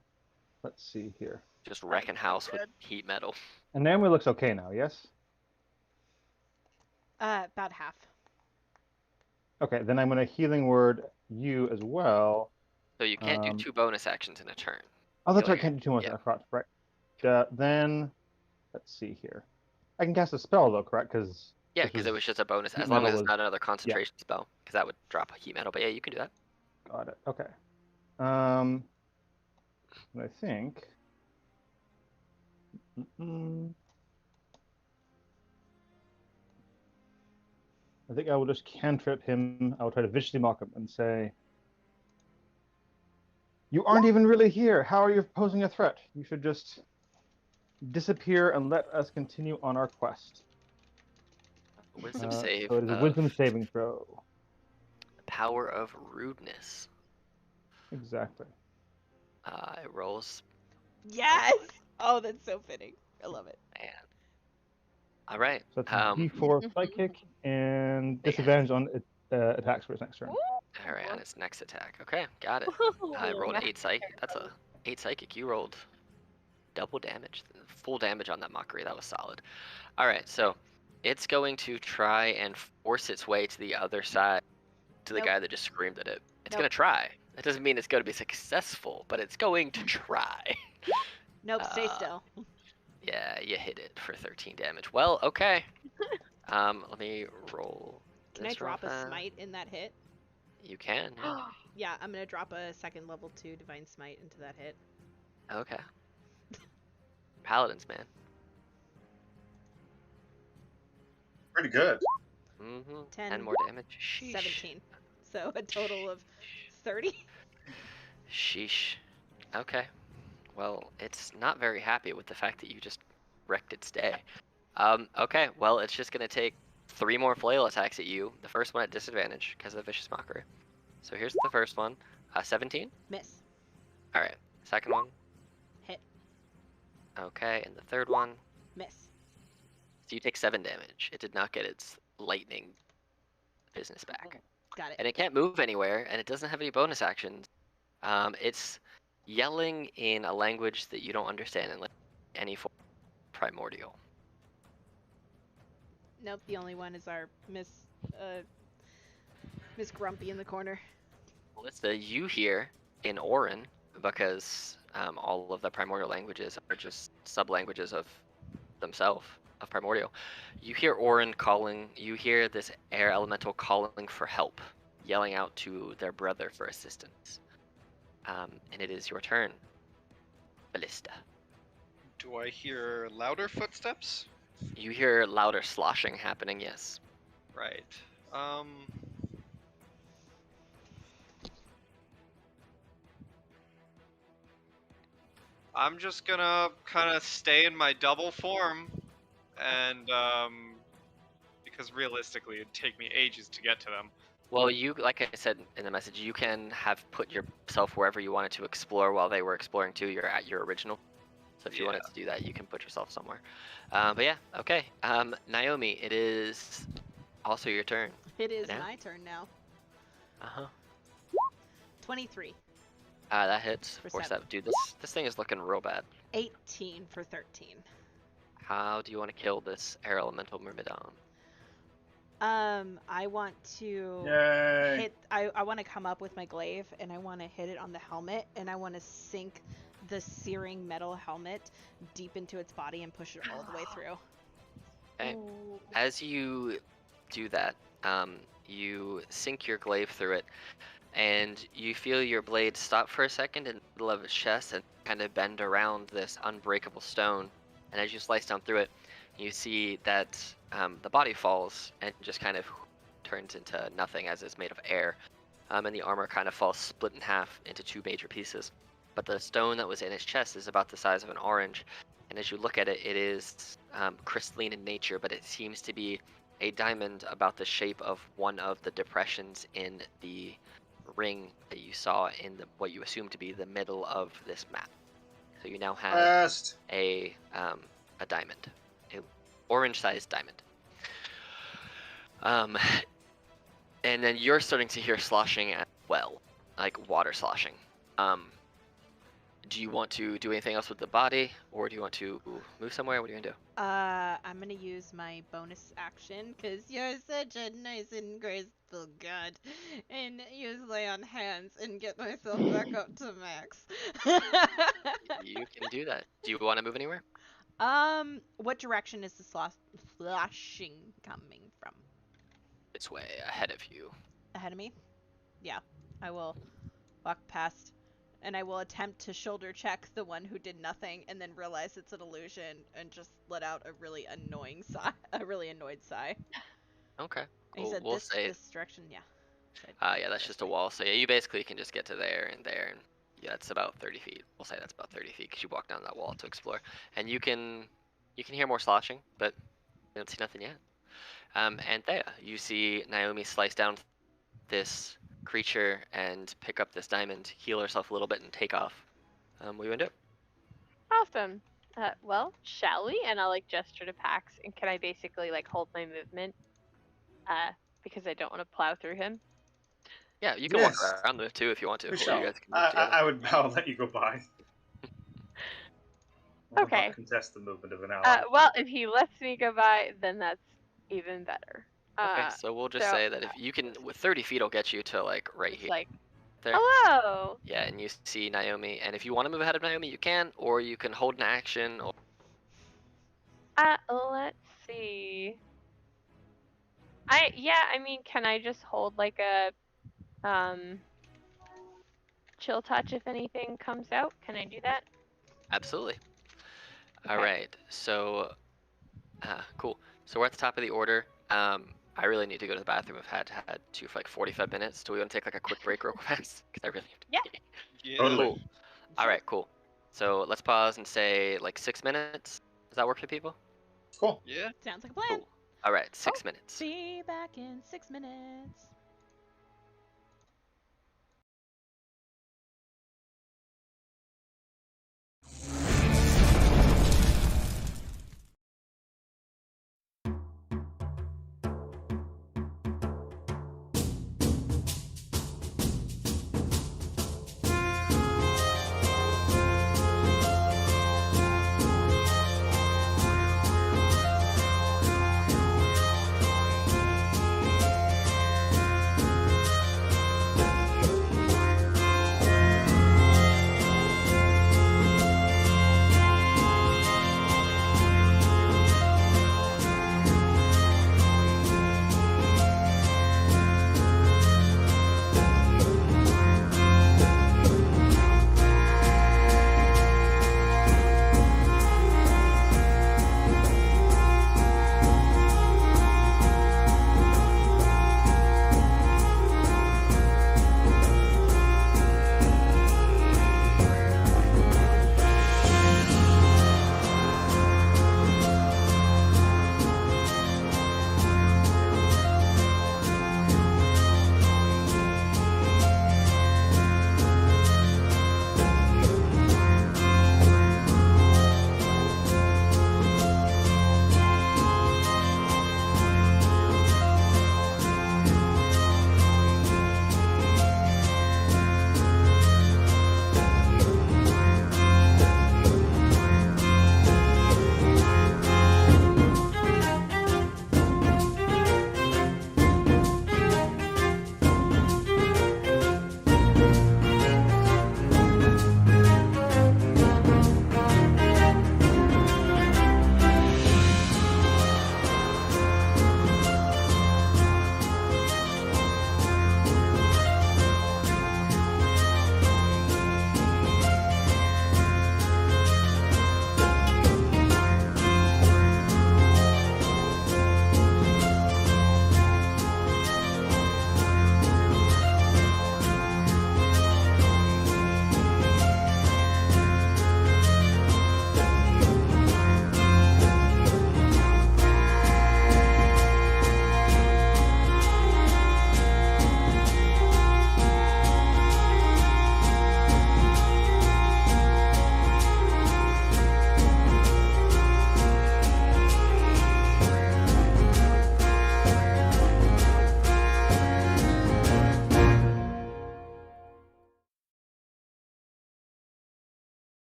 let's see here. Just wrecking house with heat metal. And Naomi looks okay now, yes? About half. Okay, then I'm going to healing word you as well. So you can't do 2 bonus actions in a turn. Oh, that's Healing right, can't do too much. yeah. I forgot, right. Then, let's see here. I can cast a spell, though, correct? Because Yeah, because it was just a bonus, heat as long as metal it's was- not another concentration spell, because that would drop a heat metal. But yeah, you can do that. Got it. Okay. And I think. I think I will just cantrip him. I will try to viciously mock him and say, "You aren't even really here. How are you posing a threat? You should just disappear and let us continue on our quest." Wisdom save. So it is a wisdom saving throw. Power of rudeness. Exactly. It rolls. Yes. Oh, that's so fitting. I love it. Man. All right. So that's a D4 psychic and disadvantage on attacks for its next turn. All right, on its next attack. Okay, got it. I rolled 8 psychic. That's a 8 psychic. You rolled double damage, full damage on that mockery. That was solid. All right, so it's going to try and force its way to the other side, to the Nope. guy that just screamed at it. It's Nope. going to try. That doesn't mean it's going to be successful, but it's going to try. Nope, stay still. Yeah, you hit it for 13 damage. Well, okay. Let me roll. Can I this real drop a fast. smite in that hit? You can. Yeah. Yeah, I'm gonna drop a second level 2 divine smite into that hit. Okay. Paladins, man. Pretty good. 10 more damage. Sheesh. 17. So a total of 30. Sheesh. Okay. Well, it's not very happy with the fact that you just wrecked its day. Okay, well, it's just going to take 3 more flail attacks at you. The first one at disadvantage because of the vicious mockery. So here's the first one. 17. Miss. All right. Second one. Hit. Okay, and the third one. Miss. So you take 7 damage. It did not get its lightning business back. Got it. And it can't move anywhere, and it doesn't have any bonus actions. It's yelling in a language that you don't understand in like any form of primordial. Nope, the only one is our Miss Grumpy in the corner. Melissa, you hear in Orin, because all of the primordial languages are just sub-languages of themselves, of primordial. You hear Orin calling, you hear this air elemental calling for help, yelling out to their brother for assistance. And it is your turn, Ballista. Do I hear louder footsteps? You hear louder sloshing happening, yes. Right. I'm just gonna kind of stay in my double form, and because realistically, it'd take me ages to get to them. Well, you, like I said in the message, you can have put yourself wherever you wanted to explore while they were exploring too. You're at your original. So if you wanted to do that, you can put yourself somewhere. But yeah, okay. Naomi, it is also your turn. It is Now? my turn now. Uh-huh. 23. That hits. For Force 7. that. Dude, this thing is looking real bad. 18 for 13. How do you want to kill this air elemental myrmidon? I want to Yay! hit. I want to come up with my glaive and I want to hit it on the helmet and I want to sink the searing metal helmet deep into its body and push it all the way through. Okay. As you do that, you sink your glaive through it, and you feel your blade stop for a second in the middle of its chest and kind of bend around this unbreakable stone. And as you slice down through it, you see that the body falls and just kind of turns into nothing as it's made of air. And the armor kind of falls split in half into 2 major pieces. But the stone that was in its chest is about the size of an orange. And as you look at it, it is crystalline in nature, but it seems to be a diamond about the shape of one of the depressions in the ring that you saw in what you assume to be the middle of this map. So you now have Last. a diamond, a orange-sized diamond. And then you're starting to hear sloshing as well, like water sloshing. Do you want to do anything else with the body, or do you want to move somewhere? What are you gonna do? I'm gonna use my bonus action because you're such a nice and graceful god, and use lay on hands and get myself back up to max. You can do that. Do you want to move anywhere? What direction is the sloshing coming from? This way, ahead of you. Ahead of me? Yeah, I will walk past. And I will attempt to shoulder check the one who did nothing and then realize it's an illusion and just let out a really annoying sigh, a really annoyed sigh. Okay. And he said we'll this, say this direction, yeah. yeah, that's just a wall. So yeah, you basically can just get to there, and yeah, it's about 30 feet. We'll say that's about 30 feet because you walk down that wall to explore, and you can hear more sloshing, but you don't see nothing yet. And Thea, you see Naomi slice down this creature and pick up this diamond, heal herself a little bit, and take off. What are you gonna do? Awesome. Well, shall we? And I'll like gesture to Pax, and can I basically like hold my movement? Because I don't want to plow through him. Yeah, you can Yes. walk around them too if you want to. We Or shall. you guys can move together. I'll let you go by. I will Okay. not contest the movement of an ally. Well, if he lets me go by, then that's even better. Okay, so we'll just so, say that if you can, with 30 feet, will get you to like right it's here. like, There. hello. Yeah, and you see Naomi, and if you want to move ahead of Naomi, you can, or you can hold an action. Or Let's see. I mean, can I just hold like a chill touch if anything comes out? Can I do that? absolutely. Okay. All right, so cool. So we're at the top of the order. I really need to go to the bathroom. I've had to for like 45 minutes. Do we want to take like a quick break real fast? Because I really have to. Yeah. Yeah. Totally. Cool. All right, cool. So let's pause and say like 6 minutes. Does that work for people? Cool. Yeah. Sounds like a plan. Cool. All right, 6 minutes. Be back in 6 minutes.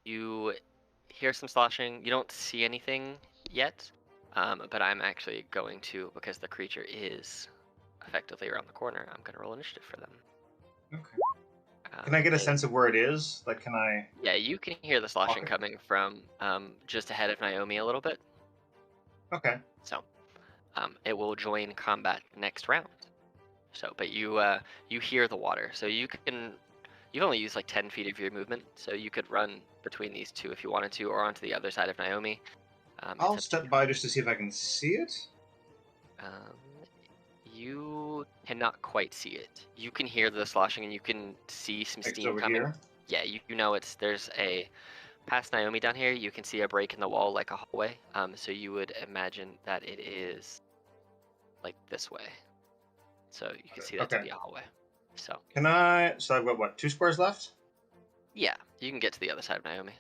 You hear some sloshing. You don't see anything yet, but I'm actually going to, because the creature is effectively around the corner, I'm going to roll initiative for them. Okay. Can I get a sense of where it is? Like, can I? Yeah, you can hear the sloshing Okay. coming from just ahead of Naomi a little bit. Okay. So, it will join combat next round. So, but you hear the water, so you can. You've only used like 10 feet of your movement, so you could run between these two if you wanted to, or onto the other side of Naomi. I'll It's up to step you. by just to see if I can see it. You cannot quite see it. You can hear the sloshing, and you can see some Like, it's steam over coming. here. Yeah, you know there's a past Naomi down here. You can see a break in the wall like a hallway. So you would imagine that it is like this way. So you can see that to Okay. be a hallway. So Can I? So I've got what? 2 squares left. yeah, you can get to the other side of Naomi.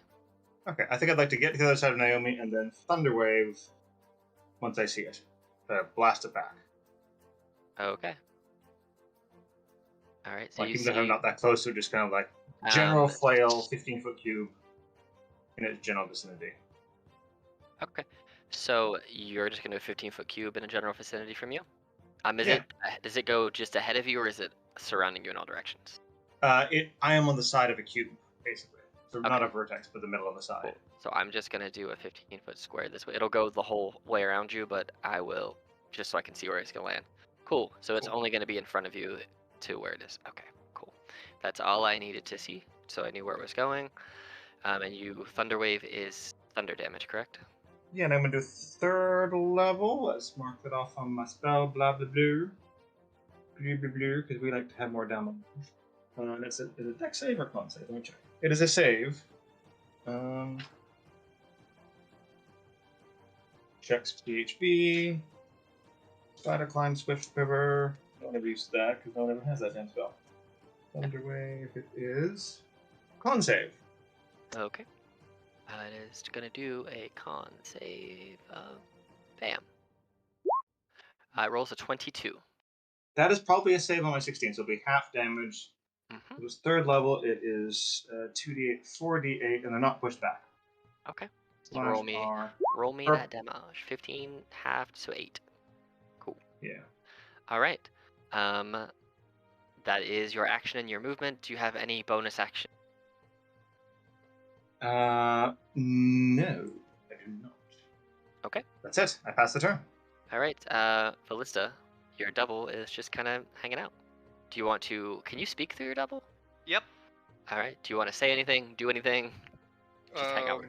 Okay. I think I'd like to get to the other side of Naomi and then Thunderwave once I see it. Blast it back. Okay. All right. So Like, you even though I'm see. not that close, so just kind of like general flail, 15-foot cube in its general vicinity. Okay. So you're just gonna do a 15-foot cube in a general vicinity from you. Yeah. Does it go just ahead of you, or is it surrounding you in all directions? I am on the side of a cube, basically. So not Okay. a vertex, but the middle of the side. Cool. So I'm just gonna do a 15-foot square this way. It'll go the whole way around you, but I will just so I can see where it's gonna land. Cool. So it's Cool. only gonna be in front of you to where it is. Okay. Cool. That's all I needed to see, so I knew where it was going. And you Thunderwave is thunder damage, correct? Yeah, and I'm going to do 3rd level. Let's mark that off on my spell. Blah, blah, blah. Blah, blah, blah, because we like to have more damage. Is it a dex save or con save? Let me check. It is a save. Checks PHB. Spider Climb, Swift Quiver. Don't ever use that, because no one ever has that damn spell. Thunderwave, it is. Con save. Okay. It is gonna do a con save of bam. It rolls a 22. That is probably a save on my 16, so it'll be half damage. Mm-hmm. It was 3rd level, it is 2d8, 4d8, and they're not pushed back. Okay. So roll me that damage. 15 halved, so 8. Cool. Yeah. All right. That is your action and your movement. Do you have any bonus action? No, I do not. Okay. That's it. I pass the turn. All right. Ballista, your double is just kind of hanging out. Do you want to? Can you speak through your double? Yep. All right. Do you want to say anything? Do anything? Just hang out.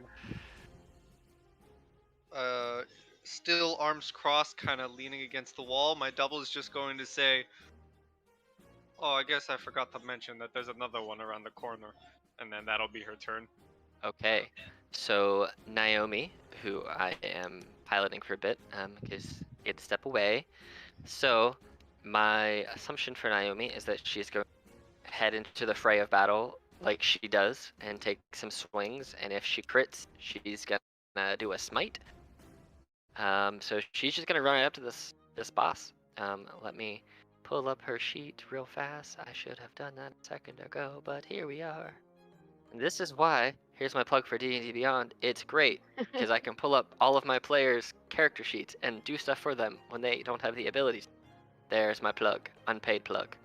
Still arms crossed, kind of leaning against the wall. My double is just going to say, "Oh, I guess I forgot to mention that there's another one around the corner," and then that'll be her turn. Okay. So Naomi, who I am piloting for a bit, because he had to step away. So my assumption for Naomi is that she's going to head into the fray of battle like she does and take some swings. And if she crits, she's gonna do a smite. So she's just gonna run right up to this boss. Let me pull up her sheet real fast. I should have done that a second ago, but here we are. And this is why, here's my plug for D&D Beyond, it's great, because I can pull up all of my players' character sheets and do stuff for them when they don't have the abilities. There's my plug, unpaid plug.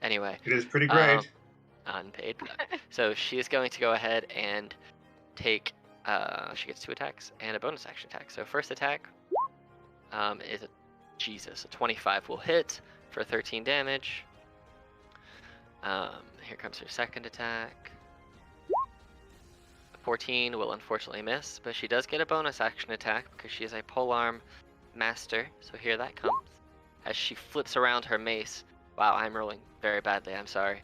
Anyway. It is pretty great. Unpaid plug. So she is going to go ahead and take, she gets 2 attacks and a bonus action attack. So first attack is a 25 will hit for 13 damage. Here comes her second attack. 14 will unfortunately miss, but she does get a bonus action attack because she is a polearm master. So here that comes. As she flips around her mace. Wow, I'm rolling very badly, I'm sorry.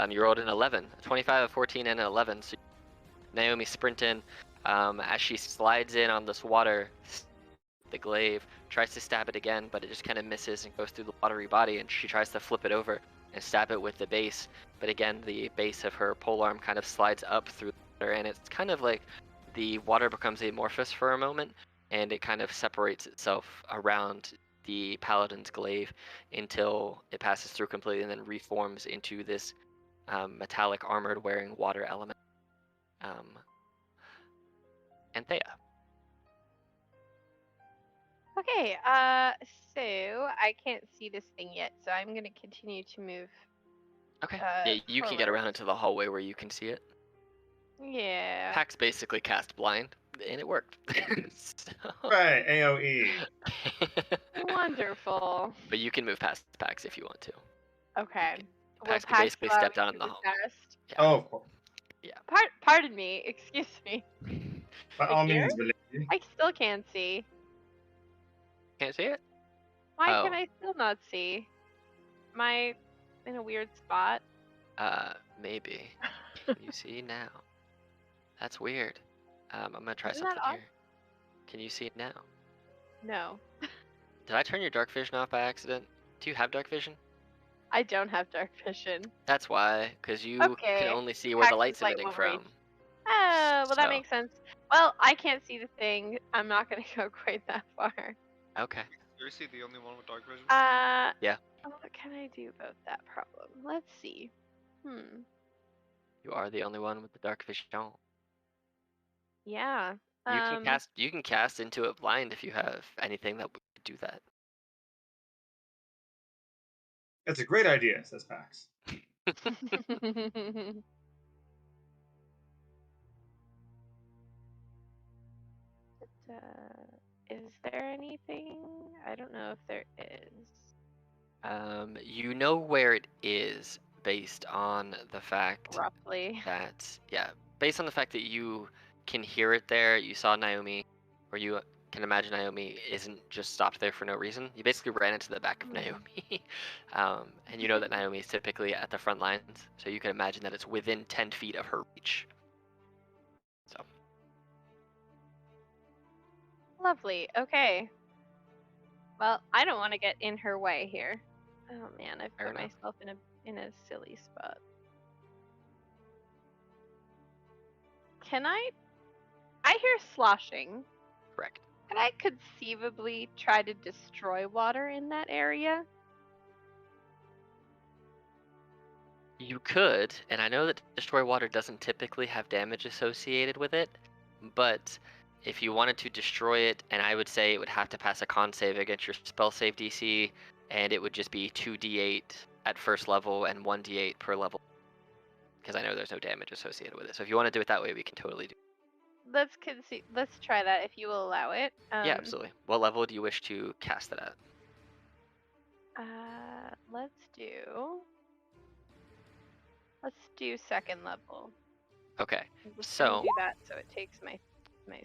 You rolled an 11. 25, a 14, and an 11. So Naomi sprint in. As she slides in on this water, the glaive, tries to stab it again, but it just kind of misses and goes through the watery body, and she tries to flip it over and stab it with the base. But again, the base of her polearm kind of slides up through the water, and it's kind of like the water becomes amorphous for a moment, and it kind of separates itself around the paladin's glaive until it passes through completely and then reforms into this metallic armored wearing water element. Anthea. Okay, so I can't see this thing yet, so I'm gonna continue to move. Okay. Yeah, you can get forward. around into the hallway where you can see it. Yeah. Pax basically cast blind, and it worked. So- Right, AOE. Wonderful. But you can move past Pax if you want to. Okay. Will Pax can Pax basically allow step me down to in the move hall. past? Yeah. Oh, of course. Pardon me. Excuse me. By Right all here? means, Valeria. I still can't see. Can't see it? Why Oh. can I still not see? Am I in a weird spot? Maybe. Can you see now? That's weird. I'm gonna try Isn't that something odd? here. Can you see it now? No. Did I turn your dark vision off by accident? Do you have dark vision? I don't have dark vision. That's why, because you Okay. can only see where the Pax's light's light emitting won't from. reach. Oh, well, that So- makes sense. Well, I can't see the thing. I'm not gonna go quite that far. Okay. Seriously, the only one with dark vision? Yeah. What can I do about that problem? Let's see. You are the only one with the dark vision. Yeah. You can cast into it blind if you have anything that would do that. That's a great idea, says Pax. Is there anything? I don't know if there is. You know where it is based on the fact Roughly. that, yeah, based on the fact that you can hear it there, you saw Naomi, or you can imagine Naomi isn't just stopped there for no reason. You basically ran into the back of Naomi, and you know that Naomi is typically at the front lines, so you can imagine that it's within 10 feet of her reach. So. Lovely. Okay. Well, I don't want to get in her way here. Oh man, I've Fair put enough. myself in a silly spot. Can I hear sloshing. Correct. Can I conceivably try to destroy water in that area? You could, and I know that destroy water doesn't typically have damage associated with it, but if you wanted to destroy it, and I would say it would have to pass a con save against your spell save DC, and it would just be 2d8 at first level and 1d8 per level, because I know there's no damage associated with it. So if you want to do it that way, we can totally do. Let's try that if you will allow it. Yeah, absolutely. What level do you wish to cast it at? Let's do second level. Okay. I'm just So- gonna do that so it takes my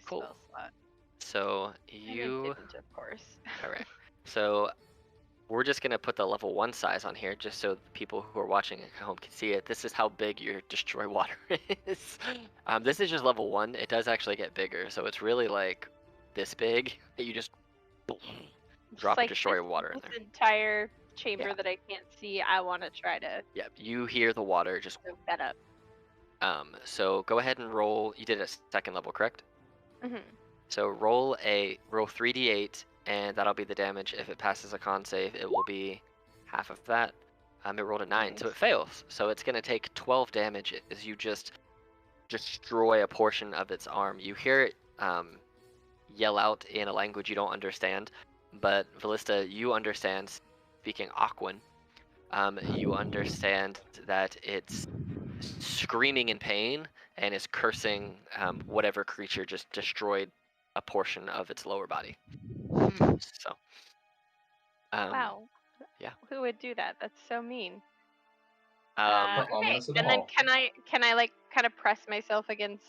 Cool. spell slot. So And you. it didn't, of course. All right. So we're just going to put the level 1 size on here just so the people who are watching at home can see it. This is how big your destroy water is. This is just level 1. It does actually get bigger. So it's really like this big that you just drop a Like destroy water in this there. entire chamber Yeah. that I can't see, I want to try to Yeah, you hear the water just. soak that up. So go ahead and roll. You did a second level, correct? Mm-hmm. So roll 3d8, and that'll be the damage. If it passes a con save, it will be half of that. It rolled a 9, so Nice. it fails. So it's going to take 12 damage as you just destroy a portion of its arm. You hear it yell out in a language you don't understand, but Vallista, you understand, speaking Aquan. You understand that it's screaming in pain and is cursing whatever creature just destroyed a portion of its lower body. So, Wow. yeah. Who would do that? That's so mean. Not Okay. ominous at And then all. can I like kind of press myself against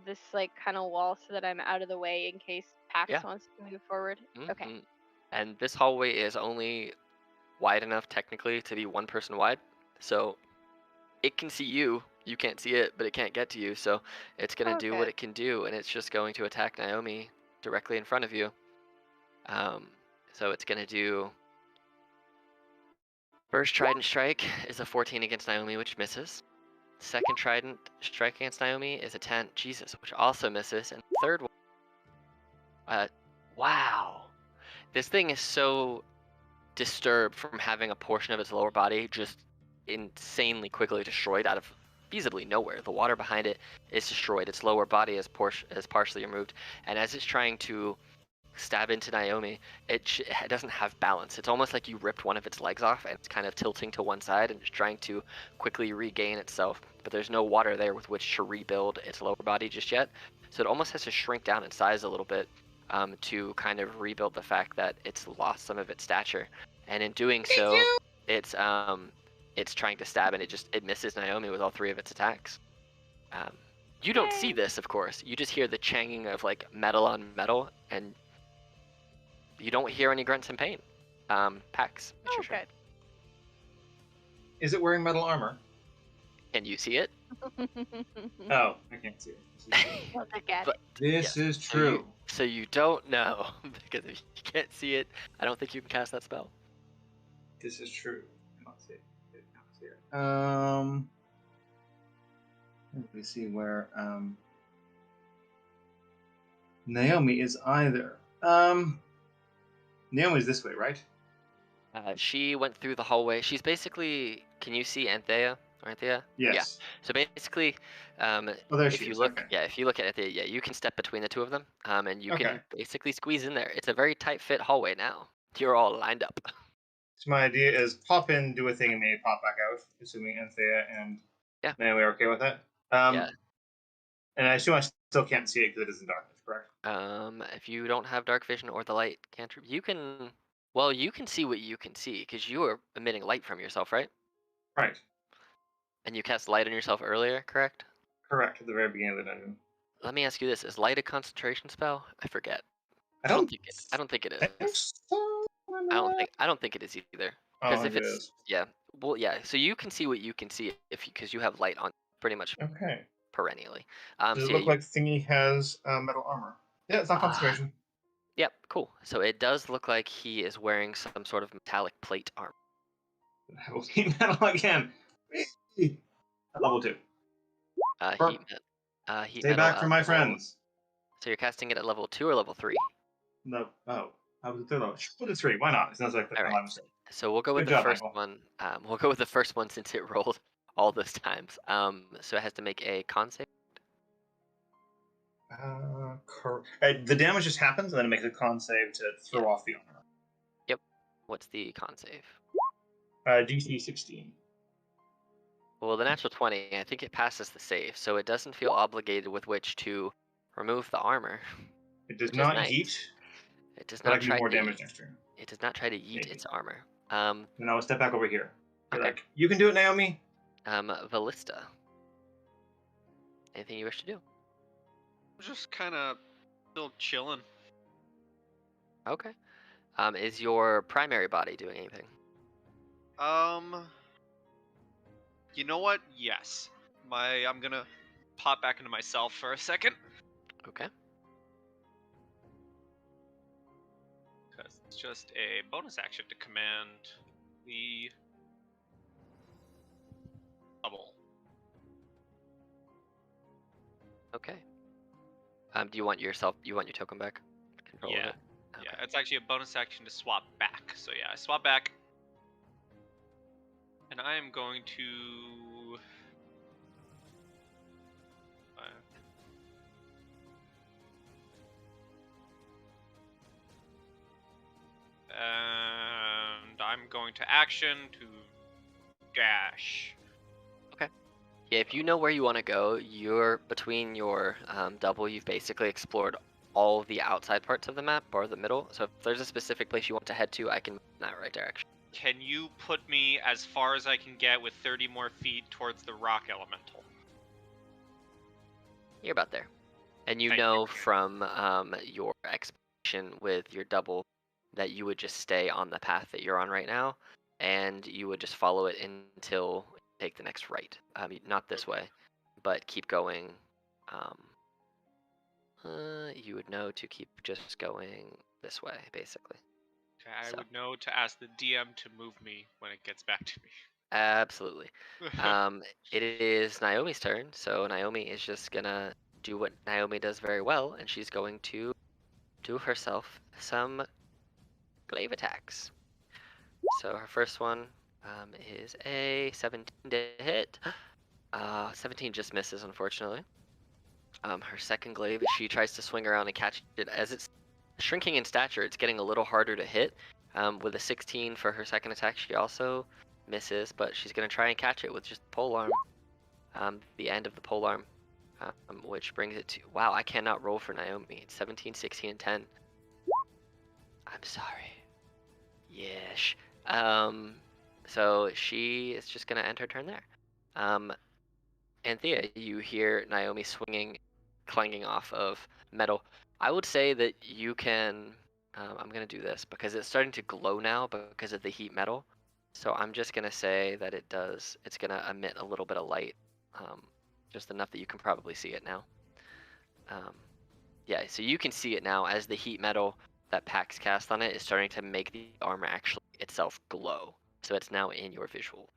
this like kind of wall so that I'm out of the way in case Pax Yeah. wants to move forward? Okay. Mhm. And this hallway is only wide enough technically to be one person wide, so it can see you. You can't see it, but it can't get to you. So it's gonna do what Okay. it can do, and it's just going to attack Naomi directly in front of you. So it's gonna do. First trident strike is a 14 against Naomi, which misses. Second trident strike against Naomi is a 10, Jesus, which also misses. And third one, wow, this thing is so disturbed from having a portion of its lower body just insanely quickly destroyed out of feasibly nowhere. The water behind it is destroyed. Its lower body is partially removed, and as it's trying to stab into Naomi, it doesn't have balance. It's almost like you ripped one of its legs off, and it's kind of tilting to one side and just trying to quickly regain itself. But there's no water there with which to rebuild its lower body just yet, so it almost has to shrink down in size a little bit to kind of rebuild the fact that it's lost some of its stature. And in doing so, it's trying to stab, and it misses Naomi with all 3 of its attacks. You don't see this, of course. You just hear the changing of like metal on metal, and you don't hear any grunts in pain. Pax, it's your turn. Good. Is it wearing metal armor? Can you see it? Oh, I can't see it. Look at But- it. This is true. So you don't know, because if you can't see it, I don't think you can cast that spell. This is true. I cannot see it. Let me see where Naomi is either. Naomi's this way, right? She went through the hallway. She's basically. Can you see Anthea? Or Anthea? Yes. Yeah. So basically, Oh, there if she you is. look, Okay. yeah, if you look at Anthea, yeah, you can step between the 2 of them, and you Okay. can basically squeeze in there. It's a very tight fit hallway now. You're all lined up. So my idea is pop in, do a thing, and maybe pop back out, assuming Anthea and Yeah. Naomi are okay with that. Yeah. And I assume I still can't see it because it is in darkness, correct? If you don't have dark vision or the light cantrip, you can. Well, you can see what you can see because you are emitting light from yourself, right? Right. And you cast light on yourself earlier, correct? Correct, at the very beginning of the dungeon. Let me ask you this: is light a concentration spell? I forget. I don't think it. I don't think it think is. so. I don't think it is either. I Because don't if think it it's is. yeah, well yeah. So you can see what you can see because you have light on pretty much Okay. perennially. Does So it yeah, look like Thingy has metal armor? Yeah, it's not concentration. Yep, cool. So it does look like he is wearing some sort of metallic plate armor. Heat metal again. At level 2. Heat heat Stay metal back at from my level- friends. So you're casting it at level 2 or level 3? No. Oh. I was at 3 level. Put it 3. Why not? It sounds like the All right. my mistake. So we'll go with Good the job, first Michael. one. We'll go with the first one since it rolled all those times. So it has to make a con save. The damage just happens, and then it makes a con save to throw off the armor. What's the con save? DC 16. Well, the natural 20, I think it passes the save, so it doesn't feel obligated with which to remove the armor. It does Which is not nice. yeet, It does but I not can try do more to. damage next turn. It does not try to yeet Maybe. its armor. Then I will step back over here. Be Okay. like, you can do it, Naomi. Valista. Anything you wish to do? Just kind of still chilling. Okay. Is your primary body doing anything? You know what? Yes. I'm gonna pop back into myself for a second. Okay. Because it's just a bonus action to command the bubble. Okay. Do you want yourself? You want your token back? Control of Yeah. it? Yeah, Okay. it's actually a bonus action to swap back. So yeah, I swap back. And I am going to... and I'm going to action to dash. Yeah, if you know where you want to go, you're between your double. You've basically explored all the outside parts of the map, or the middle. So if there's a specific place you want to head to, I can move in that right direction. Can you put me as far as I can get with 30 more feet towards the rock elemental? You're about there. And you Thank know you. from your exploration with your double that you would just stay on the path that you're on right now, and you would just follow it until you take the next right. Not this way, but keep going. You would know to keep just going this way, basically. Okay, I So. would know to ask the DM to move me when it gets back to me. Absolutely. It is Naomi's turn, so Naomi is just gonna do what Naomi does very well, and she's going to do herself some glaive attacks. So her first one is a 17 to hit. 17 just misses, unfortunately. Her second glaive, she tries to swing around and catch it. As it's shrinking in stature, it's getting a little harder to hit. With a 16 for her second attack, she also misses, but she's going to try and catch it with just the polearm. The end of the polearm, which brings it to... Wow, I cannot roll for Naomi. It's 17, 16, and 10. I'm sorry. Yesh. So she is just going to end her turn there. Anthea, you hear Naomi swinging, clanging off of metal. I would say that you can... I'm going to do this because it's starting to glow now because of the heat metal. So I'm just going to say that it's going to emit a little bit of light, just enough that you can probably see it now. Yeah, so you can see it now as the heat metal that Pax cast on it is starting to make the armor actually itself glow. So it's now in your visual.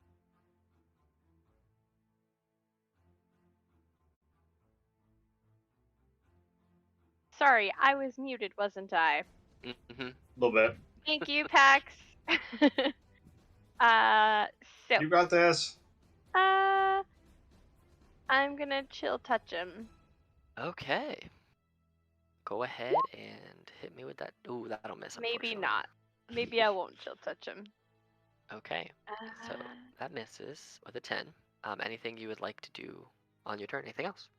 Sorry, I was muted, wasn't I? Mm-hmm. A little bit. Thank you, Pax. So, You got this. I'm gonna chill touch him. Okay. Go ahead and hit me with that. Ooh, that'll miss. Maybe Unfortunately. not. Maybe I won't chill touch him. Okay. So that misses with a 10. Anything you would like to do on your turn? Anything else?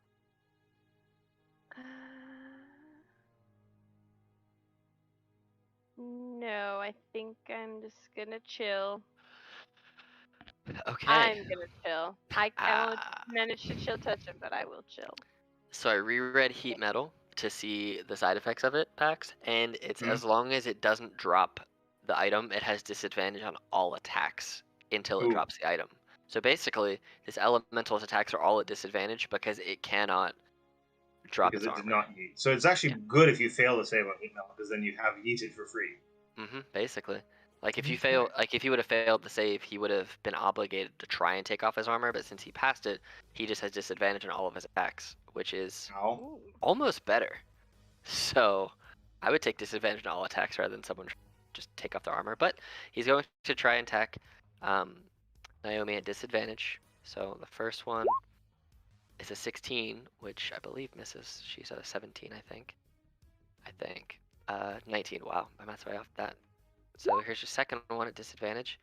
No, I think I'm just gonna chill. Okay. I'm gonna chill. I won't manage to chill touch him, but I will chill. So I reread Heat Metal to see the side effects of it, Pax, and it's as long as it doesn't drop the item, it has disadvantage on all attacks until it Ooh. drops the item. So basically, this elemental's attacks are all at disadvantage because it cannot drop Because its it did armor. not yeet. So it's actually good if you fail to save on heat metal, because then you have yeeted for free. Basically. Like if you fail, like if he would have failed the save, he would have been obligated to try and take off his armor, but since he passed it, he just has disadvantage on all of his attacks, which is Ow. almost better. So I would take disadvantage on all attacks rather than someone just take off their armor. But he's going to try and attack Naomi at disadvantage. So the first one is a 16, which I believe misses. She's at a 17, I think. 19. Wow, my math's way off that. So here's your second one at disadvantage.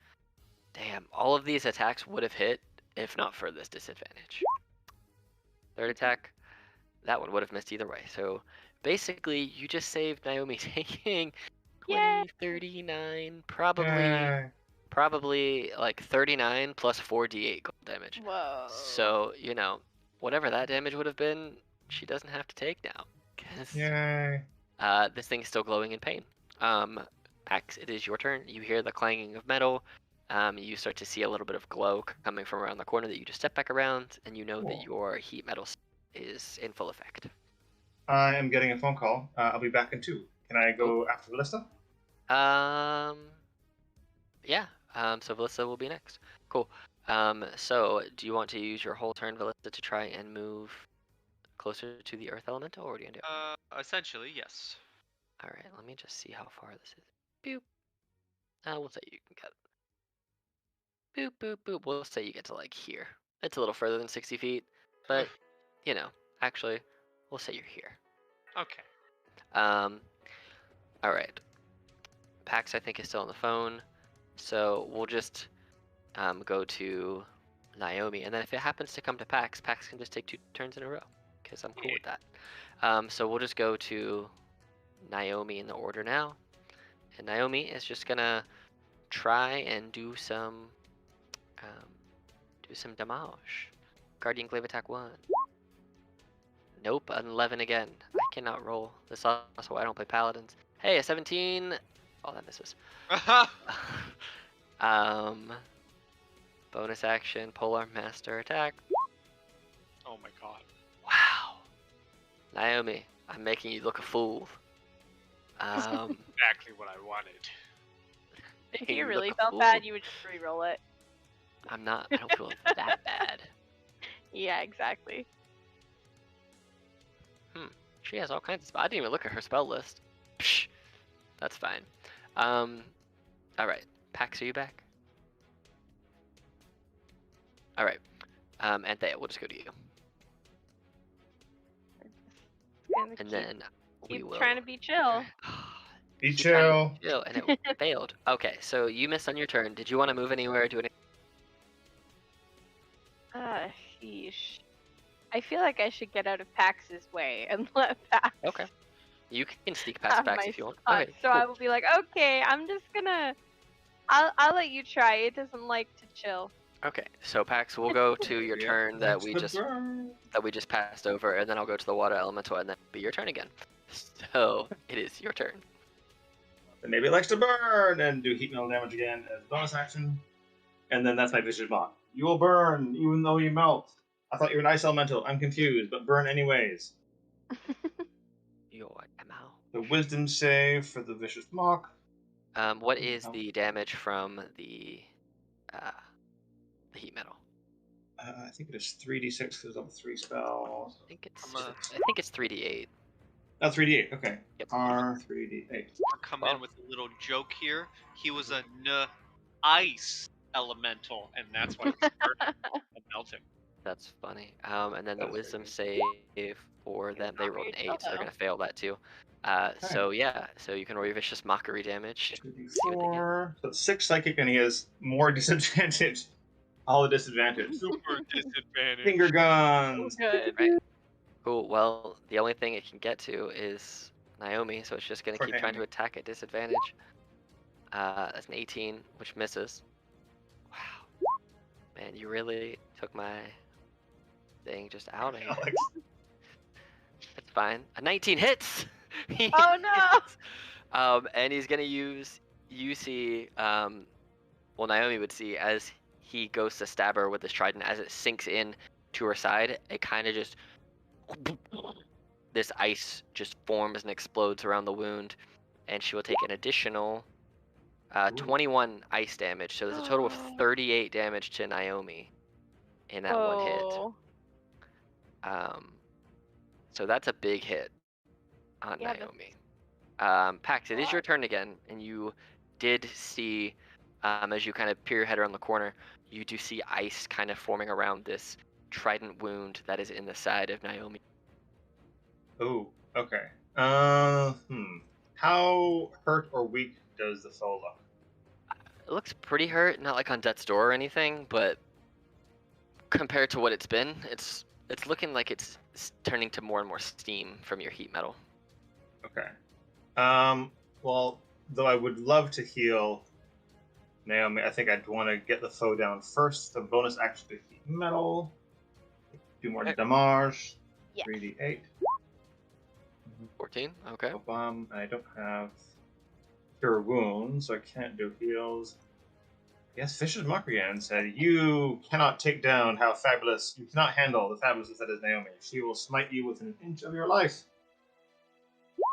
Damn, all of these attacks would have hit if not for this disadvantage. Third attack, that one would have missed either way. So basically, you just saved Naomi taking 20, 39, probably like 39 plus 4d8 gold damage. Whoa. So, you know, whatever that damage would have been, she doesn't have to take now. Because this thing is still glowing in pain. Pax, it is your turn. You hear the clanging of metal. You start to see a little bit of glow coming from around the corner that you just step back around, and you know that your heat metal is in full effect. I am getting a phone call. I'll be back in 2. Can I go after Ballista? Yeah. So Velissa will be next. Cool. So do you want to use your whole turn, Velissa, to try and move closer to the Earth Elemental, or what are you gonna do? Essentially, yes. All right. Let me just see how far this is. Boop. We'll say you can get. Boop, boop, boop. We'll say you get to like here. It's a little further than 60 feet, but you know, actually, we'll say you're here. Okay. All right. Pax, I think, is still on the phone, so we'll just go to Naomi, and then if it happens to come to Pax, Pax can just take 2 turns in a row, because I'm cool with that. So we'll just go to Naomi in the order now, and Naomi is just gonna try and do some damage. Guardian Glaive attack 1. Nope, an 11 again. I cannot roll. This is also why I don't play paladins. Hey, a 17. Oh, that misses. Bonus action, polearm master attack. Oh my god. Wow. Naomi, I'm making you look a fool. Exactly what I wanted. If you really felt bad, you would just re-roll it. I don't feel that bad. Yeah, exactly. She has all kinds of spells. I didn't even look at her spell list. Psh, that's fine. Alright. Pax, are you back? Alright. Anthea, we'll just go to you. Gonna And then we keep will trying to be chill. Be keep trying to chill. chill, and it failed. Okay, so you missed on your turn. Did you want to move anywhere or do anything? Sheesh. I feel like I should get out of Pax's way and let Pax Okay. You can sneak past have Pax my if you want. spot. Okay, So cool. I will be like, okay, I'm just gonna. I'll let you try. It doesn't like to chill. Okay, so Pax, we'll go to your Yep, turn that that's we the just burn. passed over, and then I'll go to the water elemental, and then it'll be your turn again. So it is your turn. Then maybe it likes to burn and do heat metal damage again as a bonus action. And then that's my vicious mock. You will burn even though you melt. I thought you were an ice elemental. I'm confused, but burn anyways. Your MO. The wisdom save for the vicious mock. What is the damage from the heat metal? I think it is 3d6 because it's level 3 spell. I think it's 3d8. Oh, 3d8. Okay. Yep. R3d8. Come in with a little joke here. He was a ice elemental, and that's why he's burning and melting. That's funny. And then the That's wisdom very save for them, they rolled an 8, so they're Hello. gonna fail that too. So yeah, so you can roll your vicious mockery damage. See what they do. 2d4. So 6 psychic, and he has more disadvantage. All the disadvantage. Super disadvantage. Finger guns. Good. Right. Cool. Well, the only thing it can get to is Naomi, so it's just gonna For keep trying to Naomi. attack at disadvantage. That's an 18, which misses. Wow. Man, you really took my thing just out of here. Alex. It's fine. A 19 hits. Oh no! And he's gonna use. You see, well, Naomi would see as he goes to stab her with his trident. As it sinks in to her side, it kind of just this ice just forms and explodes around the wound, and she will take an additional 21 ice damage. So there's a total of 38 damage to Naomi in that one hit. Oh. So that's a big hit on Yeah, Naomi. Pax, it is your turn again, and you did see, as you kind of peer your head around the corner, you do see ice kind of forming around this trident wound that is in the side of Naomi. Oh, okay. How hurt or weak does the foe look? It looks pretty hurt, not like on death's door or anything, but compared to what it's been, it's looking like it's turning to more and more steam from your heat metal. Okay. Well, though I would love to heal Naomi, I think I'd want to get the foe down first. The bonus action to heat metal. Do more Okay. damage. Yes. 3d8. 14. Okay. I don't have cure wounds, so I can't do heals. Yes, Fisher's Mockery again said, "You cannot take down how fabulous. You cannot handle the fabulousness that is Naomi. She will smite you within an inch of your life."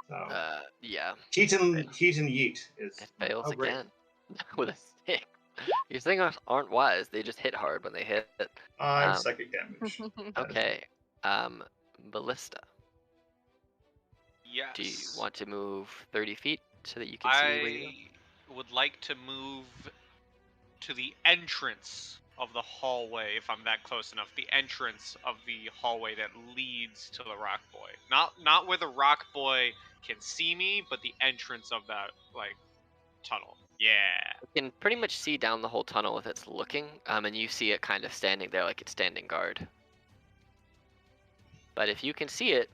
So, Yeah, heat and yeet is. it fails oh, great. again with a stick. Your things aren't wise; they just hit hard when they hit. 5 psychic damage. Okay. Ballista. Yes. Do you want to move 30 feet so that you can see where you I would like to move to the entrance of the hallway, if I'm that close enough. The entrance of the hallway that leads to the Rock Boy. Not where the Rock Boy can see me, but the entrance of that tunnel. Yeah. You can pretty much see down the whole tunnel if it's looking, and you see it kind of standing there like it's standing guard. But if you can see it,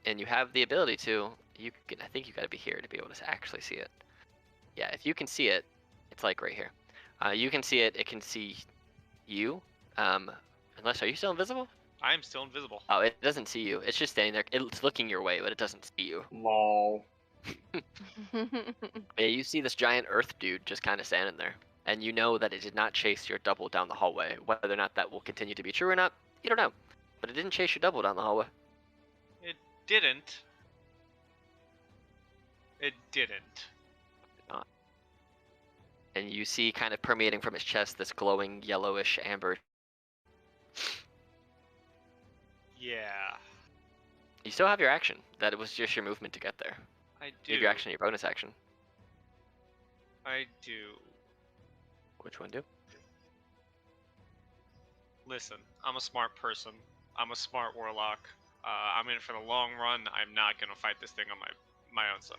and you have the ability to, you can. I think you got to be here to be able to actually see it. Yeah, if you can see it, it's like right here. You can see it. It can see you. Unless, are you still invisible? I am still invisible. Oh, it doesn't see you. It's just standing there. It's looking your way, but it doesn't see you. Lol. Yeah, you see this giant earth dude just kind of standing there, and you know that it did not chase your double down the hallway. Whether or not that will continue to be true or not, you don't know. But it didn't chase your double down the hallway. Didn't. It didn't. And you see kind of permeating from its chest this glowing yellowish amber. Yeah. You still have your action. That was just your movement to get there. I You do. have your action, your bonus action. I do. Which one do? Listen, I'm a smart person. I'm a smart warlock. I'm in it for the long run. I'm not gonna fight this thing on my own son.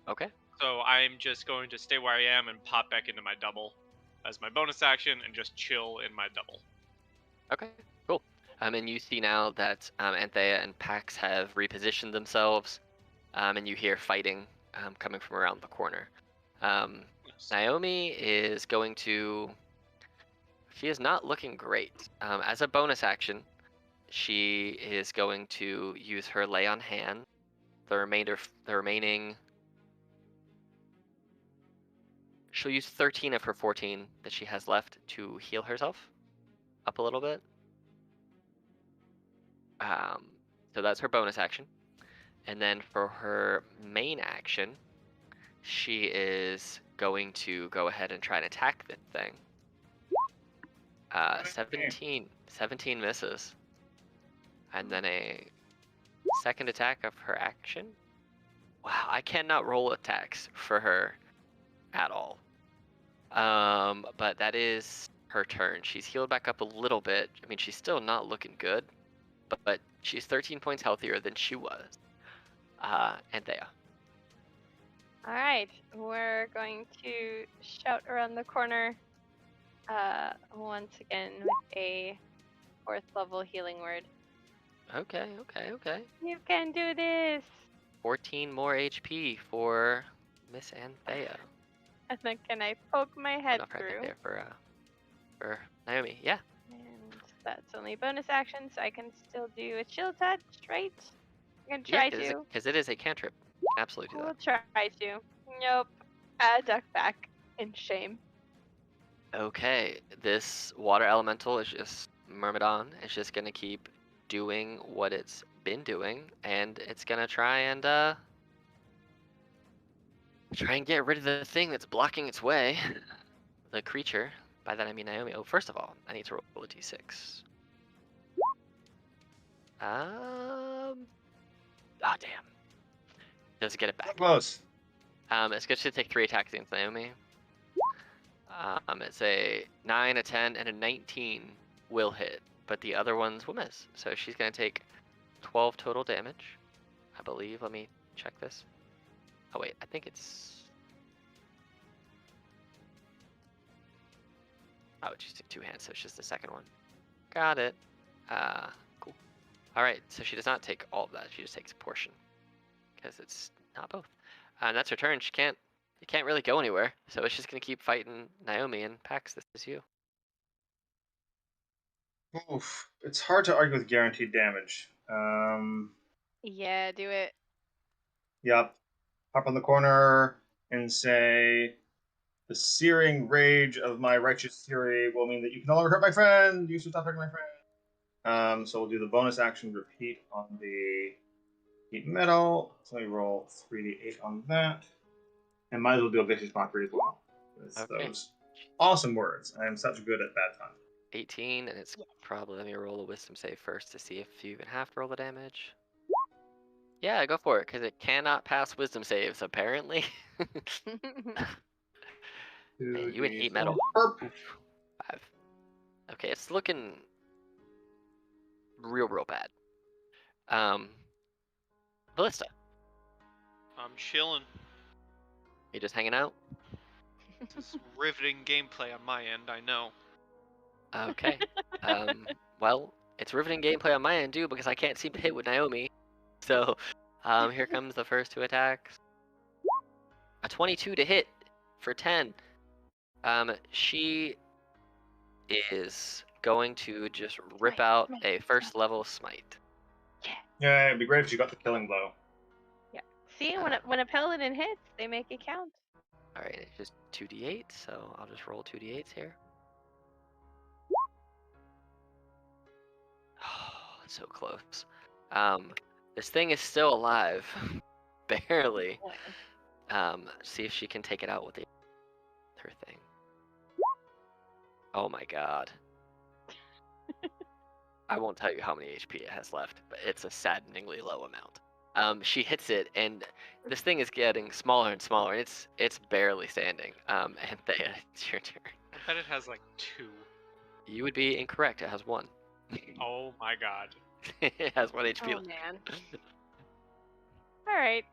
Okay. So I'm just going to stay where I am and pop back into my double as my bonus action and just chill in my double. Okay. Cool. And you see now that Anthea and Pax have repositioned themselves, and you hear fighting coming from around the corner. Naomi is going to. She is not looking great. As a bonus action, she is going to use her lay on hand. The remaining. She'll use 13 of her 14 that she has left to heal herself up a little bit. So that's her bonus action. And then for her main action, she is going to go ahead and try and attack the thing. 17 misses. And then a second attack of her action. Wow, I cannot roll attacks for her at all. But that is her turn. She's healed back up a little bit. I mean, she's still not looking good, but she's 13 points healthier than she was. Anthea. All right, we're going to shout around the corner once again with a 4th level healing word. Okay. You can do this! 14 more HP for Miss Anthea. And then can I poke my head Enough right through? there for Naomi. Yeah. And that's only bonus action, so I can still do a chill touch, right? I'm gonna try to. Because it is a cantrip. Absolutely do We'll that. try to. Nope. I duck back in shame. Okay, this water elemental is just Myrmidon. It's just gonna keep doing what it's been doing, and it's gonna try and get rid of the thing that's blocking its way. The creature. By that I mean Naomi. Oh, first of all, I need to roll a d6. Damn. Doesn't get it back. Close. It's going to take 3 attacks against Naomi. It's a 9, a 10, and a 19 will hit, but the other ones will miss. So she's going to take 12 total damage, I believe. Let me check this. Oh wait, I think it's. Oh, it's just 2 hands, so it's just the second one. Got it. Cool. All right, so she does not take all of that. She just takes a portion, because it's not both. And that's her turn. It can't really go anywhere, so it's just gonna keep fighting Naomi. And Pax, this is you. Oof. It's hard to argue with guaranteed damage. Yeah, do it. Yep. Hop on the corner and say, the searing rage of my righteous fury will mean that you can no longer hurt my friend. You should stop hurting my friend. So we'll do the bonus action repeat on the heat metal. So let me roll 3d8 on that. And might as well do a vicious mockery as well. With Okay. those awesome words. I am such good at that time. 18, and it's probably, let me roll a wisdom save first to see if you even have to roll the damage. Yeah, go for it, because it cannot pass wisdom saves, apparently. Man, you in heat metal. Burp. Oof. 5. Okay, it's looking real bad. Ballista, I'm chilling. you just hanging out? This is riveting gameplay on my end, I know. Okay. Well, it's riveting gameplay on my end too, because I can't seem to hit with Naomi. So, here comes the first 2 attacks. A 22 to hit for 10. She is going to just rip out a 1st level smite. Yeah, it'd be great if you got the killing blow. Yeah. See, when a paladin hits, they make it count. All right, it's just 2d8, so I'll just roll 2d8s here. Oh, it's so close. This thing is still alive, barely. See if she can take it out with her thing. Oh my god. I won't tell you how many HP it has left, but it's a saddeningly low amount. She hits it, and this thing is getting smaller and smaller. And it's barely standing. Anthea, it's your turn. I bet it has like 2. You would be incorrect. It has 1. Oh my god. It has 1 HP Oh left. man. All right.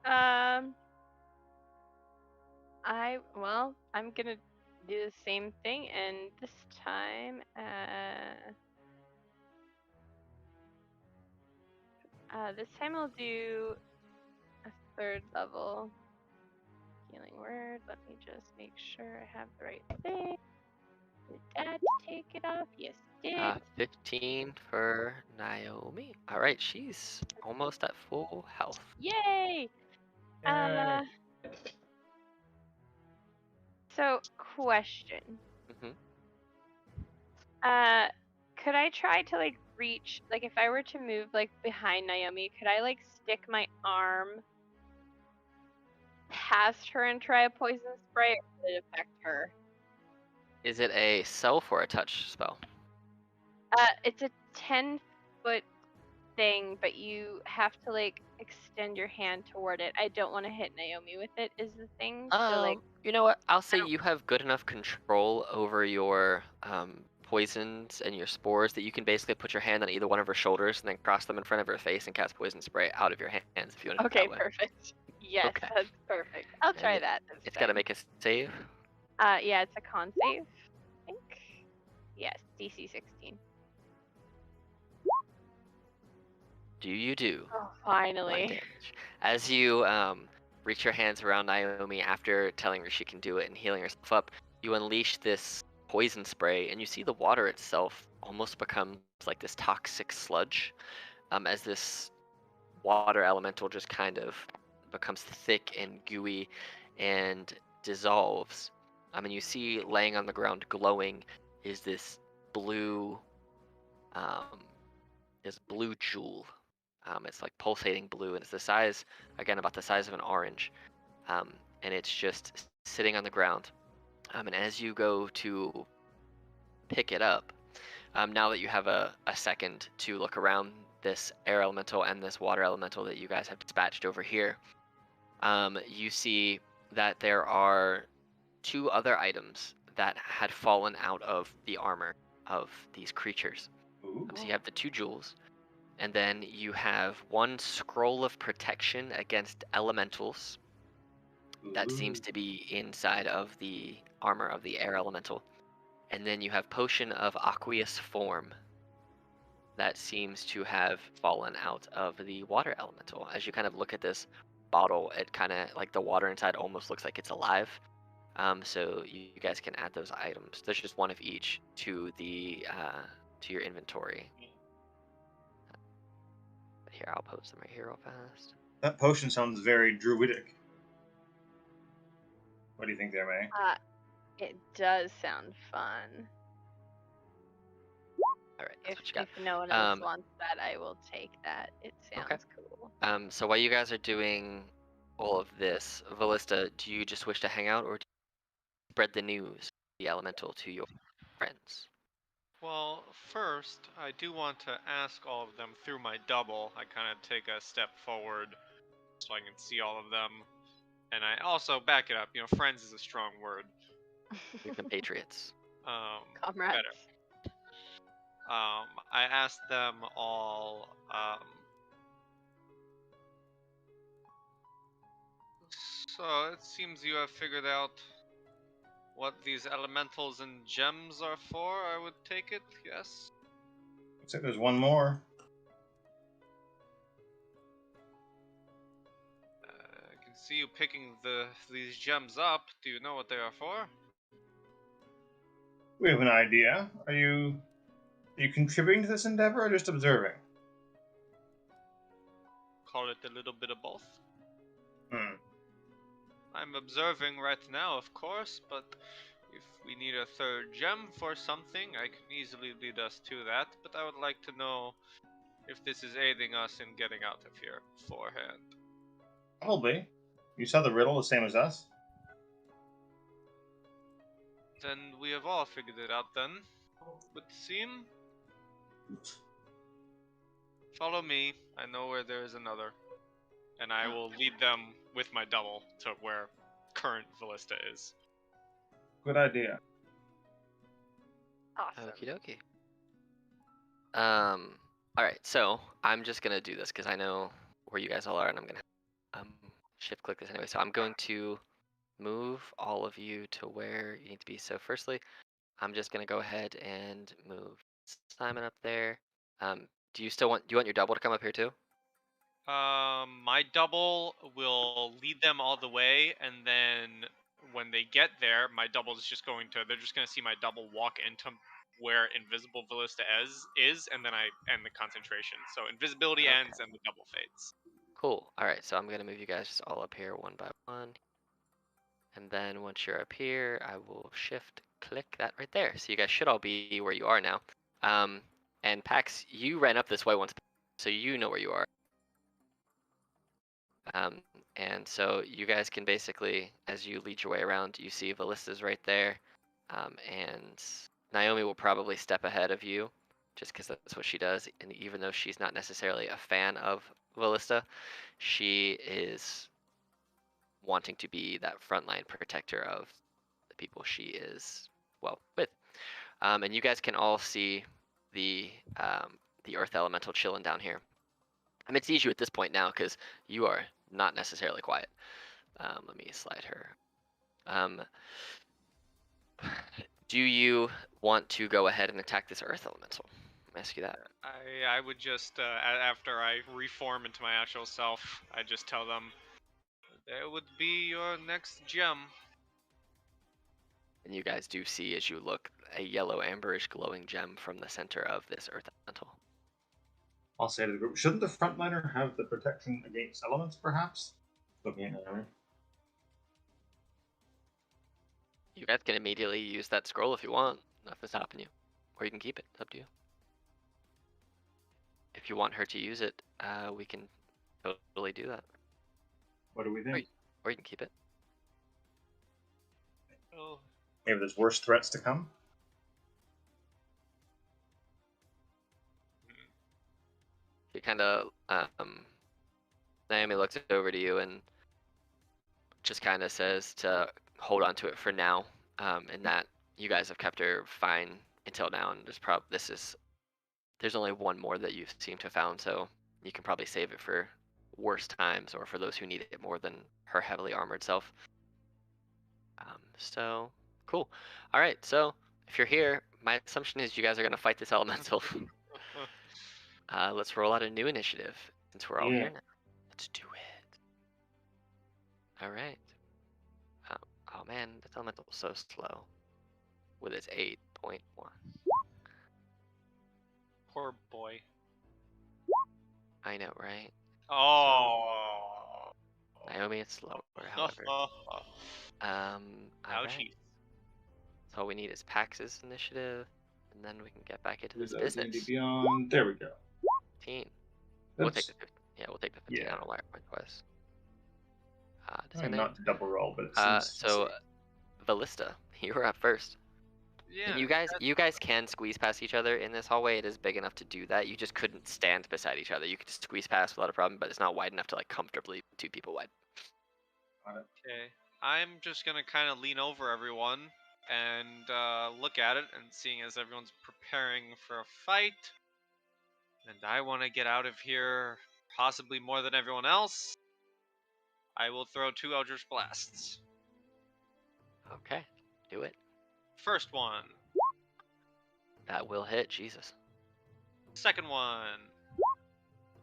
I'm gonna do the same thing, and this time, I'll do a 3rd level healing word. Let me just make sure I have the right thing. Did Dad take it off? Yes, it did. 15 for Naomi. All right, she's almost at full health. Yay! So question. Mhm. Could I try to like reach, like if I were to move like behind Naomi, could I like stick my arm past her and try a poison spray, or would it affect her? Is it a self or a touch spell? It's a 10-foot thing, but you have to like extend your hand toward it. I don't want to hit Naomi with it, is the thing. So like, You know what? I'll say you have good enough control over your poisons and your spores that you can basically put your hand on either one of her shoulders and then cross them in front of her face and cast poison spray out of your hands if you want to do it okay, that way. perfect. Yes, Okay. that's perfect. I'll try And that. It's got to make a save. Yeah, it's a con save, I think. Yes, DC 16. Do you do? Oh, 1 finally. damage. As you reach your hands around Naomi after telling her she can do it and healing herself up, you unleash this poison spray, and you see the water itself almost becomes like this toxic sludge, as this water elemental just kind of becomes thick and gooey and dissolves. And you see laying on the ground glowing is blue, um, this blue jewel. It's like pulsating blue, and it's the size, again, about the size of an orange. And it's just sitting on the ground. And as you go to pick it up, now that you have a second to look around this air elemental and this water elemental that you guys have dispatched over here, you see that there are 2 other items that had fallen out of the armor of these creatures. Ooh. So you have the 2 jewels, and then you have 1 scroll of protection against elementals that seems to be inside of the armor of the air elemental. And then you have potion of aqueous form that seems to have fallen out of the water elemental. As you kind of look at this bottle, it kind of like the water inside almost looks like it's alive. So you guys can add those items. There's just 1 of each to the to your inventory. Here, I'll post them right here real fast. That potion sounds very druidic. What do you think there, May? It does sound fun. All right, that's what you got. If no one else wants that, I will take that. It sounds cool. So while you guys are doing all of this, Ballista, do you just wish to hang out, or do you spread the news, the elemental, to your friends? Well, first, I do want to ask all of them through my double. I kind of take a step forward so I can see all of them. And I also back it up. You know, friends is a strong word. Your compatriots. Comrades. Better. I asked them all, so it seems you have figured out what these elementals and gems are for, I would take it, yes? Looks like there's 1 more. I can see you picking these gems up. Do you know what they are for? We have an idea. Are you contributing to this endeavor or just observing? Call it a little bit of both. I'm observing right now, of course, but if we need a 3rd gem for something, I can easily lead us to that, but I would like to know if this is aiding us in getting out of here beforehand. Probably. You saw the riddle the same as us? Then we have all figured it out then, would seem. Follow me, I know where there is another. And I will lead them with my double to where current Ballista is. Good idea. Awesome. Okie dokie. All right, so I'm just gonna do this because I know where you guys all are, and I'm gonna shift click this anyway. So I'm going to move all of you to where you need to be. So firstly, I'm just gonna go ahead and move Simon up there. Do you want your double to come up here too? My double will lead them all the way, and then when they get there, my double is just going to. They're just going to see my double walk into where invisible Ballista is, and then I end the concentration. So invisibility Okay. ends and the double fades. Cool. All right, so I'm gonna move you guys just all up here one by one, and then once you're up here, I will shift click that right there. So you guys should all be where you are now. And Pax, you ran up this way once, so you know where you are. And so you guys can basically, as you lead your way around, you see Ballista's right there, and Naomi will probably step ahead of you, just because that's what she does. And even though she's not necessarily a fan of Ballista, she is wanting to be that frontline protector of the people she is well with. And you guys can all see the earth elemental chilling down here. I mean, it's easier at this point now because you are not necessarily quiet. Let me slide her. Do you want to go ahead and attack this earth elemental? Let me ask you that. I would just after I reform into my actual self, I just tell them there would be your next gem. And you guys do see, as you look, a yellow amberish glowing gem from the center of this earth elemental. I'll say to the group, shouldn't the frontliner have the protection against elements, perhaps? Looking at Naomi. You guys can immediately use that scroll if you want. Nothing's stopping you. Or you can keep it. It's up to you. If you want her to use it, we can totally do that. What do we think? Or you can keep it. Oh. Maybe there's worse threats to come? She kind of, Naomi looks over to you and just kind of says to hold on to it for now, and that you guys have kept her fine until now, and there's only one more that you seem to have found, so you can probably save it for worse times or for those who need it more than her heavily armored self. So cool. All right, so if you're here, my assumption is you guys are gonna fight this elemental. Let's roll out a new initiative since we're all here now. Let's do it. All right. Oh man, this elemental is so slow with its 8.1. Poor boy. I know, right? Oh. Naomi is slower, however. All right. Ouchie. So all we need is Pax's initiative, and then we can get back into this That was business. Beyond. There we go. 15. We'll take That's the 15. Yeah, we'll take the 15 Yeah. on a wire point twice. Does I mean, that not to double roll, but it seems so Ballista, you're up first. Yeah. And you guys can squeeze past each other in this hallway. It is big enough to do that. You just couldn't stand beside each other. You could just squeeze past without a problem, but it's not wide enough to like comfortably two people wide. Okay. I'm just gonna kind of lean over everyone and look at it, and seeing as everyone's preparing for a fight, and I want to get out of here possibly more than everyone else, I will throw 2 Eldritch Blasts. Okay, do it. First one. That will hit. Jesus. Second one.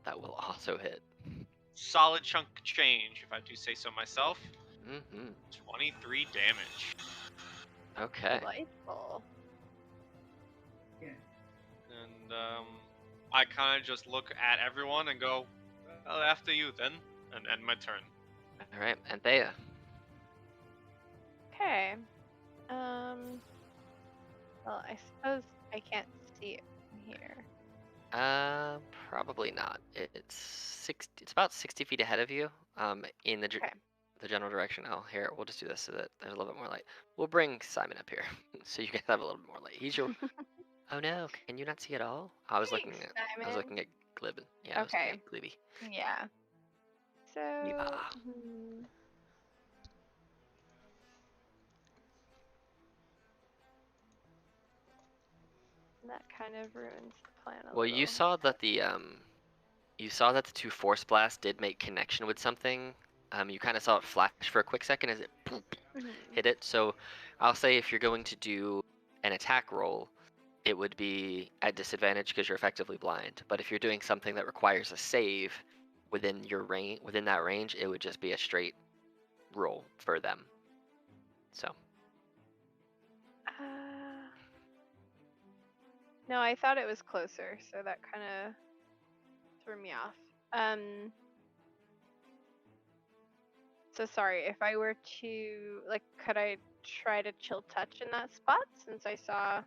That will also hit. Solid chunk of change, if I do say so myself. Mm-hmm. 23 damage. Okay. Delightful. And I kind of just look at everyone and go, well, after you then, and end my turn. All right, Anthea. Okay. Well, I suppose I can't see it from here. Probably not. It's about 60 feet ahead of you. In the Okay. the general direction. Oh, here we'll just do this so that there's a little bit more light. We'll bring Simon up here so you guys have a little bit more light. He's your. Oh no! Can you not see at all? I was Thanks, looking at. Simon. I was looking at Glibben. Yeah. Okay. I was looking at Glibby. Yeah. So. Ah. That kind of ruins the plan a Well, little. you saw that the two force blasts did make connection with something. You kind of saw it flash for a quick second as it boop, Mhm. hit it. So I'll say if you're going to do an attack roll, it would be at disadvantage because you're effectively blind. But if you're doing something that requires a save within that range, it would just be a straight roll for them. So No, I thought it was closer, so that kind of threw me off. So sorry, if I were to, like, could I try to chill touch in that spot since I saw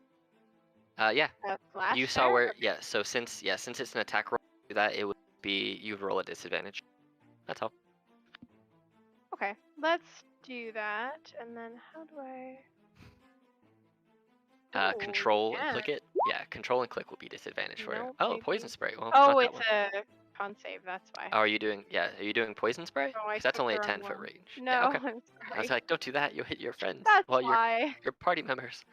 yeah, a flash you saw there? where So since it's an attack roll, that it would be you'd roll at disadvantage. That's all. Okay, let's do that. And then how do I? Ooh, Control and yeah. click it. Yeah, control and click will be disadvantage for you. Nope, Oh, maybe. poison spray. Well, Oh, not that it's one. a con save. That's why. Oh, are you doing poison spray? Oh, I 'Cause that's took only the a wrong 10-foot one. range. No, Yeah, okay. I'm I sorry. was like, don't do that. You'll hit your friends. That's Well, why. your party members.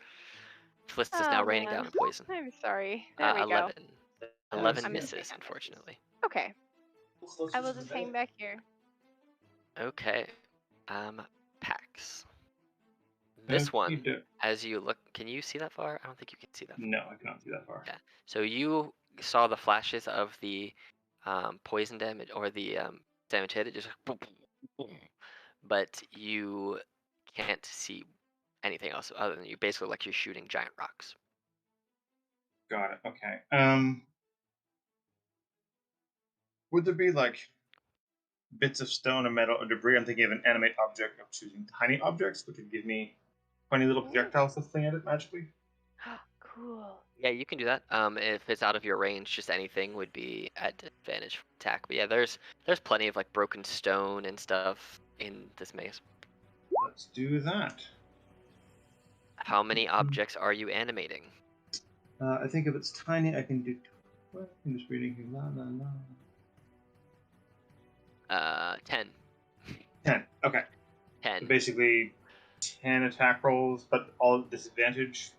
Fliss is Oh now raining man, down in poison. I'm sorry. There we go. 11. 11 I'm misses, missing on unfortunately. Okay, I will just hang back here. Okay. Pax. This one, Okey-doke. as you look, can you see that far? I don't think you can see that far. No, I cannot see that far. Yeah. So you saw the flashes of the poison damage or the damage hit. It just boom, boom, boom. But you can't see anything else other than you basically like you're shooting giant rocks. Got it. Okay. Would there be like bits of stone or metal or debris? I'm thinking of an animate object of choosing tiny objects, which would give me 20 little projectiles to fling at it magically. Cool. Yeah, you can do that. If it's out of your range, just anything would be at disadvantage for attack. But yeah, there's plenty of like broken stone and stuff in this maze. Let's do that. How many objects are you animating? I think if it's tiny, I can do. I'm just reading here. La la la. 10. 10. Okay. 10. So basically, 10 attack rolls, but all at disadvantage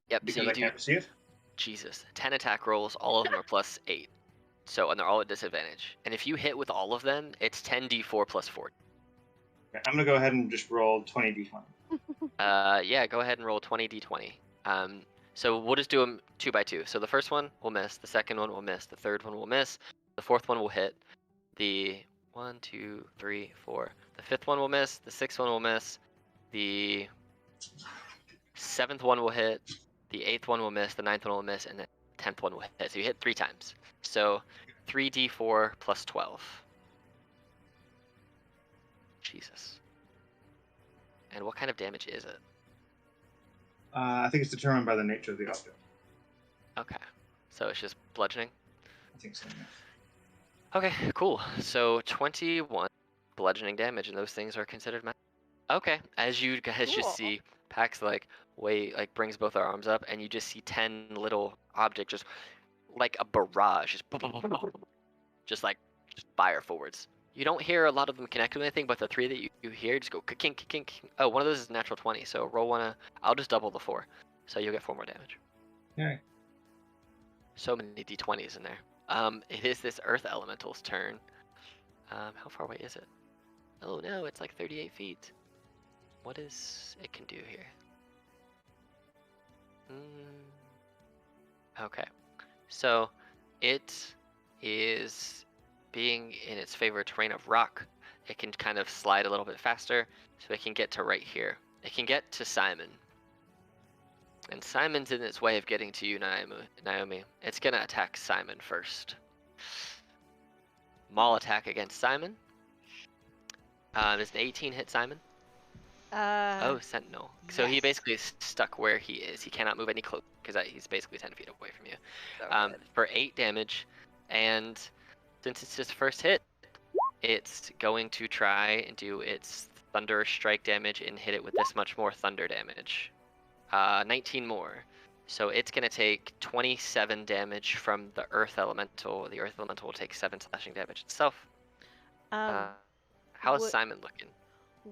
Yep. because So you I do. can't see it. Jesus, 10 attack rolls. All of them are plus 8. So and they're all at disadvantage. And if you hit with all of them, it's 10d4 plus 4. Okay, I'm gonna go ahead and just roll 20d20. Yeah, go ahead and roll 20d20. So we'll just do them 2 by 2. So the first one will miss, the second one will miss, the third one will miss, the fourth one will hit, the 1, 2, 3, 4. The fifth one will miss, the sixth one will miss, the seventh one will hit, the eighth one will miss, the ninth one will miss, and the 10th one will hit. So you hit 3 times. So 3d4 plus 12. Jesus. And what kind of damage is it? I think it's determined by the nature of the object. Okay. So it's just bludgeoning? I think so, yeah. Okay, cool. So 21 bludgeoning damage, and those things are considered magic. Okay, as you guys Cool. just see, Pax brings both our arms up, and you just see 10 little objects just like a barrage, just fire forwards. You don't hear a lot of them connect with anything, but the 3 that you hear just go kink, kink, kink. Oh, one of those is natural 20, so roll one. I'll just double the 4, so you'll get 4 more damage. Okay. So many d20s in there. It is this earth elemental's turn. How far away is it? Oh no, it's like 38 feet. What is it can do here? Okay, so it is being in its favorite terrain of rock. It can kind of slide a little bit faster, so it can get to right here. It can get to Simon. And Simon's in its way of getting to you, Naomi. It's gonna attack Simon first. Maul attack against Simon. Is an 18 hit Simon? Oh, Sentinel. So he yes. basically is stuck where he is. He cannot move any closer because he's basically 10 feet away from you. So good. For 8 damage, and since it's his first hit, it's going to try and do its thunder strike damage and hit it with this much more thunder damage. 19 more. So it's going to take 27 damage from the earth elemental. The earth elemental will take 7 slashing damage itself. How is would- Simon looking?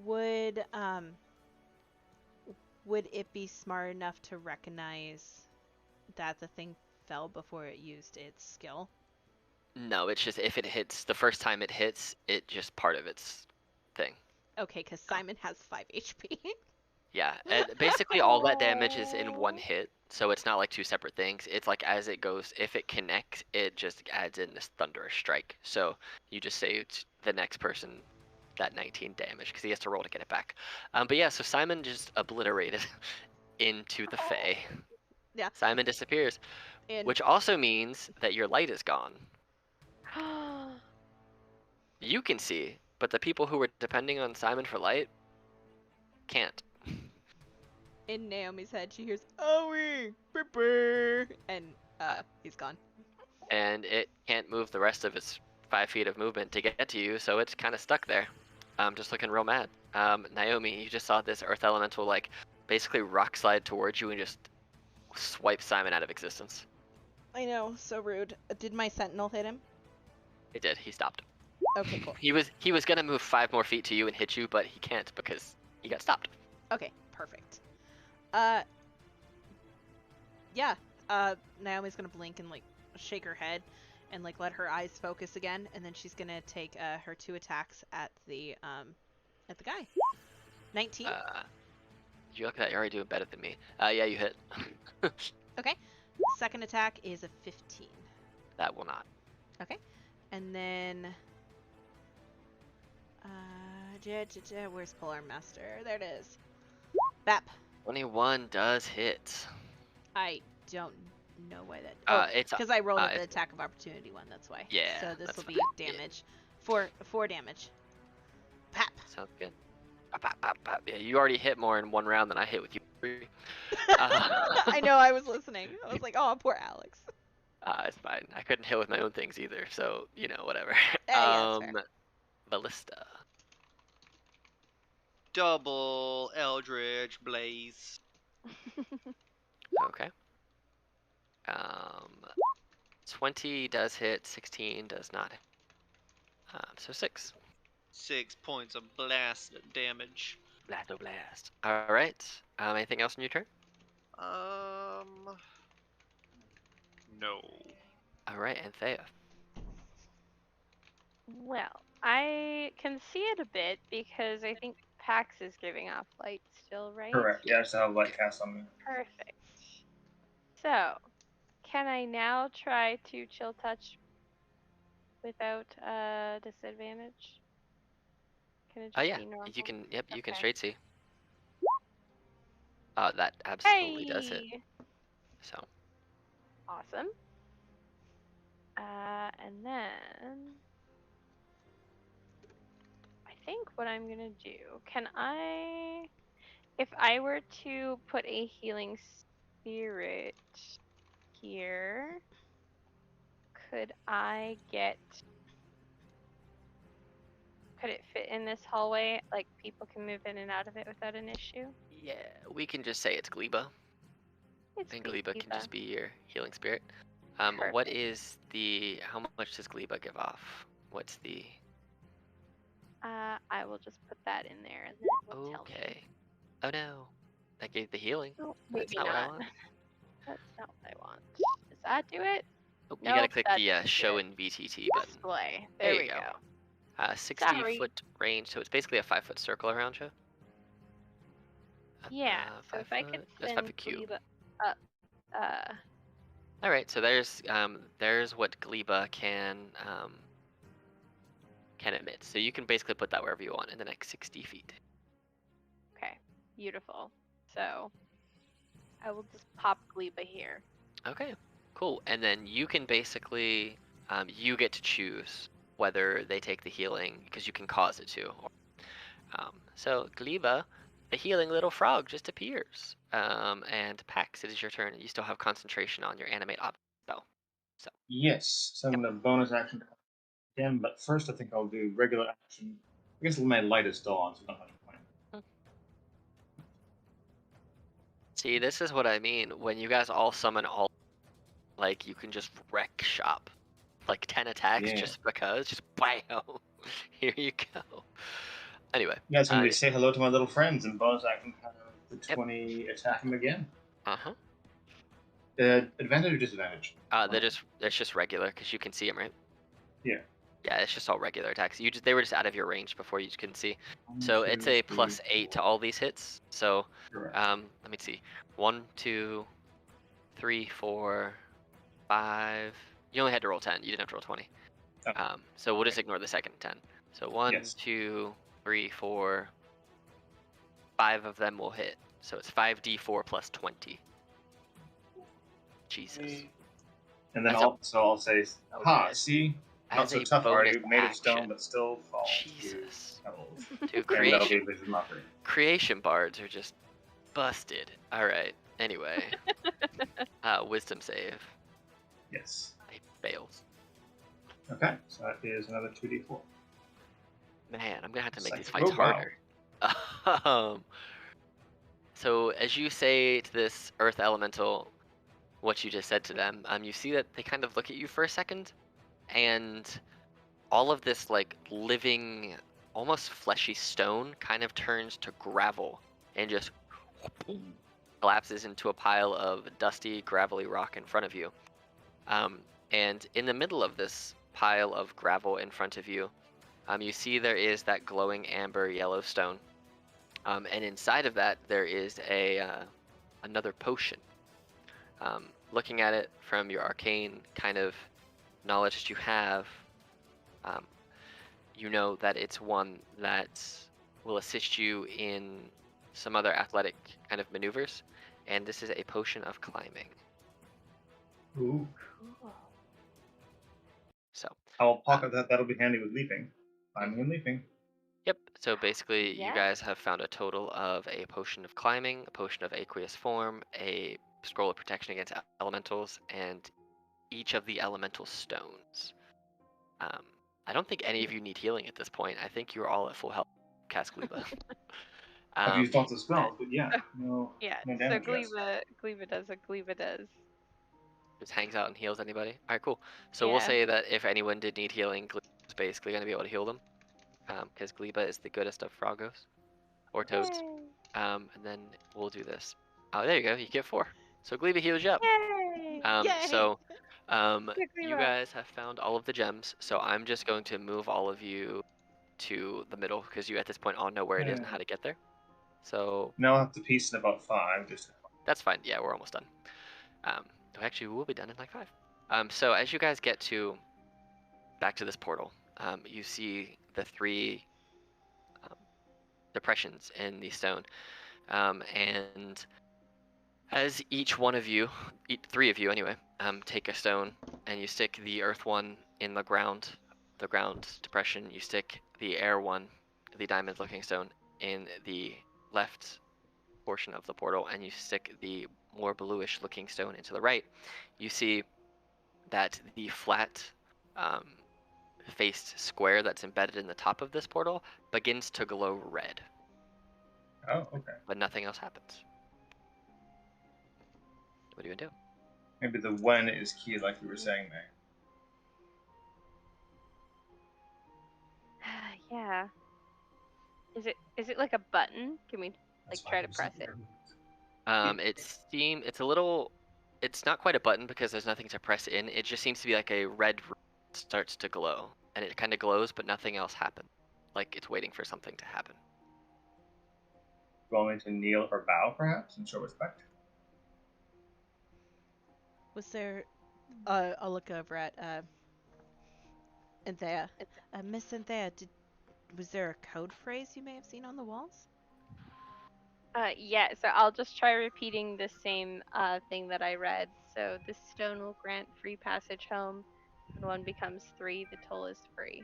Would it be smart enough to recognize that the thing fell before it used its skill? No, it's just if it hits the first time it hits, it just part of its thing. Okay, because Simon has 5 HP. Yeah, and basically all that damage is in one hit, so it's not like two separate things. It's like as it goes, if it connects, it just adds in this thunderous strike. So you just saved the next person that 19 damage because he has to roll to get it back. But yeah, so Simon just obliterated into the Fae. Yeah. Simon disappears, And which also means that your light is gone. You can see, but the people who were depending on Simon for light can't. in Naomi's head, she hears "Owie, brr," and he's gone. And it can't move the rest of its 5 feet of movement to get to you, so it's kind of stuck there. Just looking real mad. Naomi, you just saw this earth elemental like basically rock slide towards you and just swipe Simon out of existence. I know, so rude. Did my sentinel hit him? It did. He stopped. Okay, cool. He was gonna move 5 more feet to you and hit you, but he can't because he got stopped. Okay, perfect. Yeah. Naomi's gonna blink and like shake her head, and like let her eyes focus again, and then she's gonna take her 2 attacks at the guy. 19. You look at that, you're already doing better than me. Yeah, you hit. Okay. Second attack is a 15. That will not. Okay. And then where's Polar Master? There it is. Bap. 21 does hit. I don't know why that. It's because I rolled the it's- attack of opportunity one. That's why. Yeah, So this that's will be fine. Yeah. damage. 4 damage. Pap. Sounds good. Pop, pop, pop, pop. Yeah, you already hit more in one round than I hit with you. I know. I was listening. I was like, oh, poor Alex. It's fine. I couldn't hit with my own things either, so you know, whatever. Yeah, that's fair. Ballista. Double Eldritch Blaze. Okay. 20 does hit. 16 does not. So 6. 6 points of blast damage. Blasto blast. All right. Anything else on your turn? No. All right, Anthea. Well, I can see it a bit because I think Pax is giving off light still, right? Correct. Yeah, I still have light cast on me. Perfect. So, can I now try to chill touch without disadvantage? Can it just Yeah. be normal? You can. Yep. You can Okay. straight see. That absolutely does hit. Hey! So. Awesome. And then I think what I'm gonna do, if I were to put a healing spirit here, could it fit in this hallway? Like people can move in and out of it without an issue? Yeah, we can just say it's Gleba. It's And sweet, Gleba can just be your healing spirit. What Perfect. is the? How much does Gleba give off? What's the? I will just put that in there and then it will tell me. Okay. Oh no, that gave the healing. Oh, That's maybe not what I not. want. That's not what I want. Does that do it? Oh, you gotta Nope, click that the doesn't show do in VTT button. Display. There There you we go. go. 60 Sorry. foot range, so it's basically a 5-foot circle around you. Yeah. So 5 if I could foot. That's 5 send foot cube. Gleba up, All right, so there's what Gleba can emit. So you can basically put that wherever you want in the next 60 feet. okay, beautiful. So I will just pop Gleba here. Okay, cool. And then you can basically you get to choose whether they take the healing because you can cause it to. So Gleba, the healing little frog just appears. And Pax, it is your turn. You still have concentration on your animate object spell. Yes, so I'm going to bonus action again, but first I think I'll do regular action. I guess my light is still on, so not much point. See, this is what I mean. When you guys all summon all, like, you can just wreck shop. Like 10 attacks Yeah. just because. Just bam. Here you go. Anyway. Yeah, it's going to be say hello to my little friends and bonus action have the Yep. 20 attack him again. Uh-huh. Advantage or disadvantage? It's just regular because you can see them, right? Yeah. Yeah, it's just all regular attacks. They were just out of your range before you couldn't see. One, So two, it's a three, +8 to all these hits. So Correct. let me see. 1, 2, 3, 4, 5. You only had to roll 10. You didn't have to roll 20. Oh, So we'll okay. just ignore the second 10. So 1, Yes. 2, 3, 4, 5 of them will hit. So it's 5d4 plus 20. Jesus. And then That's a- I'll say, Oh, ha, goodness. see? Not As so a tough are bonus you, made of stone, action. but still fall. Jesus. You pebbles. Dude, And that'll be vicious mockery. creation bards are just busted. Alright, anyway. Wisdom save. Yes. He fails. Okay, so that is another 2d4. Man, I'm gonna have to make these Psychic fights robot. harder. So as you say to this earth elemental what you just said to them, you see that they kind of look at you for a second, and all of this like living, almost fleshy stone kind of turns to gravel and just collapses into a pile of dusty, gravelly rock in front of you. And in the middle of this pile of gravel in front of you, you see there is that glowing amber yellow stone. And inside of that, there is another potion. Looking at it from your arcane kind of knowledge that you have, you know that it's one that will assist you in some other athletic kind of maneuvers. And this is a potion of climbing. Ooh. Cool. So, I'll pocket that. That'll be handy with leaping. Climbing and leaping. yep. So basically, you Yes. guys have found a total of a potion of climbing, a potion of aqueous form, a scroll of protection against elementals, and each of the elemental stones. I don't think any of you need healing at this point. I think you're all at full health. Cascleba. I've used lots of spells, but yeah, no, Yeah, no so damage yet. Gleba does what Gleba does. Just hangs out and heals anybody. All right, cool. So we'll Yeah. say that if anyone did need healing, Gleeba's basically going to be able to heal them, because Gleeba is the goodest of Frogos or Toads. Yay! And then we'll do this. Oh, there you go. You get 4. So Gleeba heals you up. Yay! Yay! So Good you Gleba. guys have found all of the gems. So I'm just going to move all of you to the middle because you at this point all know where it is and how to get there. So Now I'll have to piece in about 5. Just that's fine. Yeah, we're almost done. Actually, we'll be done in like 5. So as you guys get back to this portal, you see the 3 depressions in the stone, and as each one of you, 3 of you anyway, take a stone and you stick the earth one in the ground depression. You stick the air one, the diamond-looking stone, in the left portion of the portal, and you stick the more bluish looking stone into the right. You see that the flat faced square that's embedded in the top of this portal begins to glow red, oh, okay. but nothing else happens. What do you do? Maybe the when is key, like you were saying, May. Yeah. Is it like a button? Can we That's why try I to was press looking it? for- It's not quite a button because there's nothing to press in. It just seems to be like a red starts to glow, and it kind of glows, but nothing else happens. Like it's waiting for something to happen. Do you want me to kneel or bow, perhaps, and show respect? Was there? I'll look over at Anthea. Miss Anthea, was there a code phrase you may have seen on the walls? Yeah, so I'll just try repeating the same thing that I read. So this stone will grant free passage home. When 1 becomes 3, the toll is free.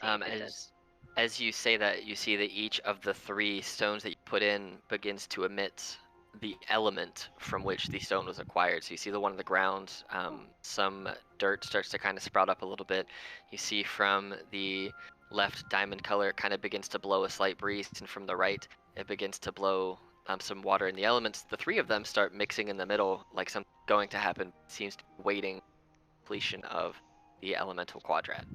See if it does. As you say that, you see that each of the 3 stones that you put in begins to emit the element from which the stone was acquired. So you see the one on the ground, some dirt starts to kind of sprout up a little bit. You see from the left diamond color, it kind of begins to blow a slight breeze, and from the right, it begins to blow some water in the elements. The 3 of them start mixing in the middle, like something going to happen. Seems to be waiting completion of the elemental quadrat.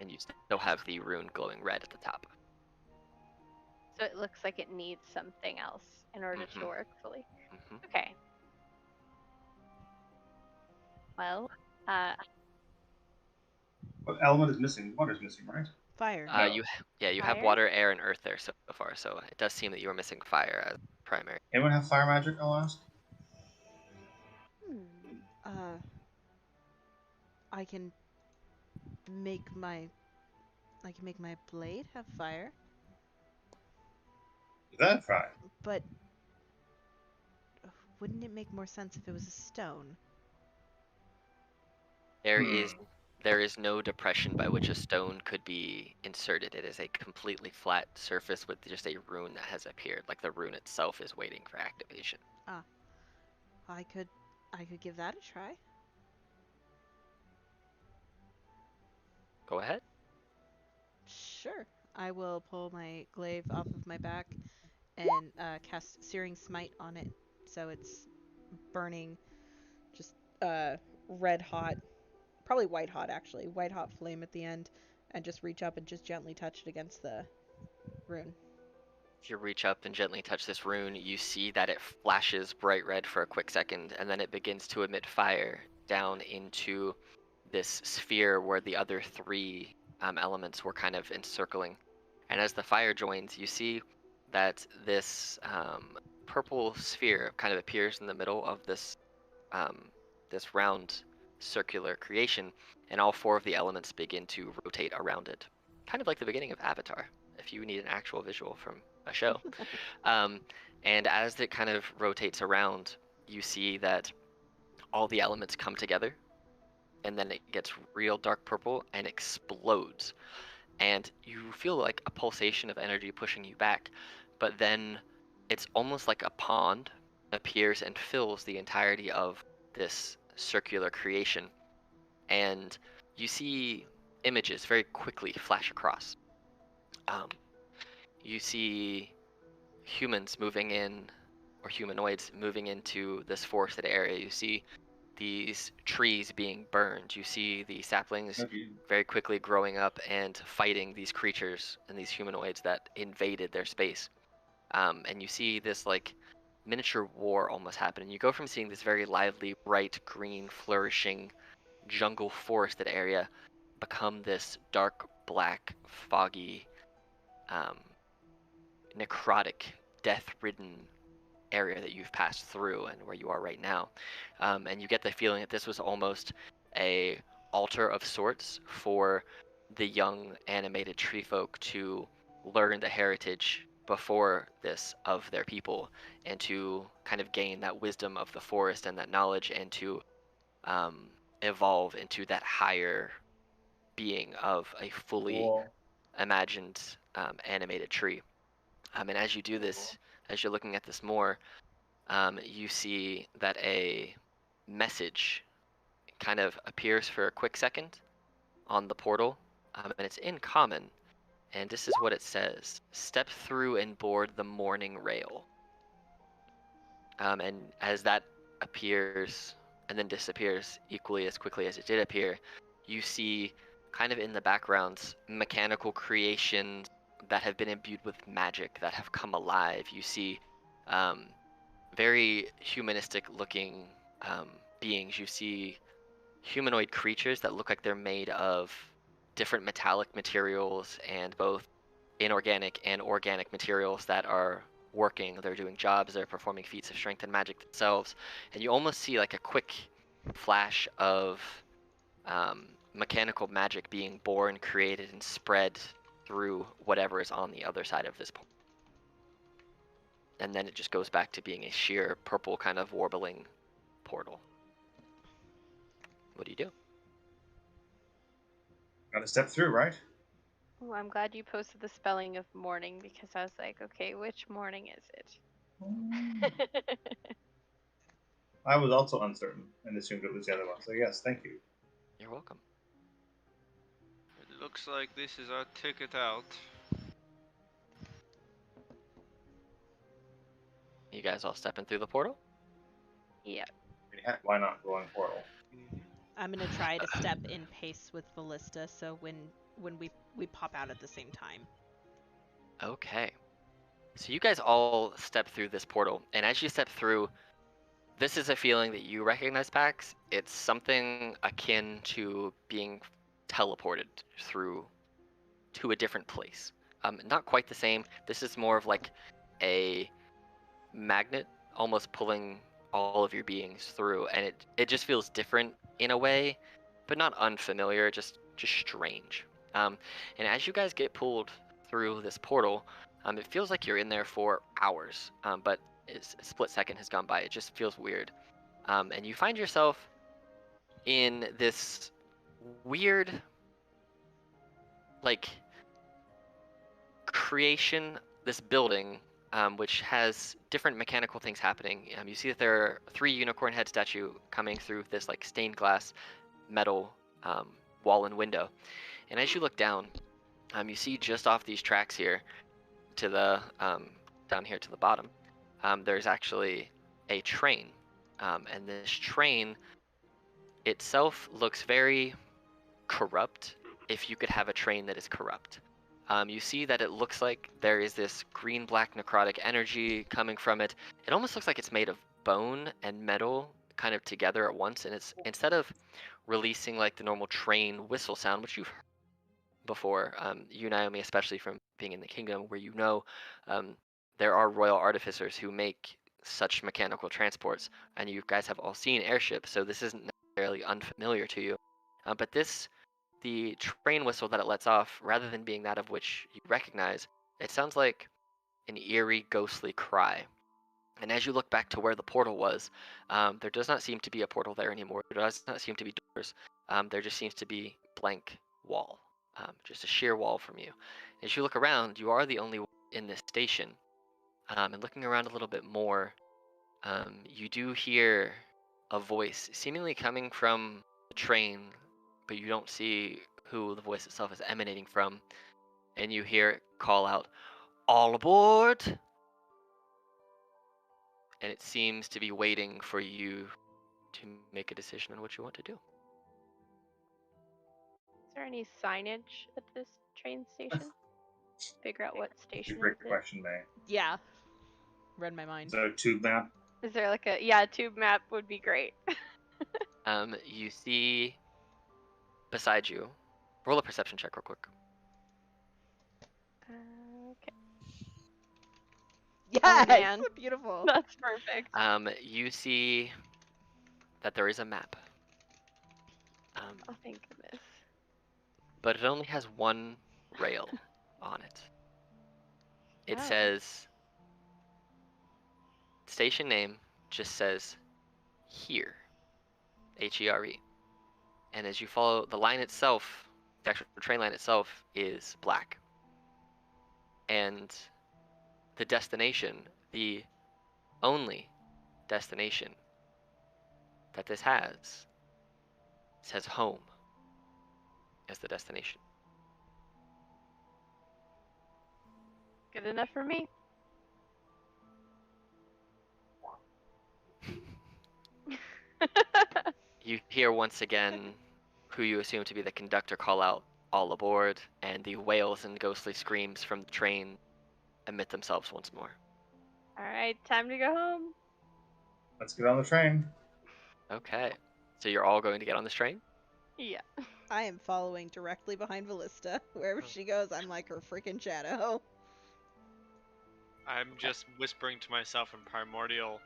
And you still have the rune glowing red at the top. So it looks like it needs something else in order to Mhm. work fully. Mhm. Okay. Well, What element is missing? Water's missing, right? Fire. No. You have Fire? water, air, and earth there so far. So it does seem that you are missing fire as primary. Anyone have fire magic? I'll ask. Uh, I can make my blade have fire, That fire. but wouldn't it make more sense if it was a stone? There Hmm. is there is no depression by which a stone could be inserted. It is a completely flat surface with just a rune that has appeared. Like the rune itself is waiting for activation. I could give that a try. Go ahead. Sure. I will pull my glaive off of my back and cast Searing Smite on it, so it's burning, just red hot, probably white hot actually, white hot flame at the end, and just reach up and just gently touch it against the rune. If you reach up and gently touch this rune, you see that it flashes bright red for a quick second, and then it begins to emit fire down into this sphere where the other three elements were kind of encircling. And as the fire joins, you see that this purple sphere kind of appears in the middle of this round circular creation, and all four of the elements begin to rotate around it, kind of like the beginning of Avatar, if you need an actual visual from a show. um, and as it kind of rotates around, you see that all the elements come together, and then it gets real dark purple and explodes. And you feel like a pulsation of energy pushing you back, but then it's almost like a pond appears and fills the entirety of this circular creation. And you see images very quickly flash across. Um, you see humans moving in, or humanoids moving into this forested area. You see these trees being burned. You see the saplings Okay. very quickly growing up and fighting these creatures and these humanoids that invaded their space. And you see this like miniature war almost happen. And you go from seeing this very lively, bright green, flourishing jungle forested area become this dark black, foggy, um, necrotic, death-ridden area that you've passed through and where you are right now. And you get the feeling that this was almost a altar of sorts for the young animated tree folk to learn the heritage before this of their people, and to kind of gain that wisdom of the forest and that knowledge, and to um, evolve into that higher being of a fully Cool. imagined animated tree. And as you do this, as you're looking at this more, you see that a message kind of appears for a quick second on the portal, and it's in common. And this is what it says: "Step through and board the morning rail." And as that appears and then disappears equally as quickly as it did appear, you see kind of in the backgrounds mechanical creations that have been imbued with magic that have come alive. You see um, very humanistic looking beings. You see humanoid creatures that look like they're made of different metallic materials and both inorganic and organic materials that are working. They're doing jobs, they're performing feats of strength and magic themselves. And you almost see like a quick flash of mechanical magic being born, created, and spread through whatever is on the other side of this portal. And then it just goes back to being a sheer purple kind of warbling portal. What do you do? Gotta step through, right? Oh, I'm glad you posted the spelling of morning because I was like, okay, which morning is it? I was also uncertain and assumed it was the other one. So yes, thank you. You're welcome. It looks like this is our ticket out. You guys all stepping through the portal? Yeah. I mean, heck, why not go on portal? I'm gonna try to step in pace with Ballista, so when we pop out at the same time. Okay. So you guys all step through this portal, and as you step through, this is a feeling that you recognize, Pax. It's something akin to being teleported through to a different place. Not quite the same. This is more of like a magnet almost pulling all of your beings through, and it just feels different in a way, but not unfamiliar, just strange. And as you guys get pulled through this portal, it feels like you're in there for hours, but a split second has gone by. It just feels weird. And you find yourself in this weird, like, creation, this building, which has different mechanical things happening. You see that there are 3 unicorn head statue coming through this like stained glass metal wall and window. And as you look down, you see just off these tracks here to the down here to the bottom, there's actually a train. And this train itself looks very corrupt, if you could have a train that is corrupt. You see that it looks like there is this green-black necrotic energy coming from it. It almost looks like it's made of bone and metal kind of together at once, and it's instead of releasing like the normal train whistle sound, which you've heard before, you, Naomi, especially from being in the kingdom, where you know there are royal artificers who make such mechanical transports, and you guys have all seen airships, so this isn't necessarily unfamiliar to you. But the train whistle that it lets off, rather than being that of which you recognize, it sounds like an eerie, ghostly cry. And as you look back to where the portal was, there does not seem to be a portal there anymore. There does not seem to be doors. There just seems to be blank wall, just a sheer wall from you. As you look around, you are the only one in this station. And looking around a little bit more, you do hear a voice seemingly coming from the train, but you don't see who the voice itself is emanating from, and you hear it call out, "All aboard!" And it seems to be waiting for you to make a decision on what you want to do. Is there any signage at this train station? Figure out what station Great it's in. question, May. Yeah. Read my mind. So tube map. Is there like a tube map would be great. You see beside you, roll a perception check real quick. Okay. Yes! man. Beautiful. That's perfect. You see that there is a map, Oh, thank goodness. but it only has one rail on it. It Oh. says, station name just says here, H-E-R-E. And as you follow the line itself, the actual train line itself is black. And the destination, the only destination that this has, says home as the destination. Good enough for me. You hear once again who you assume to be the conductor call out, "All aboard," and the wails and ghostly screams from the train emit themselves once more. All right, time to go home. Let's get on the train. Okay, so you're all going to get on this train? Yeah. I am following directly behind Ballista. Wherever she goes, I'm like her freaking shadow. I'm just whispering to myself in primordial.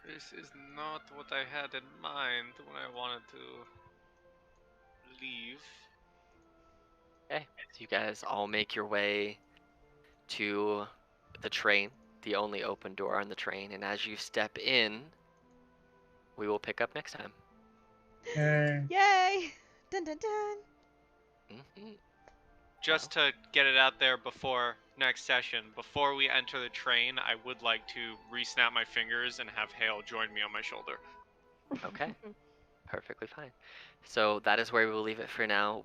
This is not what I had in mind when I wanted to leave. Okay, so you guys all make your way to the train, the only open door on the train, and as you step in, we will pick up next time. Yay. Yay! Dun dun dun! Just to get it out there before next session, before we enter the train, I would like to re-snap my fingers and have Hale join me on my shoulder. Okay, perfectly fine. So that is where we will leave it for now.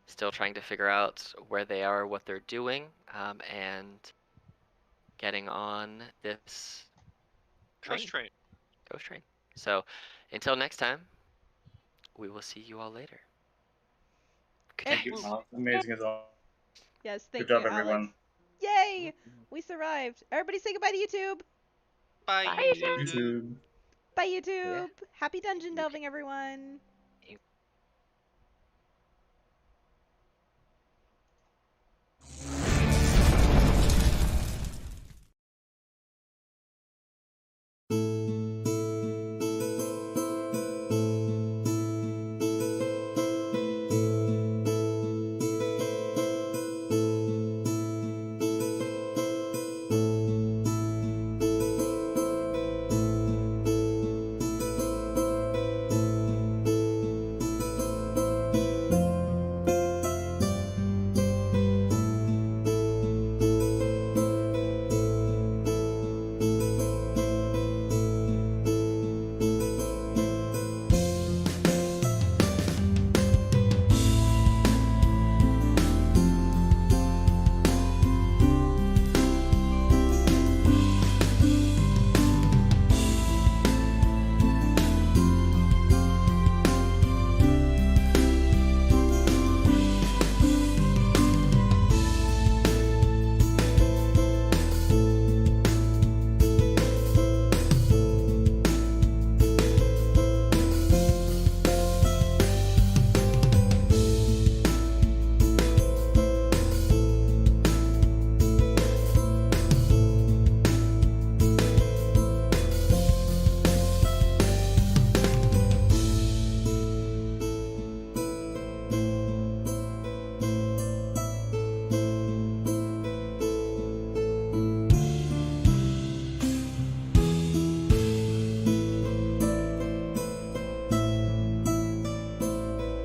Still trying to figure out where they are, what they're doing, and getting on this Ghost train. ghost train. So until next time, we will see you all later. Thank you. Amazing as always. Yes, thank Good job, you, Alex. everyone. Yay! We survived. Everybody say goodbye to YouTube. Bye, Bye, YouTube. YouTube. Bye, YouTube. Yeah. Happy dungeon You delving, everyone.